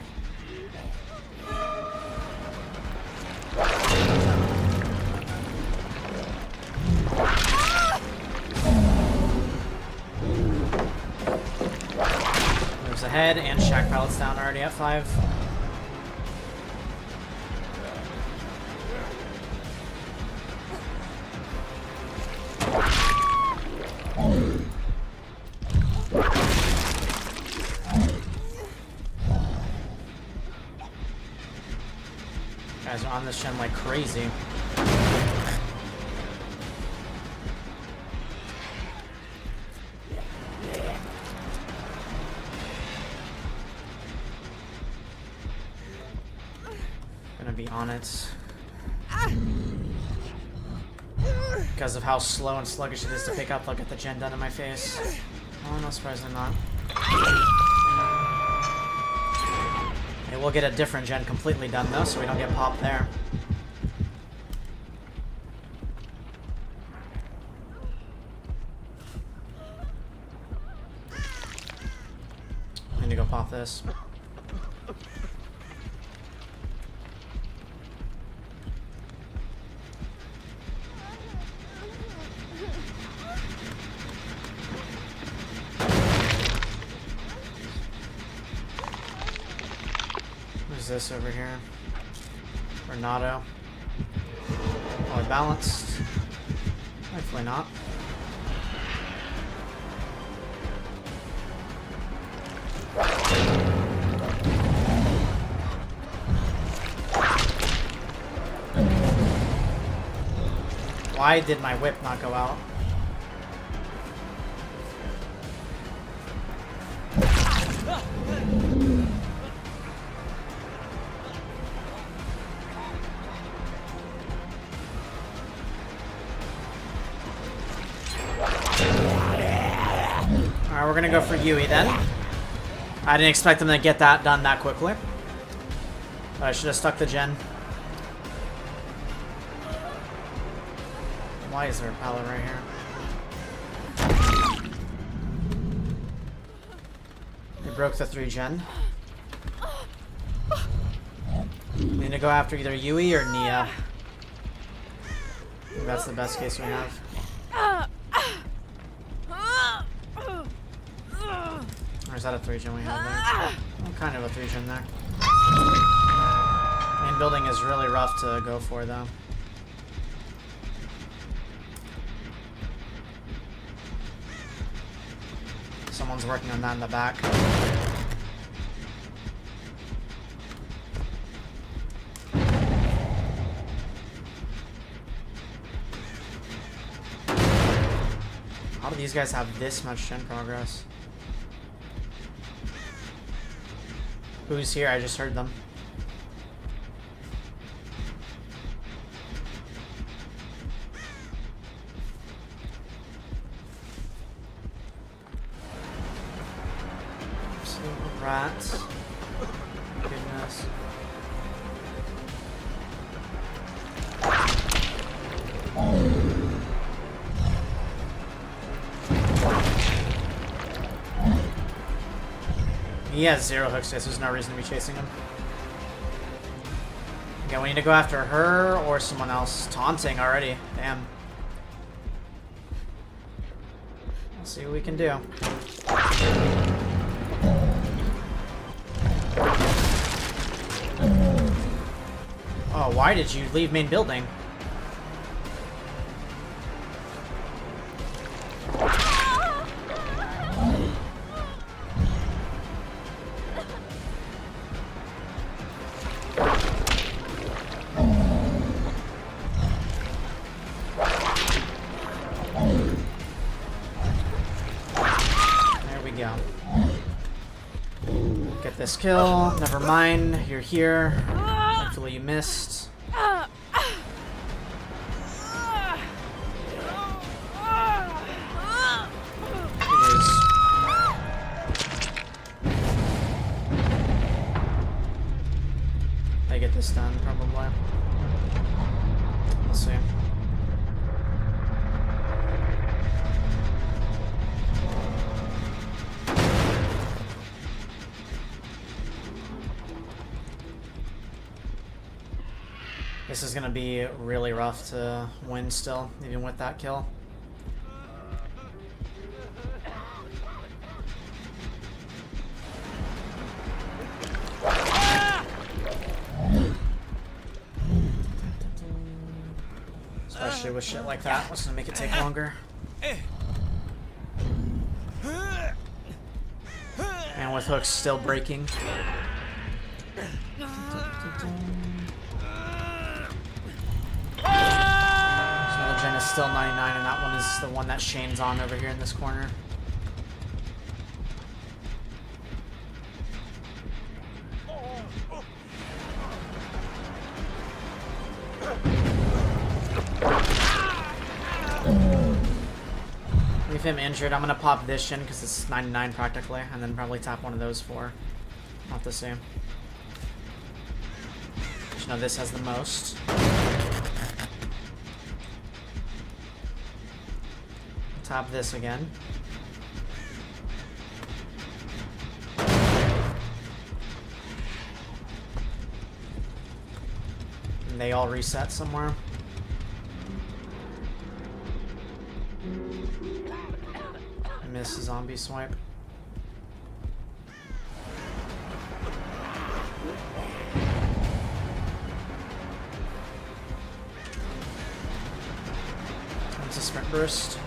Moves ahead, and shack pallets down already at 5. Guys are on this gen like crazy. Gonna be on it. Because of how slow and sluggish it is to pick up, I'll get the gen done in my face. Oh, no, surprisingly not. Hey, we'll get a different gen completely done though, so we don't get popped there. I need to go pop this. Who's this over here? Renato. Probably balanced. Hopefully not. Why did my whip not go out? Alright, we're gonna go for Yui then. I didn't expect them to get that done that quickly. But I should have stuck the gen. Why is there a pallet right here? We broke the 3 gen. We need to go after either Yui or Nia. I think that's the best case we have. Or is that a 3 gen we have there? Oh, kind of a 3 gen there. Main building is really rough to go for though. Someone's working on that in the back. How do these guys have this much gen progress? Who's here? I just heard them. rat. Goodness. He has 0 hooks, so there's no reason to be chasing him. Okay, we need to go after her or someone else. Taunting already. Damn. Let's see what we can do. Oh, why did you leave main building? Get this kill. Never mind. You're here. Thankfully you missed. It is. I get this done, probably. We'll see. This is gonna be really rough to win still, even with that kill. Especially with shit like that, what's gonna make it take longer? And with hooks still breaking. Gen is still 99, and that one is the one that Shane's on over here in this corner. Leave him injured. I'm gonna pop this Shin because it's 99 practically, and then probably tap one of those 4. Not the same. Just know this has the most. Tap this again. And they all reset somewhere. Miss zombie swipe. That's a sprint burst.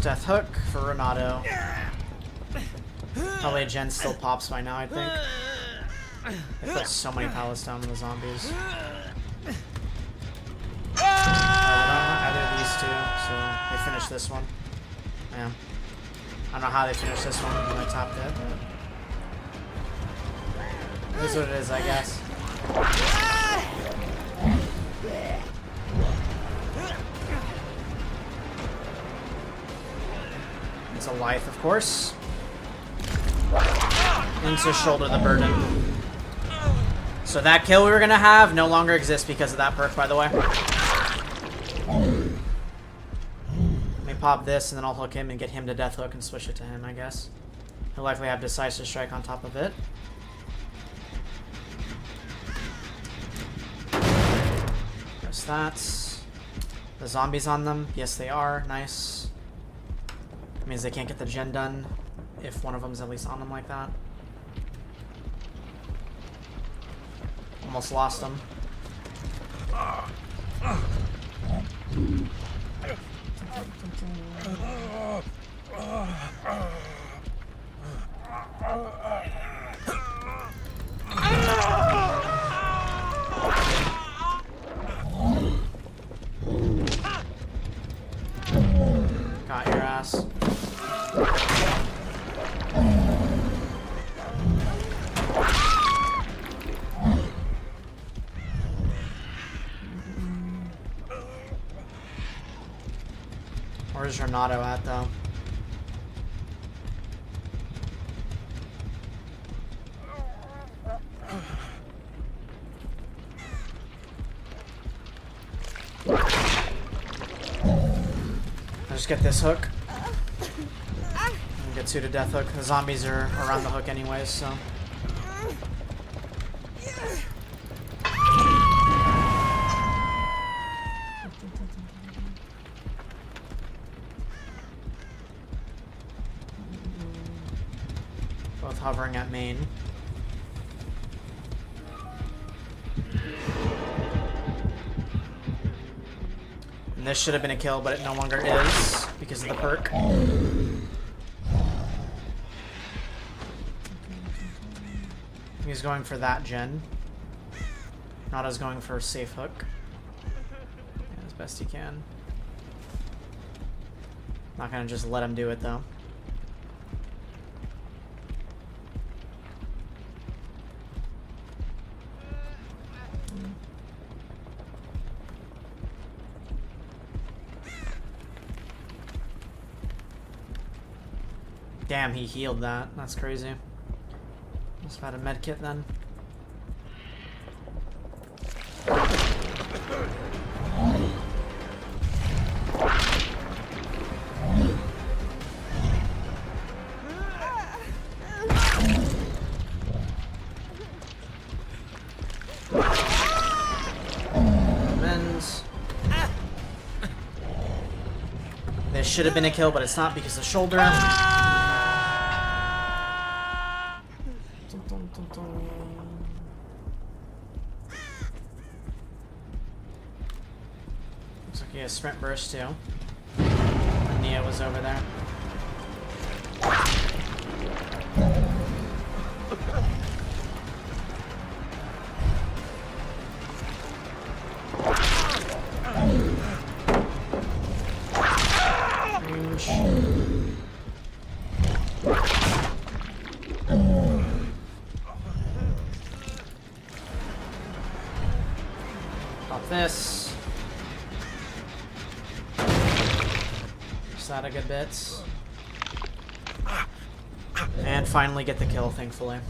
Death hook for Renato. Probably a gen still pops by now, I think. They put so many pallets down on the zombies. Either of these two, so they finished this one. Yeah. I don't know how they finished this one when I topped it, but it is what it is, I guess. It's a life, of course. And to shoulder the burden. So that kill we were gonna have no longer exists because of that perk, by the way. Let me pop this and then I'll hook him and get him to death hook and switch it to him, I guess. He'll likely have decisive strike on top of it. There's that. The zombies on them. Yes, they are. Nice. Means they can't get the gen done if one of them's at least on them like that. Almost lost them. Got your ass. Where's Renato at, though? I'll just get this hook. And get to death hook. The zombies are around the hook anyways, so. Both hovering at main. And this should have been a kill, but it no longer is because of the perk. He's going for that gen. Nada's going for a safe hook. Yeah, as best he can. Not gonna just let him do it though. Damn, he healed that. That's crazy. Must have had a med kit then. Men's. There should have been a kill, but it's not because of shoulder. Looks like he has sprint burst too. And Nia was over there. Pop this. Is that a good bit? And finally get the kill, thankfully.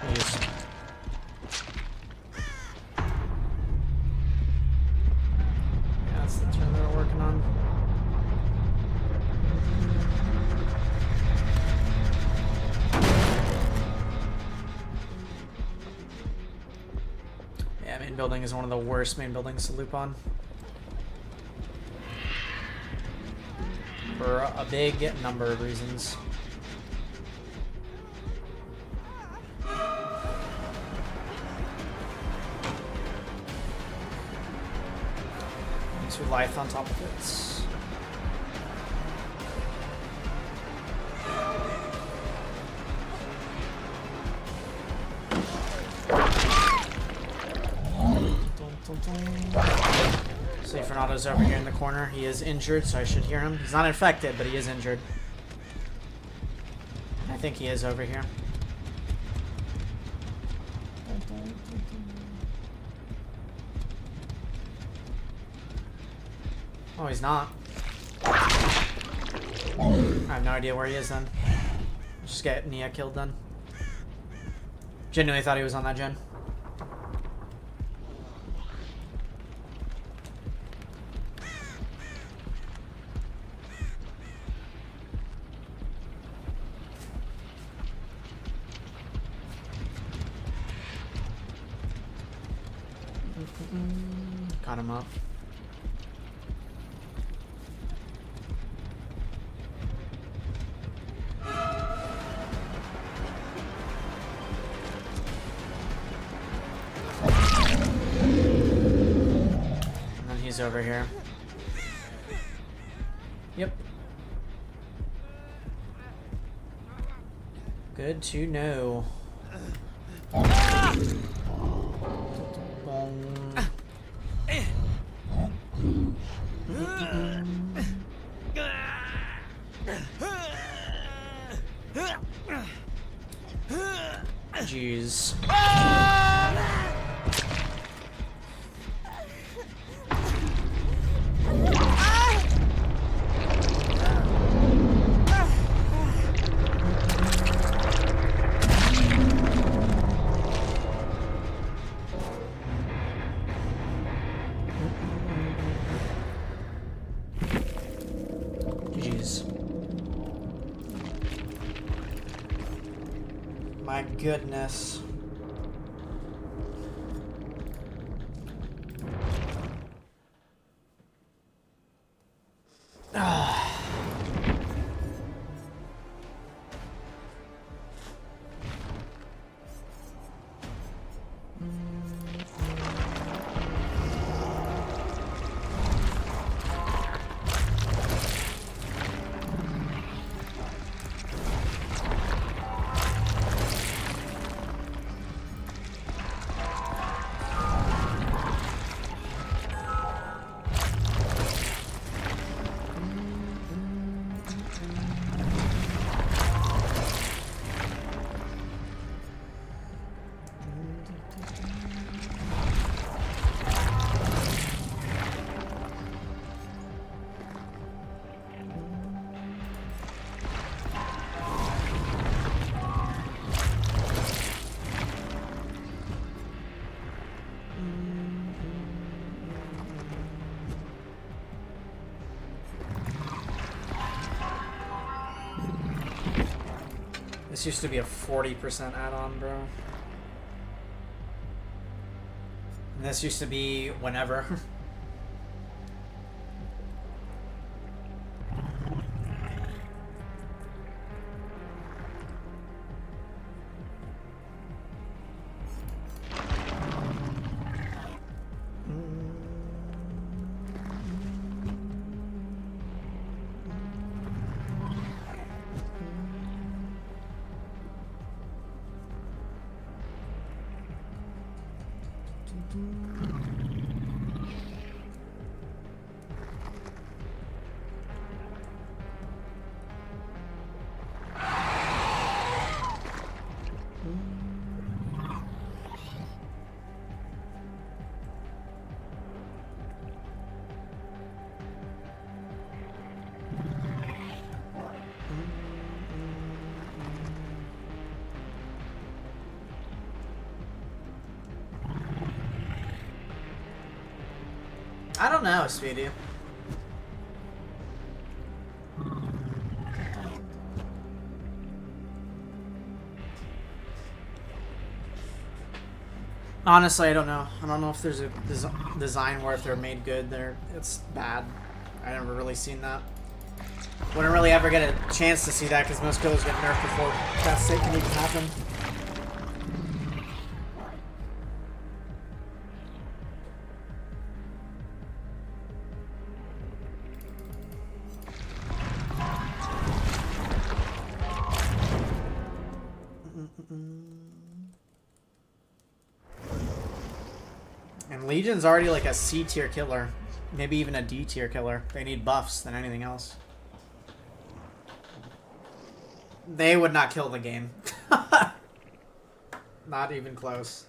Jeez. Yeah, that's the turn they're working on. Yeah, main building is one of the worst main buildings to loop on. For a big number of reasons. Two life on top of it. See, Fernando's over here in the corner. He is injured, so I should hear him. He's not infected, but he is injured. I think he is over here. Oh, he's not. I have no idea where he is then. Just get Nia killed then. Genuinely thought he was on that gen. Got him up. And then he's over here. Yep. Good to know. Jeez. Jeez. My goodness. This used to be a 40% add-on, bro. And this used to be whenever. I don't know, Speedy. Honestly, I don't know. I don't know if there's a design where if they're made good, it's bad. I never really seen that. Wouldn't really ever get a chance to see that because most killers get nerfed before that state can even happen. And Legion's already like a C tier killer. Maybe even a D tier killer. They need buffs than anything else. They would not kill the game. Not even close.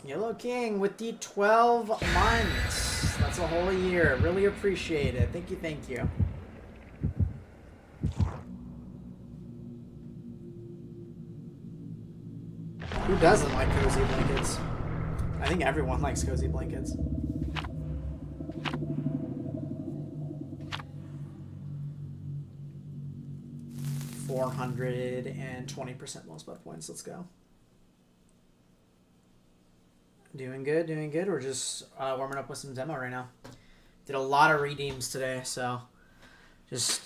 Yellow King with the 12 months. That's a whole year. Really appreciate it. Thank you, thank you. Who doesn't like cozy blankets? I think everyone likes cozy blankets. 420% most buff points. Let's go. Doing good, doing good. We're just warming up with some demo right now. Did a lot of redeems today, so just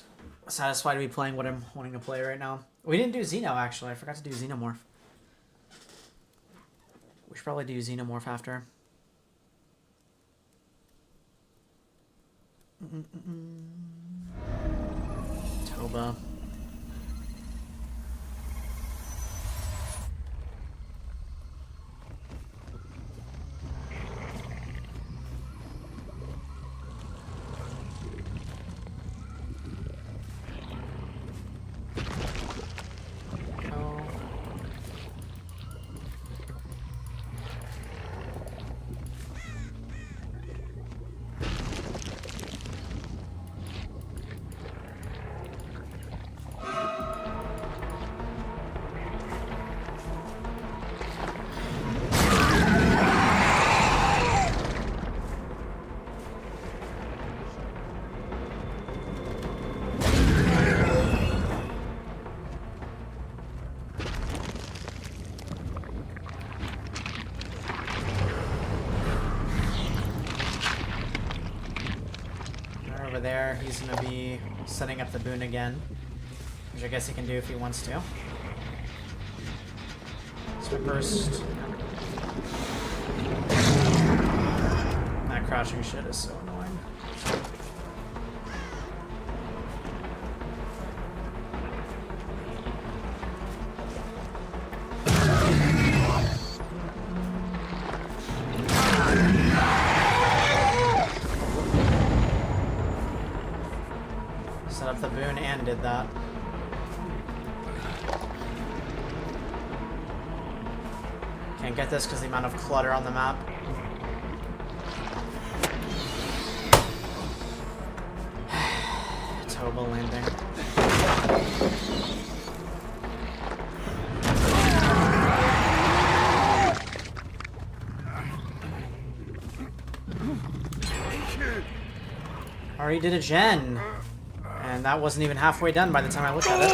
satisfied to be playing what I'm wanting to play right now. We didn't do Xeno, actually. I forgot to do Xenomorph. We should probably do Xenomorph after. Toba. There, he's going to be setting up the boon again, which I guess he can do if he wants to. Swim burst. That crouching shit is so annoying. Set up the boon and did that. Can't get this because the amount of clutter on the map. Toba landing. Already did a gen. And that wasn't even halfway done by the time I looked at it.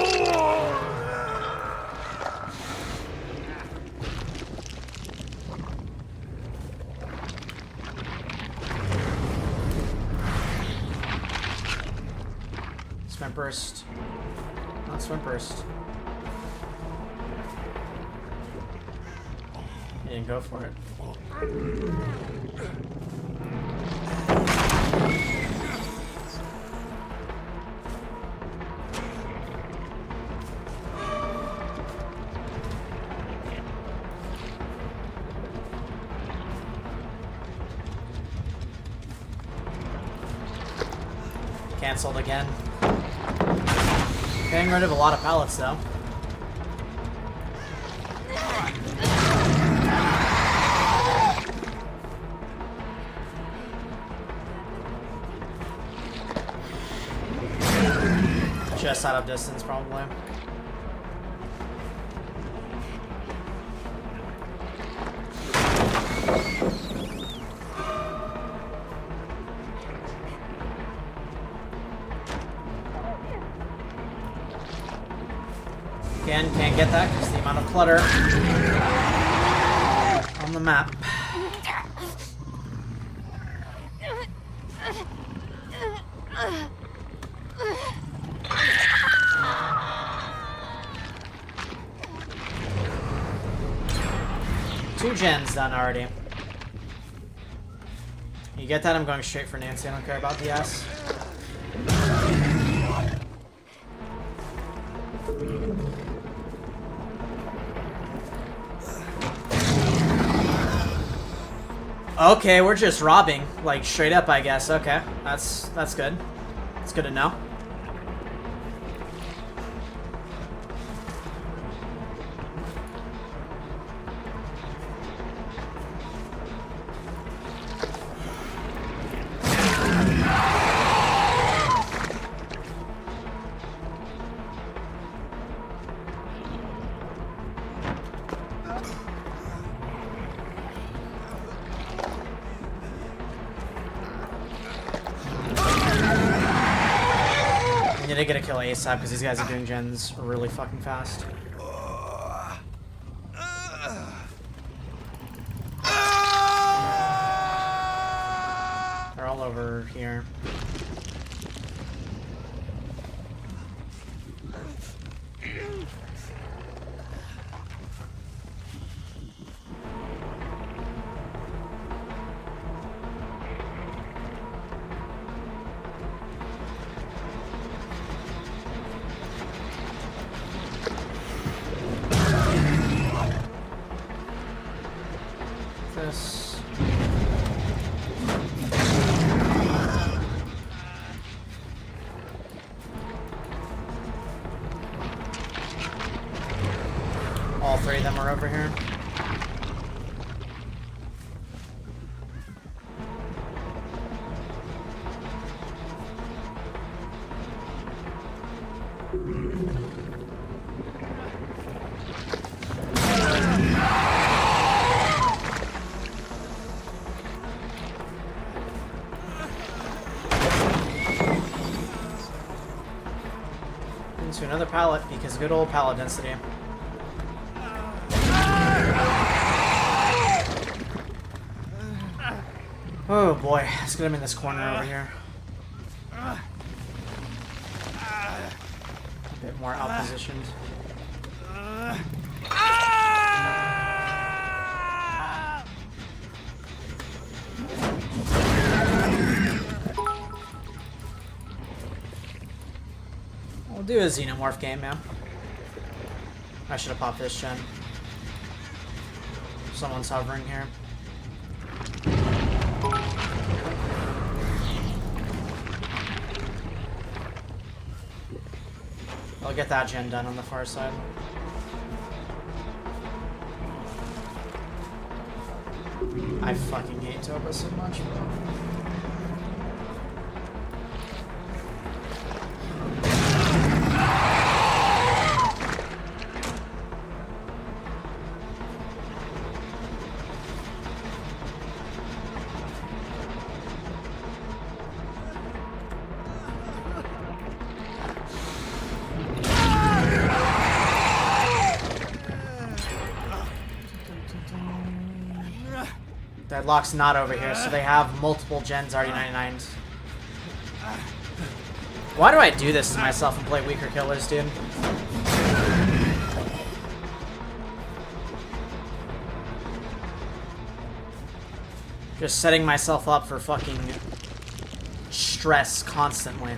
Swim burst. Not swim burst. He didn't go for it. Cancelled again. Getting rid of a lot of pallets though. Just out of distance probably. Again, can't get that because the amount of clutter on the map. Two gens done already. You get that? I'm going straight for Nancy. I don't care about the S. Okay, we're just robbing, like straight up, I guess. Okay, that's good. It's good to know. Need to get a kill ASAP because these guys are doing gens really fucking fast. They're all over here. This. All three of them are over here. Into another pallet because good old pallet density. Oh boy, let's get him in this corner over here. A bit more out positioned. We'll do a xenomorph game, man. I should have popped this gen. Someone's hovering here. I'll get that gen done on the far side. I fucking hate Toba so much, bro. Deadlock's not over here, so they have multiple gens already 99'd. Why do I do this to myself and play weaker killers, dude? Just setting myself up for fucking stress constantly.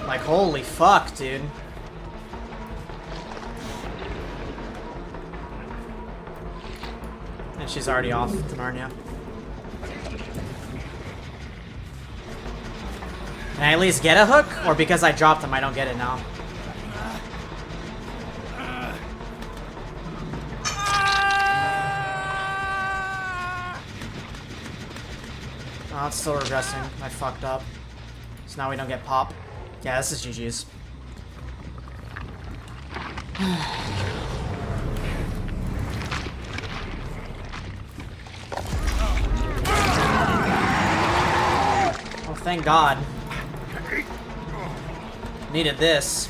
Like, holy fuck, dude. And she's already off to Narnia. Can I at least get a hook? Or because I dropped them, I don't get it now? Oh, it's still regressing. I fucked up. So now we don't get pop. Yeah, this is GG's. Oh, thank God. Needed this.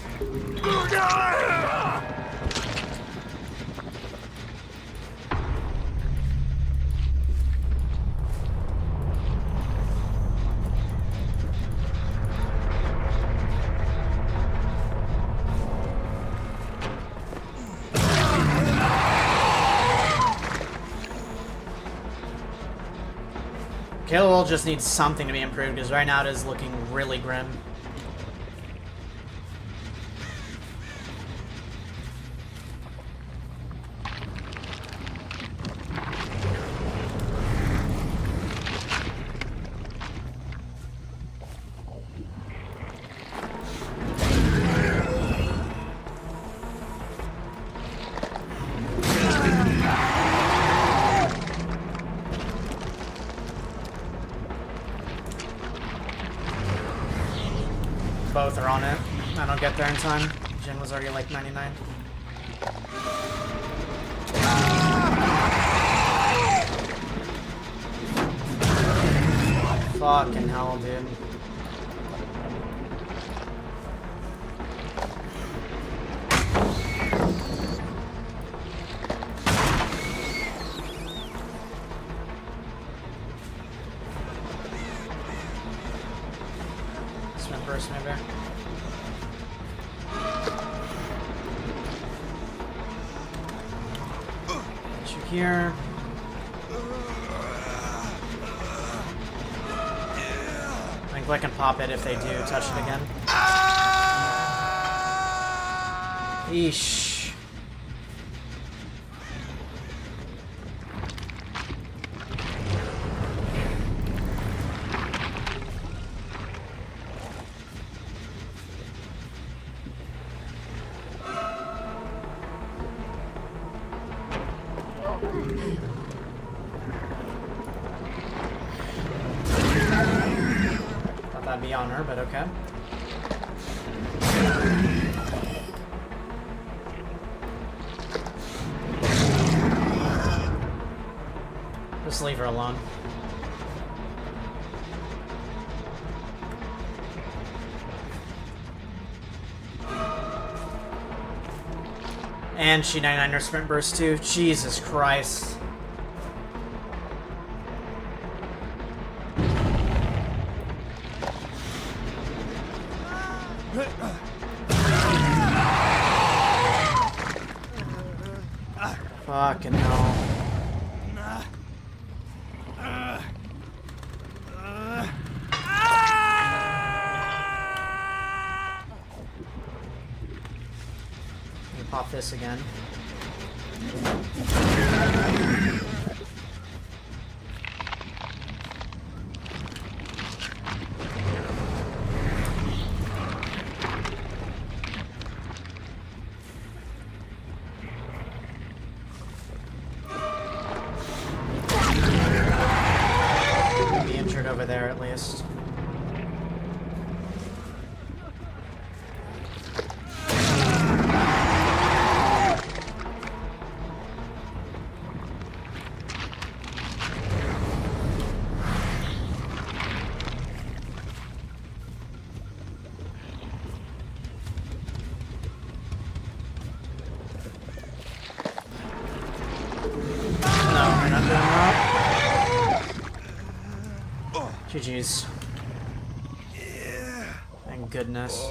Kill roll just needs something to be improved because right now it is looking really grim. Both are on it. I don't get there in time. Jin was already like 99. Fucking hell, dude. Sprint burst, maybe. Get you here. I think I can pop it if they do touch it again. Eesh. Thought that'd be on her, but okay. Just leave her alone. And she 99 her sprint burst too. Jesus Christ. Fucking hell. Let me pop this again. Be injured over there at least. No, we're not doing that. GG's. Thank goodness.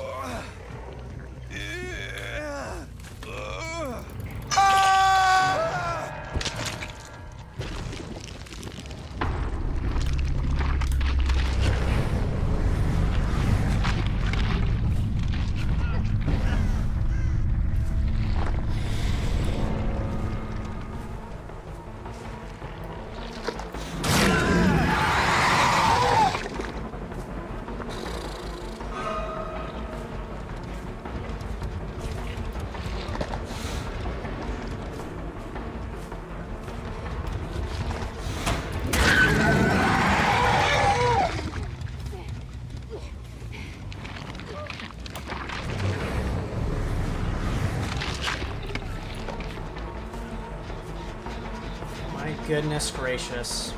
My goodness gracious.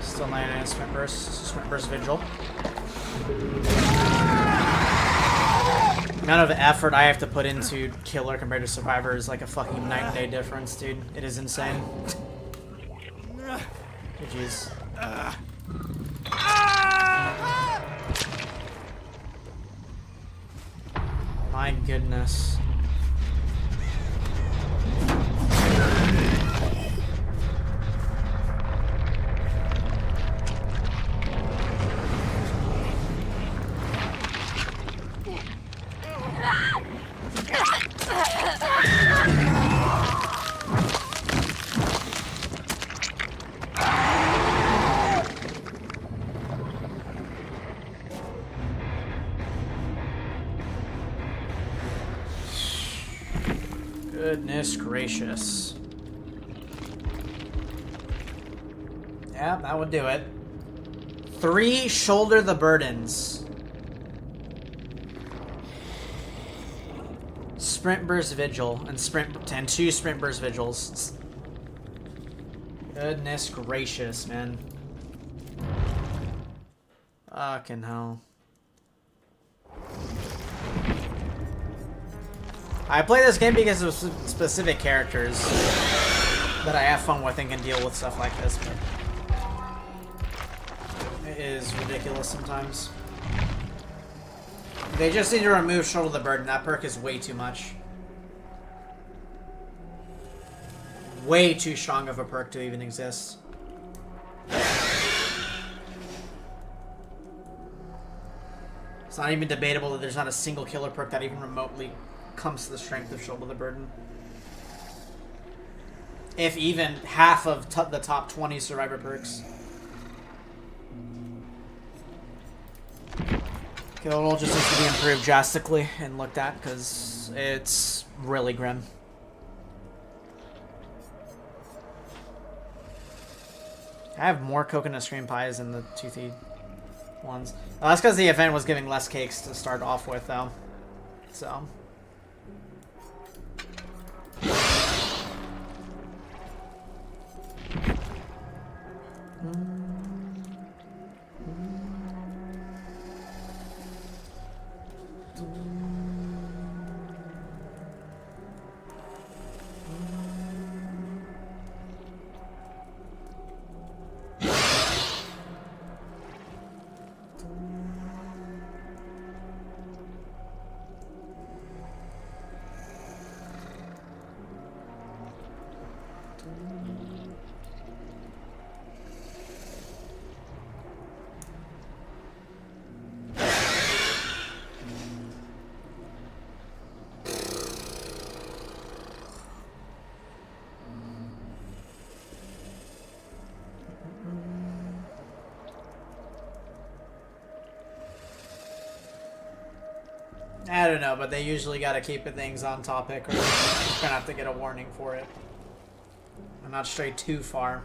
Still 99 sprint burst vigil. Amount of effort I have to put into killer compared to survivor is like a fucking night and day difference, dude. It is insane. GG's. My goodness. Goodness gracious. Yeah, that would do it. 3 shoulder the burdens. Sprint burst vigil and 2 sprint burst vigils. Goodness gracious, man. Fucking hell. I play this game because of specific characters that I have fun with and can deal with stuff like this, but it is ridiculous sometimes. They just need to remove Shoulder the Burden. That perk is way too much. Way too strong of a perk to even exist. It's not even debatable that there's not a single killer perk that even remotely comes to the strength of Shoulder the Burden. If even half of the top 20 survivor perks. Kill roll just needs to be improved drastically and looked at because it's really grim. I have more coconut scream pies than the toothy ones. That's because the event was giving less cakes to start off with, though. So. I don't know, but they usually gotta keep things on topic or you're gonna have to get a warning for it. I'm not strayed too far.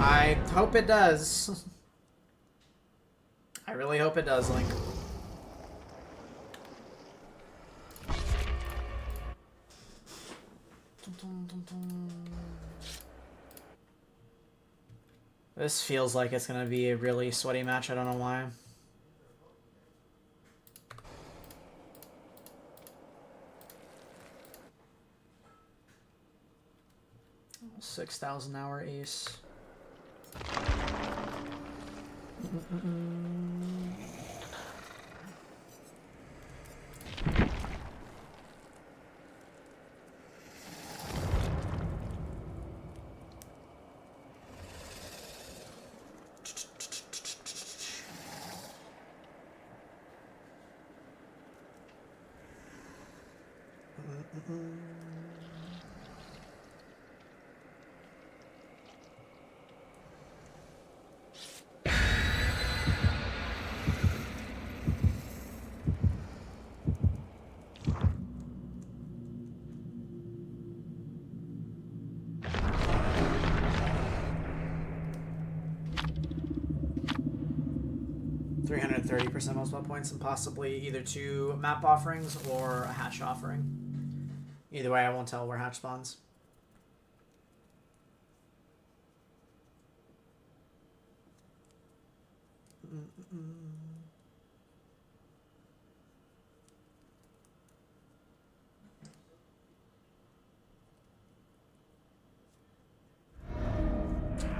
I hope it does. I really hope it does, Link. This feels like it's gonna be a really sweaty match, I don't know why. $6,000 ace. 330% most spot points and possibly either 2 map offerings or a hatch offering. Either way, I won't tell where hatch spawns.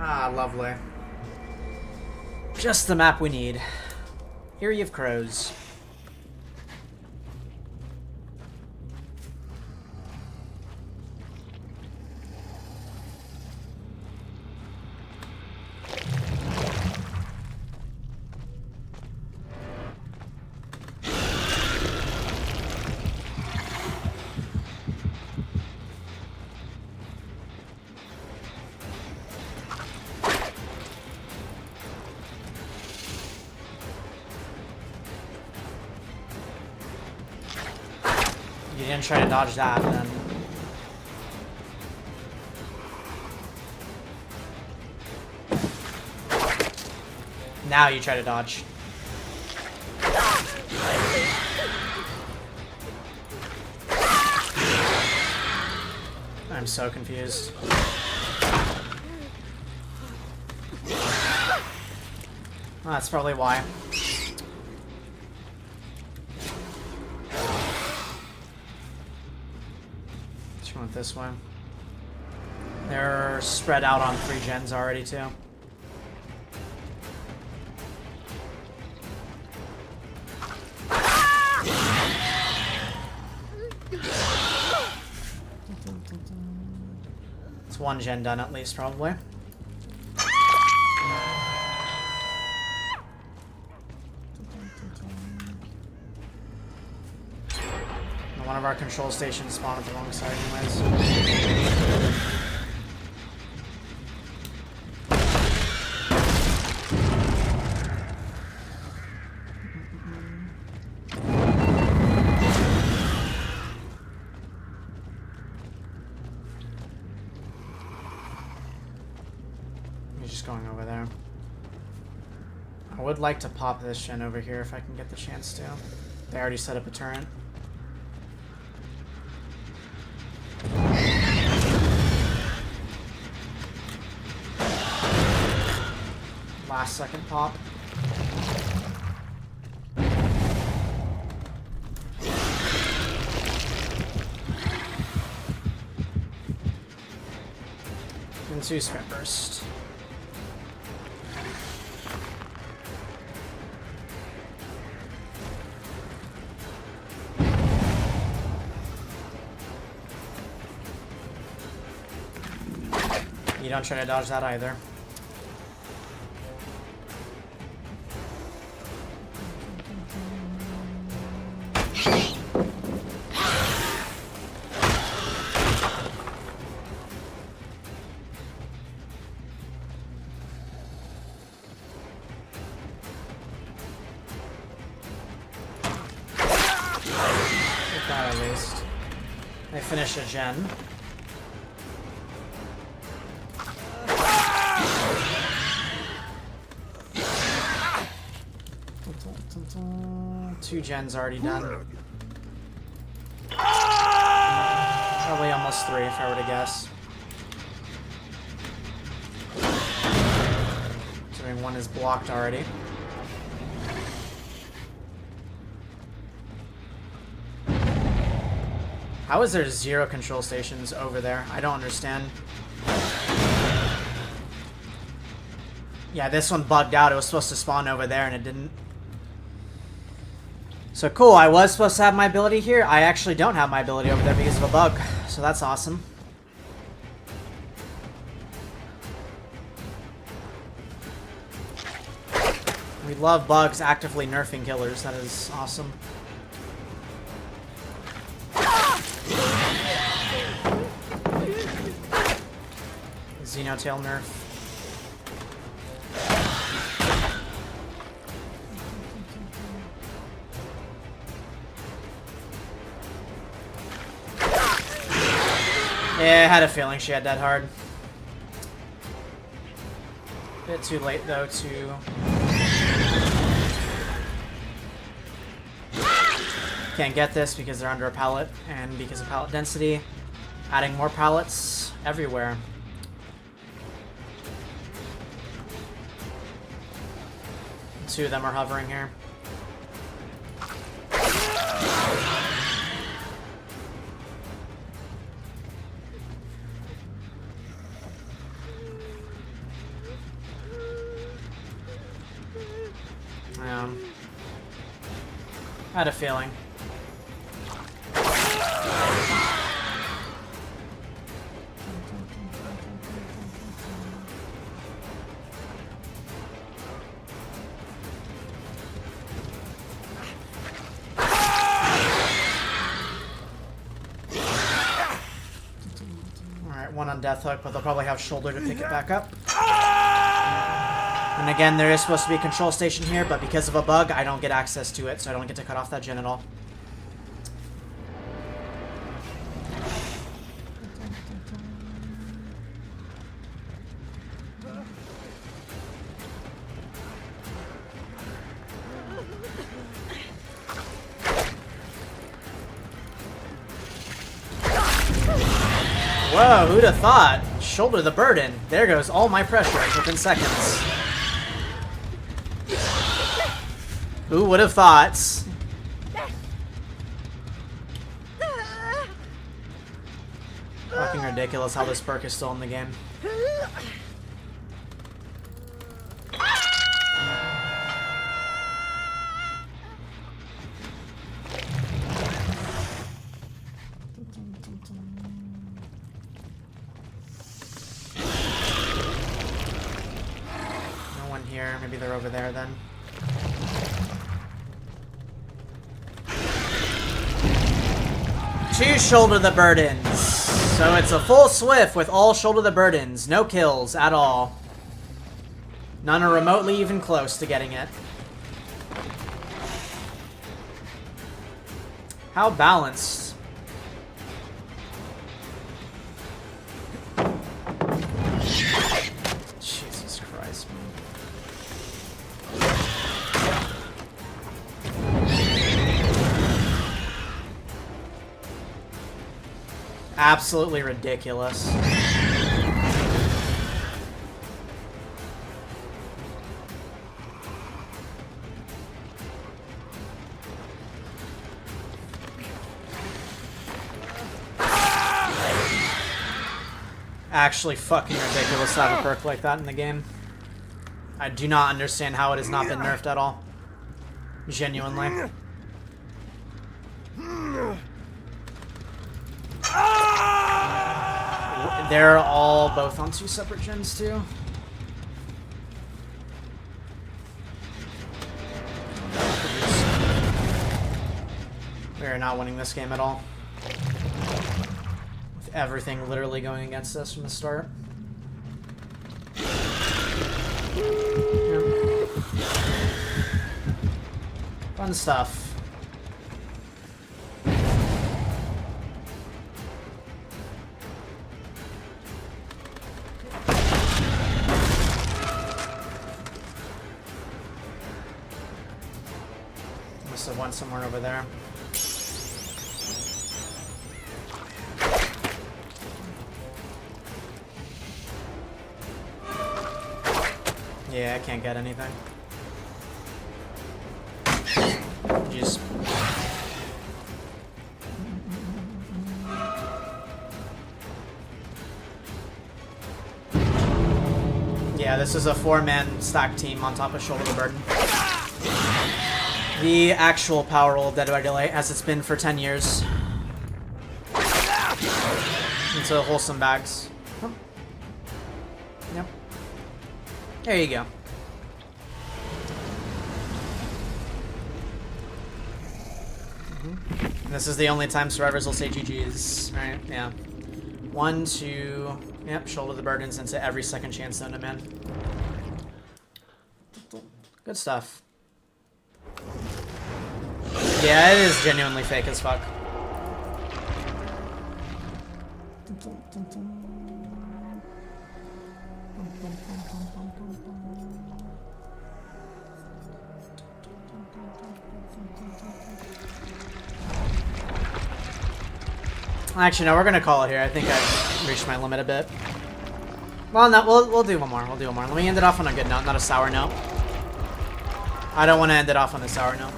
Ah, lovely. Just the map we need. Eerie of Crows. You didn't try to dodge that, then. Now you try to dodge. I'm so confused. Oh, that's probably why. She went this way. They're spread out on 3 gens already, too. It's 1 gen done at least, probably. One of our control stations spawned at the wrong side anyways. He's just going over there. I would like to pop this gen over here if I can get the chance to. They already set up a turret. Last second pop. Into sprint burst. You don't try to dodge that either. At least. They finish a gen. Two gens already done. Probably almost 3 if I were to guess. Considering 1 is blocked already. How is there 0 control stations over there? I don't understand. Yeah, this one bugged out. It was supposed to spawn over there and it didn't. So cool, I was supposed to have my ability here. I actually don't have my ability over there because of a bug. So that's awesome. We love bugs actively nerfing killers. That is awesome. Xenotail nerf. Yeah, I had a feeling she had that hard. Bit too late though to... Can't get this because they're under a pallet, and because of pallet density, adding more pallets everywhere. Two of them are hovering here. I had a feeling. Alright, 1 on Death Hook, but they'll probably have shoulder to pick it back up. And again, there is supposed to be a control station here, but because of a bug, I don't get access to it, so I don't get to cut off that gen at all. Whoa, who'd have thought? Shoulder the burden. There goes all my pressure within seconds. Who would have thought? Fucking ridiculous how this perk is still in the game. No one here. Maybe they're over there then. Two shoulder the burdens. So it's a full swift with all shoulder the burdens. No kills at all. None are remotely even close to getting it. How balanced. Jesus Christ, man. Absolutely ridiculous. Actually fucking ridiculous to have a perk like that in the game. I do not understand how it has not been nerfed at all. Genuinely. They're all both on 2 separate gens too. We're not winning this game at all. With everything literally going against us from the start. Yep. Fun stuff. Must have went somewhere over there. Yeah, I can't get anything. Just... Yeah, this is a 4-man stack team on top of Shoulder the Burden. The actual power roll of Dead by Daylight, as it's been for 10 years. Into wholesome bags. Oh. Yep. There you go. And this is the only time survivors will say GG's. Right, yeah. 1, 2, yep, shoulder the burdens into every second chance known to man. Good stuff. Yeah, it is genuinely fake as fuck. Actually, no, we're gonna call it here. I think I've reached my limit a bit. Well, no, we'll do one more. We'll do one more. Let me end it off on a good note, not a sour note. I don't want to end it off on a sour note.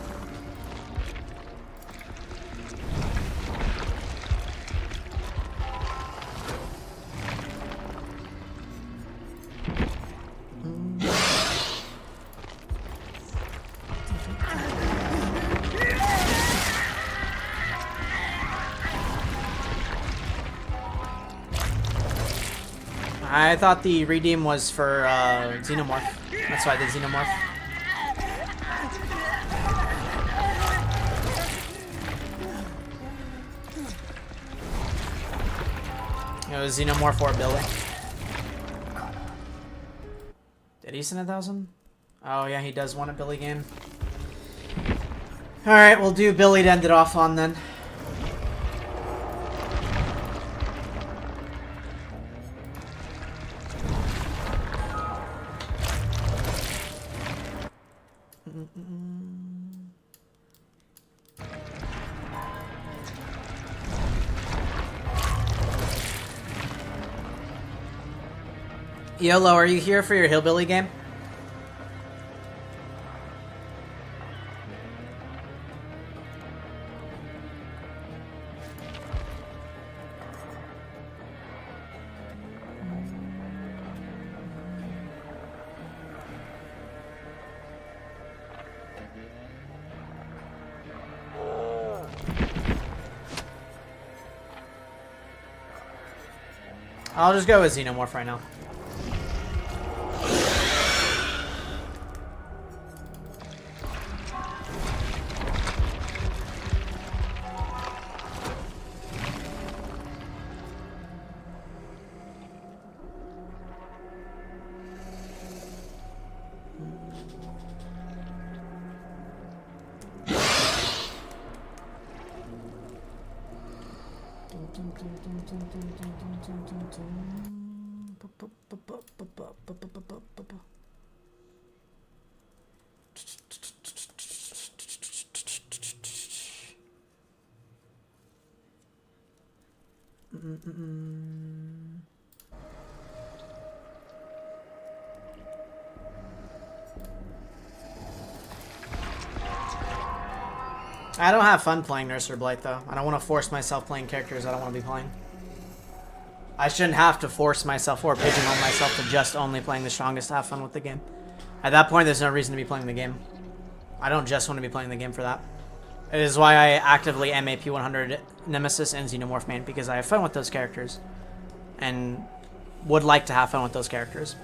I thought the redeem was for Xenomorph. That's why I did Xenomorph. It was Xenomorph or Billy. Did he send 1,000? Oh yeah, he does want a Billy game. Alright, we'll do Billy to end it off on then. YOLO, are you here for your hillbilly game? I'll just go with Xenomorph right now. I don't have fun playing Nurse or Blight though. I don't want to force myself playing characters I don't want to be playing. I shouldn't have to force myself or pigeonhole myself to just only playing the strongest to have fun with the game. At that point, there's no reason to be playing the game. I don't just want to be playing the game for that. It is why I actively am a P100 Nemesis and Xenomorph main, because I have fun with those characters. And would like to have fun with those characters.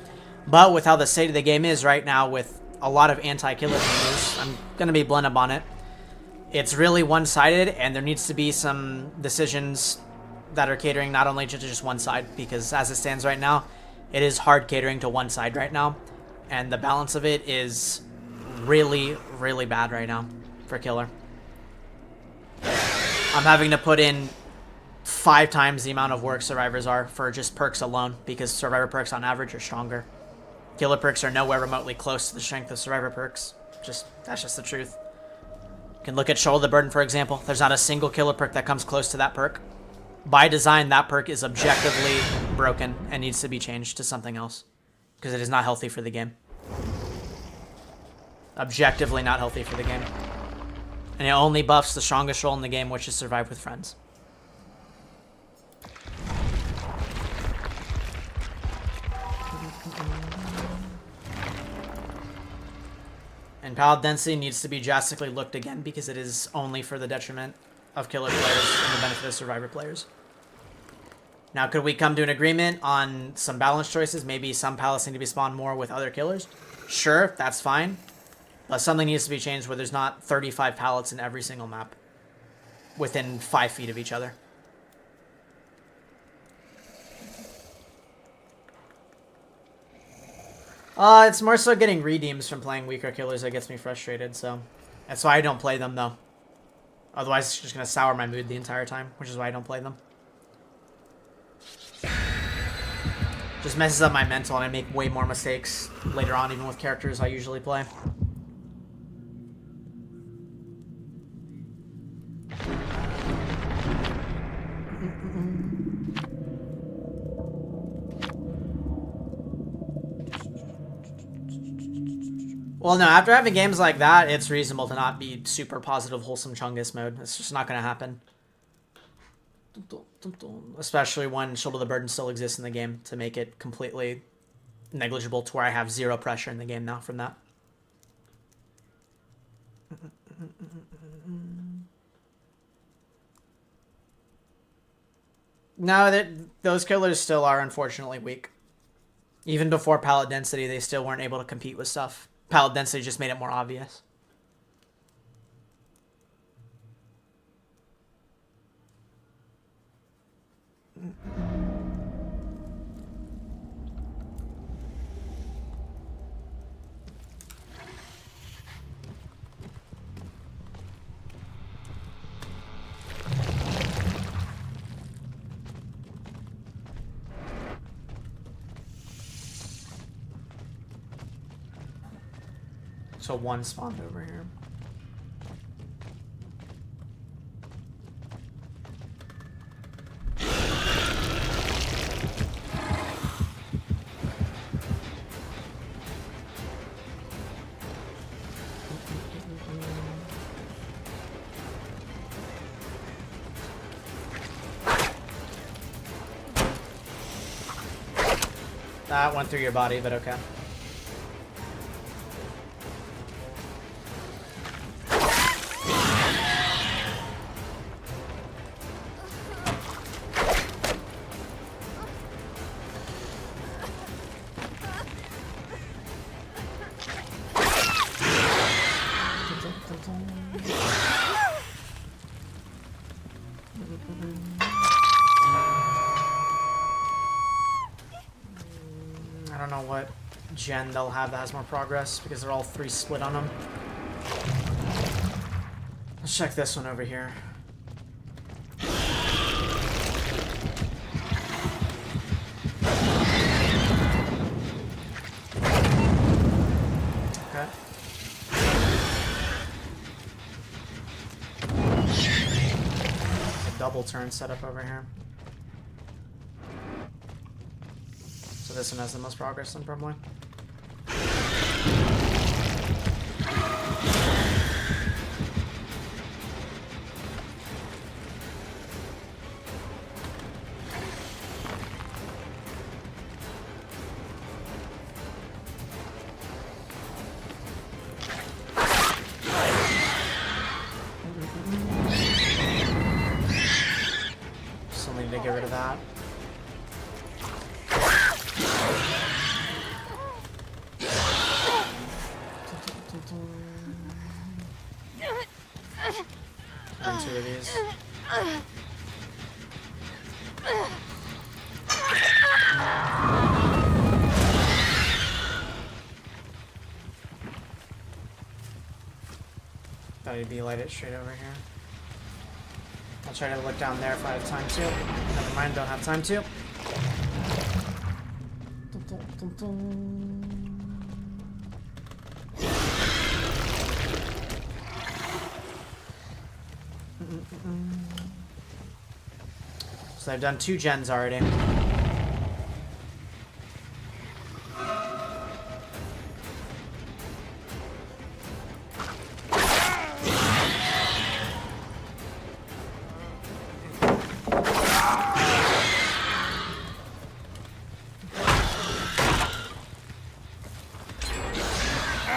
But with how the state of the game is right now, with a lot of anti-killer changes, I'm going to be blunt up on it. It's really one-sided, and there needs to be some decisions that are catering not only to just one side, because as it stands right now, it is hard catering to one side right now, and the balance of it is really, really bad right now for killer. I'm having to put in 5 times the amount of work survivors are for just perks alone, because survivor perks on average are stronger. Killer perks are nowhere remotely close to the strength of survivor perks. That's just the truth. You can look at Shoulder the Burden, for example. There's not a single killer perk that comes close to that perk. By design, that perk is objectively broken and needs to be changed to something else, because it is not healthy for the game. Objectively not healthy for the game. And it only buffs the strongest role in the game, which is Survive with Friends. And pallet density needs to be drastically looked again, because it is only for the detriment of killer players and the benefit of survivor players. Now, could we come to an agreement on some balance choices? Maybe some pallets need to be spawned more with other killers? Sure, that's fine. But something needs to be changed where there's not 35 pallets in every single map within 5 feet of each other. It's more so getting redeems from playing weaker killers that gets me frustrated, so that's why I don't play them, though. Otherwise, it's just going to sour my mood the entire time, which is why I don't play them. Just messes up my mental, and I make way more mistakes later on, even with characters I usually play. Well, no, after having games like that, it's reasonable to not be super positive, wholesome Chungus mode. It's just not going to happen. Especially when Shoulder the Burden still exists in the game to make it completely negligible to where I have 0 pressure in the game now from that. No, those killers still are unfortunately weak. Even before pallet density, they still weren't able to compete with stuff. Pallet density just made it more obvious. So one spawned over here. That went through your body, but okay. I don't know what gen they'll have that has more progress because they're all 3 split on them. Let's check this one over here. Okay. A double turn setup over here. So this one has the most progress then, probably. Still need to get rid of that. And 2 of these. Thought he'd be light it straight over here. I'll try to look down there if I have time to. Never mind, don't have time to. So I've done 2 gens already.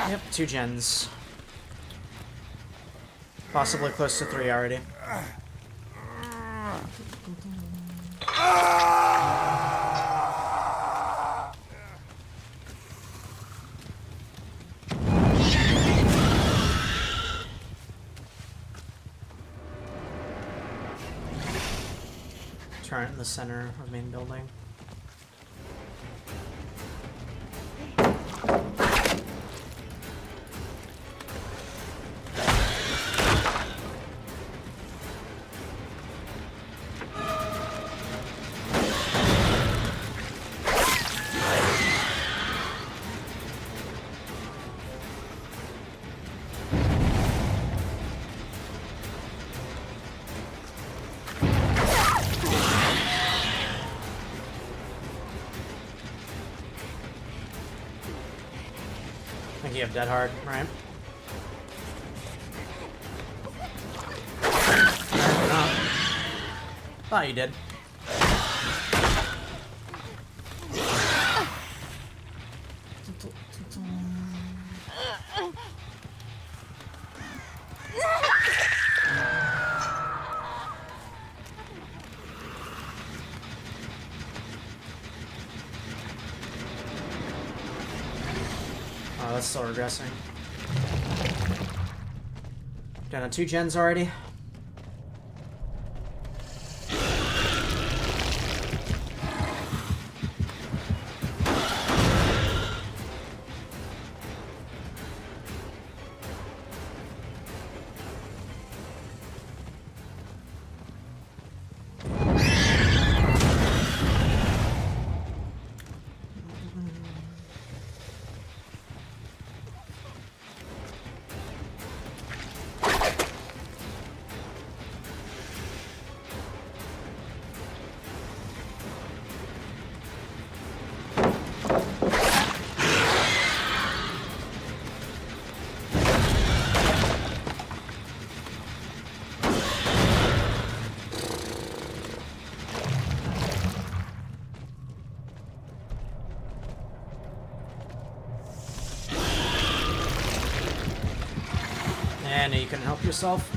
Yep, 2 gens. Possibly close to 3 already. Turret in the center of main building. I think you have dead hard, right? Thought you did. Oh, that's still regressing. Down to 2 gens already. know you couldn't help yourself.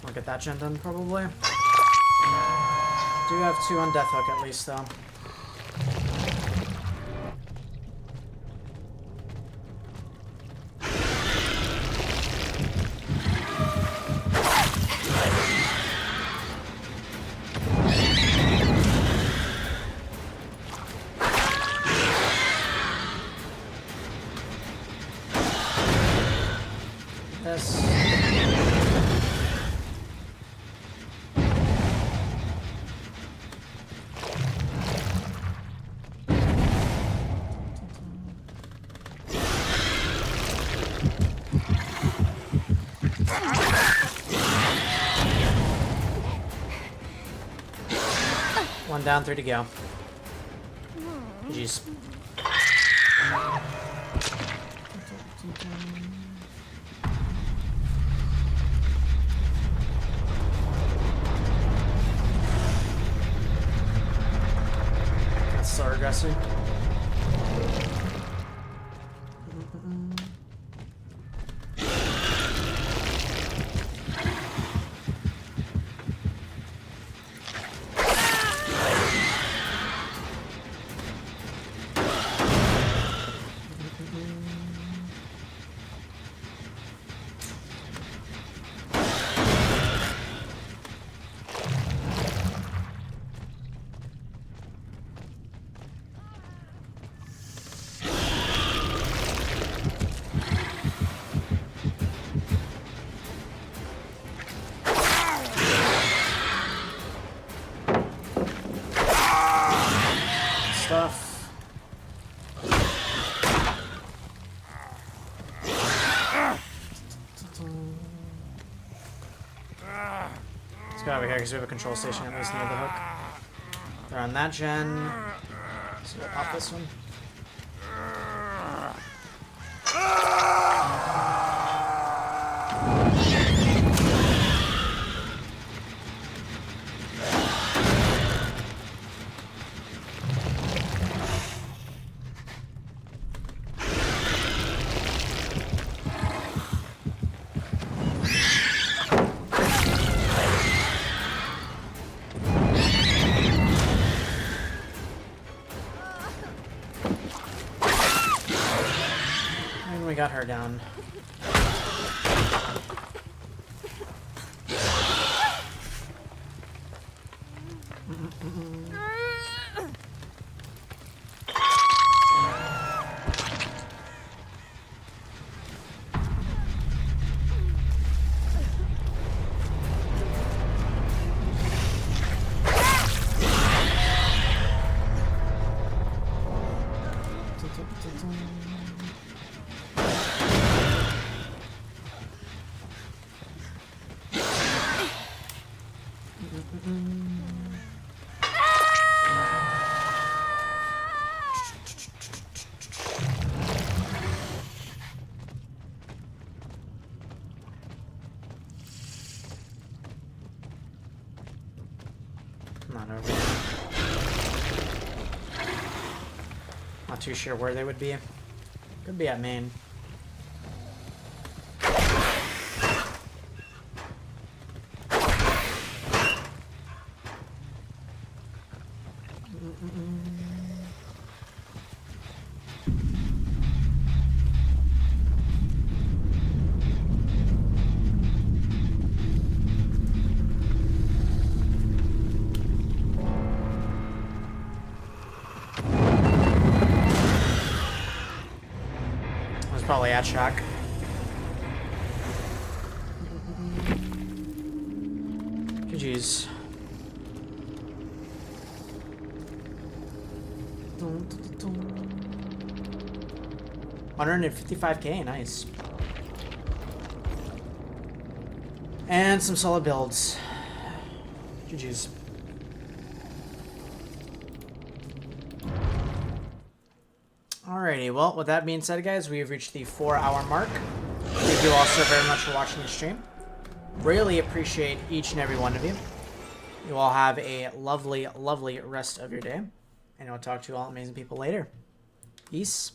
I'll get that gen done probably. Do have 2 on Death Hook at least though. Yes. One down, 3 to go. Jeez. That's so aggressive. Stuff. Let's go over here because we have a control station at least near the hook. They're on that gen. So we'll pop this one. And we got her down. Not over there. Not too sure where they would be. Could be at main. Probably at Shack. GG's. $155K, nice. And some solid builds. GG's. All Alrighty, well, with that being said, guys, we have reached the 4-hour mark. Thank you all so very much for watching the stream. Really appreciate each and every one of you. You all have a lovely, lovely rest of your day. And I'll talk to you all amazing people later. Peace.